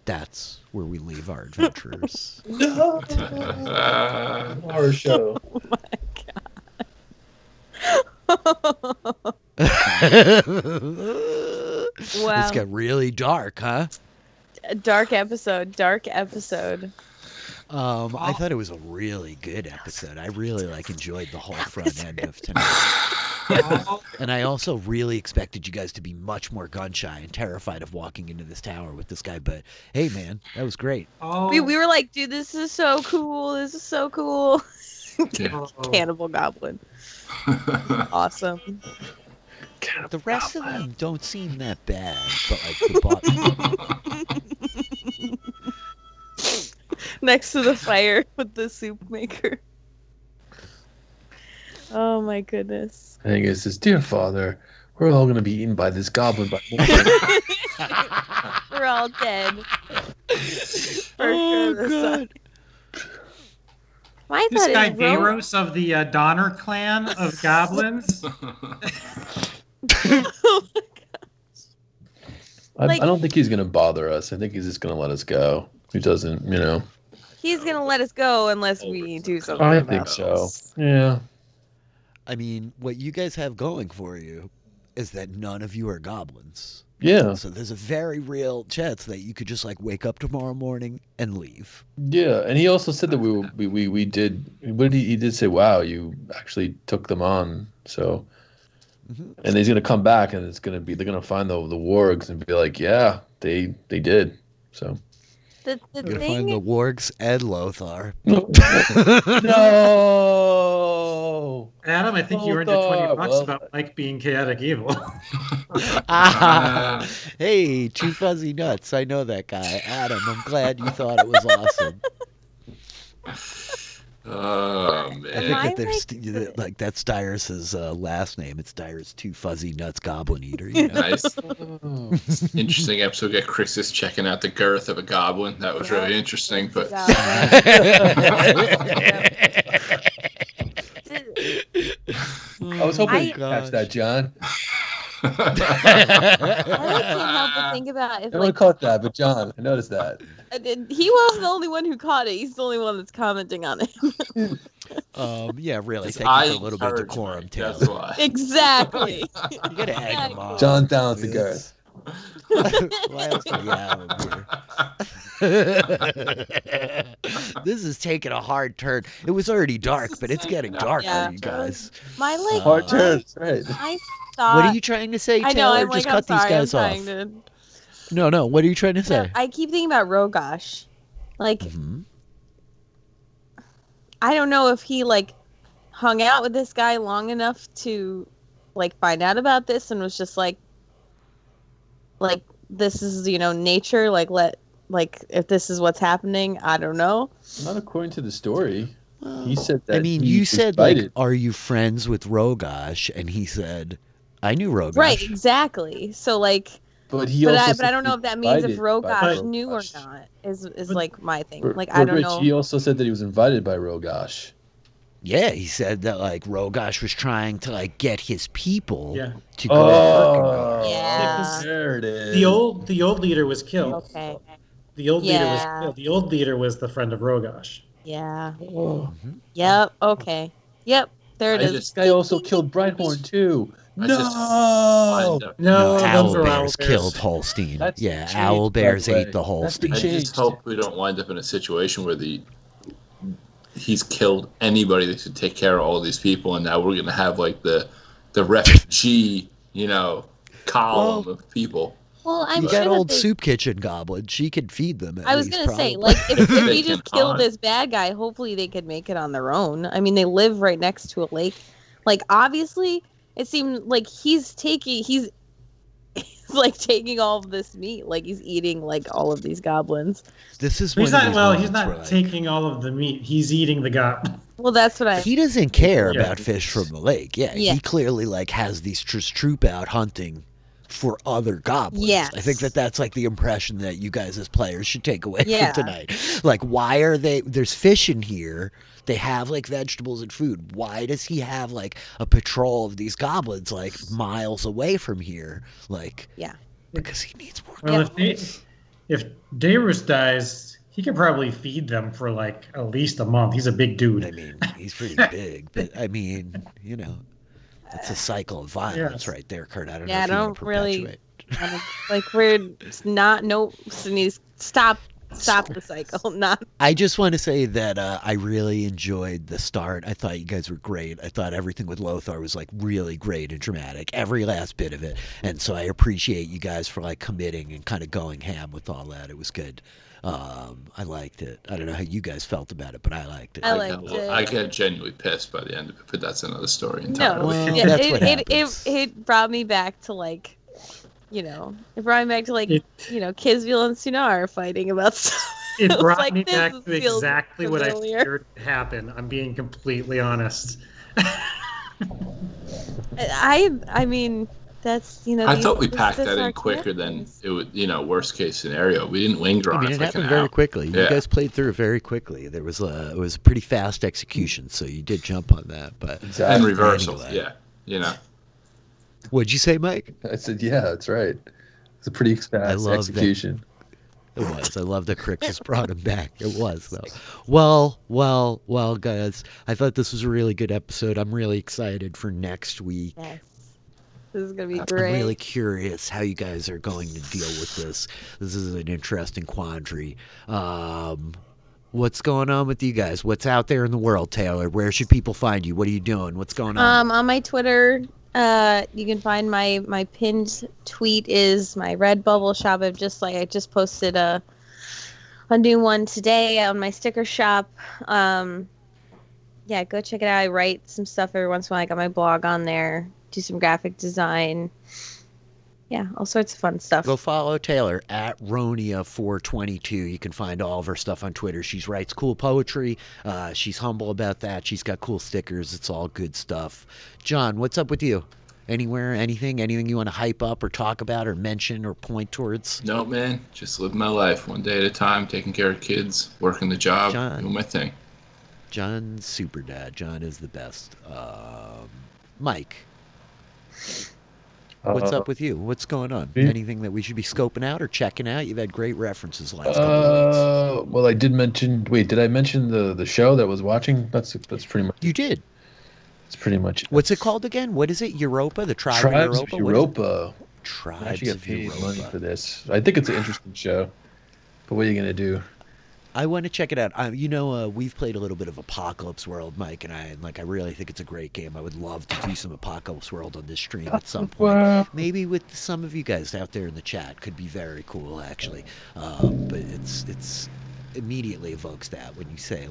S1: that's where we leave our adventurers.
S2: Our show.
S5: Oh my god. Wow.
S1: This got really dark, huh?
S5: Dark episode.
S1: I thought it was a really good episode. I really enjoyed the whole front end of tonight. And I also really expected you guys to be much more gun shy and terrified of walking into this tower with this guy. But hey, man, that was great.
S5: We were like, dude, this is so cool.
S3: Yeah.
S5: Cannibal Goblin. Awesome.
S1: The rest of them don't seem that bad, but like the
S5: Next to the fire with the soup maker. Oh my goodness.
S2: Angus says, "Dear Father, we're all going to be eaten by this goblin by
S5: We're all dead."
S1: Oh, God.
S4: This guy Dairos of the Donner clan of goblins.
S5: Oh my gosh.
S2: I don't think he's going to bother us. I think he's just going to let us go. He doesn't,
S5: He's gonna let us go unless we do something.
S2: I think so. Yeah.
S1: I mean, what you guys have going for you is that none of you are goblins.
S2: Yeah.
S1: So there's a very real chance that you could just wake up tomorrow morning and leave.
S2: Yeah, and he also said that we did. What did he did say? Wow, you actually took them on. So, and he's gonna come back, and they're gonna find the wargs and be like, yeah, they did. So.
S5: The
S1: You're gonna
S5: thing
S1: find the wargs and Lothar.
S2: No.
S4: Adam, I think you earned your $20 about Mike being chaotic evil.
S1: Hey, Two Fuzzy Nuts. I know that guy. Adam, I'm glad you thought it was awesome.
S3: Oh, man.
S1: I think that that's Dyrus' last name. It's Dyrus Two Fuzzy Nuts Goblin Eater.
S3: Nice. Interesting episode. Got Chris's checking out the girth of a goblin. That was really interesting. But
S2: I was hoping
S5: I-
S2: you could catch that, John.
S5: I like can't help but think about if
S2: No one
S5: like
S2: caught that, but John, I noticed that.
S5: he wasn't the only one who caught it. He's the only one that's commenting on it.
S1: Yeah, really.
S3: It's
S1: Thank you for a little bit of decorum,
S3: encouragement,
S1: Taylor.
S3: that's why.
S5: Exactly.
S1: You gotta egg them on.
S2: John down with the girth.
S1: Why else do we have him here? This is taking a hard turn. It was already dark, but it's getting darker,
S5: Yeah.
S1: you guys.
S5: My like
S2: Hard turn, right?
S5: I thought.
S1: What are you trying to say, Taylor?
S5: I know. I'm like,
S1: Just
S5: I'm
S1: cut these
S5: sorry. I'm
S1: guys
S5: trying
S1: off.
S5: to.
S1: No. What are you trying to say?
S5: I keep thinking about Rogosh. Like,
S1: Mhm.
S5: I don't know if he like hung out with this guy long enough to like find out about this and was just like this is nature. Like if this is what's happening, I don't know.
S2: Not according to the story. He said that.
S1: I mean,
S2: he
S1: you
S2: was
S1: said
S2: invited.
S1: like, "Are you friends with Rogosh?" And he said, "I knew Rogosh."
S5: Right, exactly. So like,
S2: But he also.
S5: but I don't know if that means if
S2: invited by
S5: Rogosh knew or not. Is like my thing.
S2: But-
S5: Like
S2: but
S5: I don't
S2: Rich,
S5: know.
S2: He also said that he was invited by Rogosh.
S1: Yeah, he said that like Rogosh was trying to like get his people
S4: Yeah.
S1: to go to
S2: Oh,
S5: Yeah.
S2: there it is.
S4: The old leader was killed.
S5: Okay.
S4: The old leader was
S5: Yeah.
S4: killed. The old leader was the friend of Rogosh.
S5: Yeah.
S2: Oh.
S5: Yep. Okay. Yep. There it
S3: I
S5: is.
S2: This guy also killed Brighthorn too.
S3: I
S2: No.
S3: just find out-
S4: No, those
S1: Owl
S4: are
S1: Bears
S4: Owlbears.
S1: killed Holstein.
S2: That's
S1: Yeah,
S2: changed,
S1: Owl
S2: by the
S1: Bears
S2: way.
S1: ate the
S2: That's been
S1: Holstein.
S3: I
S2: changed.
S3: just hope we don't wind up in a situation where he's killed anybody that should take care of all these people, and now we're gonna have like the refugee, column of people.
S5: Well, I'm
S1: You
S5: sure
S1: got
S5: that
S1: old
S5: they,
S1: Soup Kitchen Goblin. She could feed them. At
S5: I was
S1: least,
S5: gonna say,
S1: probably.
S5: like, if
S3: They
S5: we just
S3: can
S5: kill
S3: hunt.
S5: this bad guy, hopefully they could make it on their own. I mean, they live right next to a lake. Like, obviously, it seemed like he's like taking all of this meat. Like he's eating like all of these goblins.
S1: This is
S4: He's
S1: one of
S4: not.
S1: those
S4: Well, he's
S1: moments where,
S4: not
S1: like,
S4: taking all of the meat. He's eating the goblin.
S5: Well, that's what I.
S1: He doesn't care
S4: Yeah.
S1: about fish from the lake. Yeah,
S5: Yeah.
S1: he clearly like has these troop out hunting for other goblins.
S5: Yes.
S1: I think that's like the impression that you guys as players should take away
S5: Yeah.
S1: from tonight. Like, why are there's fish in here? They have like vegetables and food. Why does he have like a patrol of these goblins like miles away from here? Like,
S5: Yeah.
S1: because he needs more.
S4: Well, if Dairus dies, he could probably feed them for like at least a month. He's a big
S1: I
S4: dude.
S1: mean, he's pretty big, but I mean, it's a cycle of violence right there, Kurt. I don't know
S5: Yeah,
S1: if
S5: I
S1: you
S5: don't
S1: want to
S5: really-
S1: perpetuate.
S5: Like we're not stop the cycle. Not
S1: I just want to say that I really enjoyed the start. I thought you guys were great. I thought everything with Lothar was like really great and dramatic, every last bit of it. And so I appreciate you guys for like committing and kind of going ham with all that. It was good. I liked it. I don't know how you guys felt about it, but I liked it.
S5: I liked it.
S3: I get genuinely pissed by the end of it, but that's another story
S5: no.
S3: entirely.
S1: Well,
S5: Yeah,
S1: that's what happens.
S5: it brought me back to like, it brought me back to like,
S4: It-
S5: Kisville and Sunar fighting about stuff.
S4: It
S5: was
S4: brought
S5: like,
S4: me
S5: this
S4: back to
S5: feels
S4: exactly what I
S5: familiar.
S4: feared would happen. I'm being completely honest.
S5: I mean, that's
S3: I thought we
S5: this-
S3: packed
S5: this
S3: that in
S5: are
S3: quicker than
S5: characters.
S3: it would. Worst case scenario, we didn't linger
S1: I
S3: on
S1: mean,
S3: it
S1: it
S3: for like an
S1: happened very
S3: hour.
S1: quickly. You
S3: Yeah.
S1: guys played through it very quickly. It was a pretty fast execution, so you did jump on that. But
S2: Exactly.
S3: And reversals,
S1: Anyway.
S3: yeah.
S1: what'd you say, Mike?
S2: I said, yeah, that's right. It's a pretty fast
S1: love
S2: execution.
S1: It was. I love that Crixus brought him back. It was, though. Well, guys. I thought this was a really good episode. I'm really excited for next week.
S5: Yes. This is gonna be
S1: I'm
S5: great.
S1: really curious how you guys are going to deal with this. This is an interesting quandary. What's going on with you guys? What's out there in the world, Taylor? Where should people find you? What are you doing? What's going on?
S5: On my Twitter, you can find my pinned tweet is my Redbubble shop. I just posted a new one today on my sticker shop. Yeah, go check it out. I write some stuff every once in a while. I got my blog on there. Do some graphic design. Yeah, all sorts of fun stuff.
S1: Go follow Taylor at Ronia422. You can find all of her stuff on Twitter. She writes cool poetry. She's humble about that. She's got cool stickers. It's all good stuff. John, what's up with you? Anywhere, anything you want to hype up or talk about or mention or point towards?
S3: No, man, just live my life one day at a time, taking care of kids, working the job,
S1: John.
S3: doing my thing.
S1: John's super dad. John is the best. Mike, what's up with you? What's going on?
S2: me?
S1: Anything that we should be scoping out or checking out? You've had great references the last couple of weeks.
S2: Well, I did mention. Wait, did I mention the show that I was watching? That's pretty much.
S1: You did.
S2: That's pretty much.
S1: What's it called again? What is it? Europa? The Tribe
S2: Tribes
S1: of
S2: of
S1: Europa?
S2: Europa. I
S1: Tribes
S2: actually get
S1: of
S2: paid
S1: Europa.
S2: money for this. I think it's an interesting show. But what are you gonna do?
S1: I want to check it out. We've played a little bit of Apocalypse World, Mike and I, and I really think it's a great game. I would love to do some Apocalypse World on this stream at some point.
S2: Well,
S1: Maybe with some of you guys out there in the chat. Could be very cool, actually. But it's immediately evokes that when you say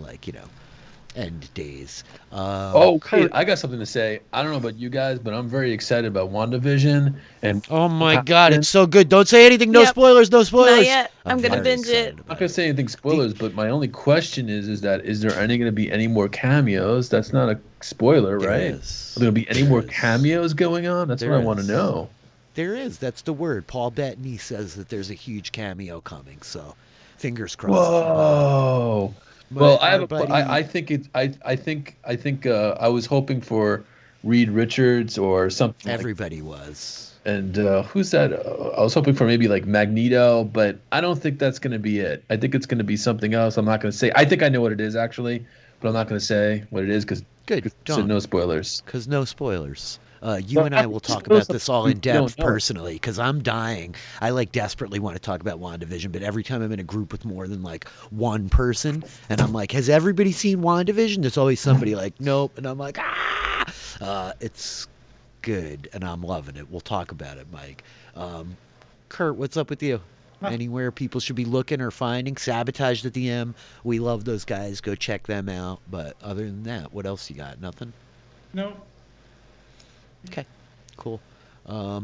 S1: end days.
S2: Kurt, I got something to say. I don't know about you guys, but I'm very excited about WandaVision. And
S1: Oh my God, it's so good! Don't say anything. No
S5: Yep.
S1: spoilers. No spoilers.
S5: Not yet. I'm gonna
S1: very
S5: binge
S1: excited
S5: it.
S2: I'm
S1: about
S2: not gonna say anything spoilers, but my only question is there gonna be any more cameos? That's not a spoiler,
S1: There
S2: right?
S1: is.
S2: Are there gonna be any
S1: There
S2: more
S1: is.
S2: cameos going on? That's
S1: There
S2: what I want to
S1: is.
S2: know.
S1: There is. That's the word. Paul Bettany says that there's a huge cameo coming. So, fingers crossed.
S2: Whoa.
S1: But
S2: Well, I
S1: our
S2: have
S1: buddy-
S2: I think it. I think. I was hoping for Reed Richards or something.
S1: Everybody was.
S2: And who's that? I was hoping for maybe like Magneto, but I don't think that's going to be it. I think it's going to be something else. I'm not going to say. I think I know what it is actually, but I'm not going to say what it is because
S1: Good.
S2: so no spoilers.
S1: Because no spoilers. You
S2: Well,
S1: and I will talk
S2: spoilers
S1: about this all
S2: we
S1: in depth
S2: don't know.
S1: personally because I'm dying. I desperately want to talk about WandaVision, but every time I'm in a group with more than one person and I'm like, has everybody seen WandaVision? There's always somebody like, nope. And I'm like, ah! It's good and I'm loving it. We'll talk about it, Mike. Kurt, what's up with you? Anywhere people should be looking or finding? Sabotage the DM. We love those guys. Go check them out. But other than that, what else you got? Nothing?
S4: No.
S1: Okay, cool.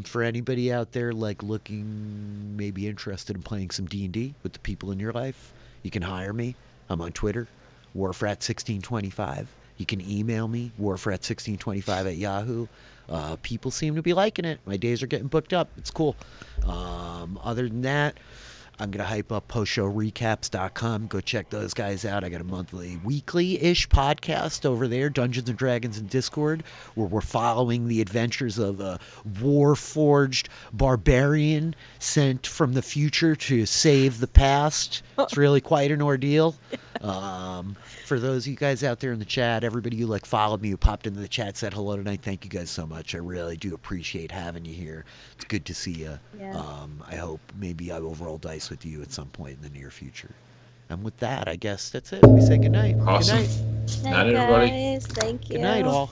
S1: For anybody out there looking, maybe interested in playing some D&D with the people in your life, you can hire me. I'm on Twitter, warfrat1625. You can email me, warfrat1625 at Yahoo. People seem to be liking it. My days are getting booked up. It's cool. Other than that, I'm going to hype up postshowrecaps.com. Go check those guys out. I got a weekly-ish podcast over there, Dungeons & Dragons in Discord, where we're following the adventures of a war-forged barbarian sent from the future to save the past. It's really quite an ordeal. For those of you guys out there in the chat, everybody who followed me, who popped into the chat, said hello tonight, thank you guys so much. I really do appreciate having you here. It's good to see you.
S5: Yeah.
S1: I hope maybe I will roll dice with you at some point in the near future. And with that, I guess that's it. We say good night.
S3: Awesome.
S1: Good night.
S3: Night, everybody.
S5: Guys, thank you.
S1: Good night, all.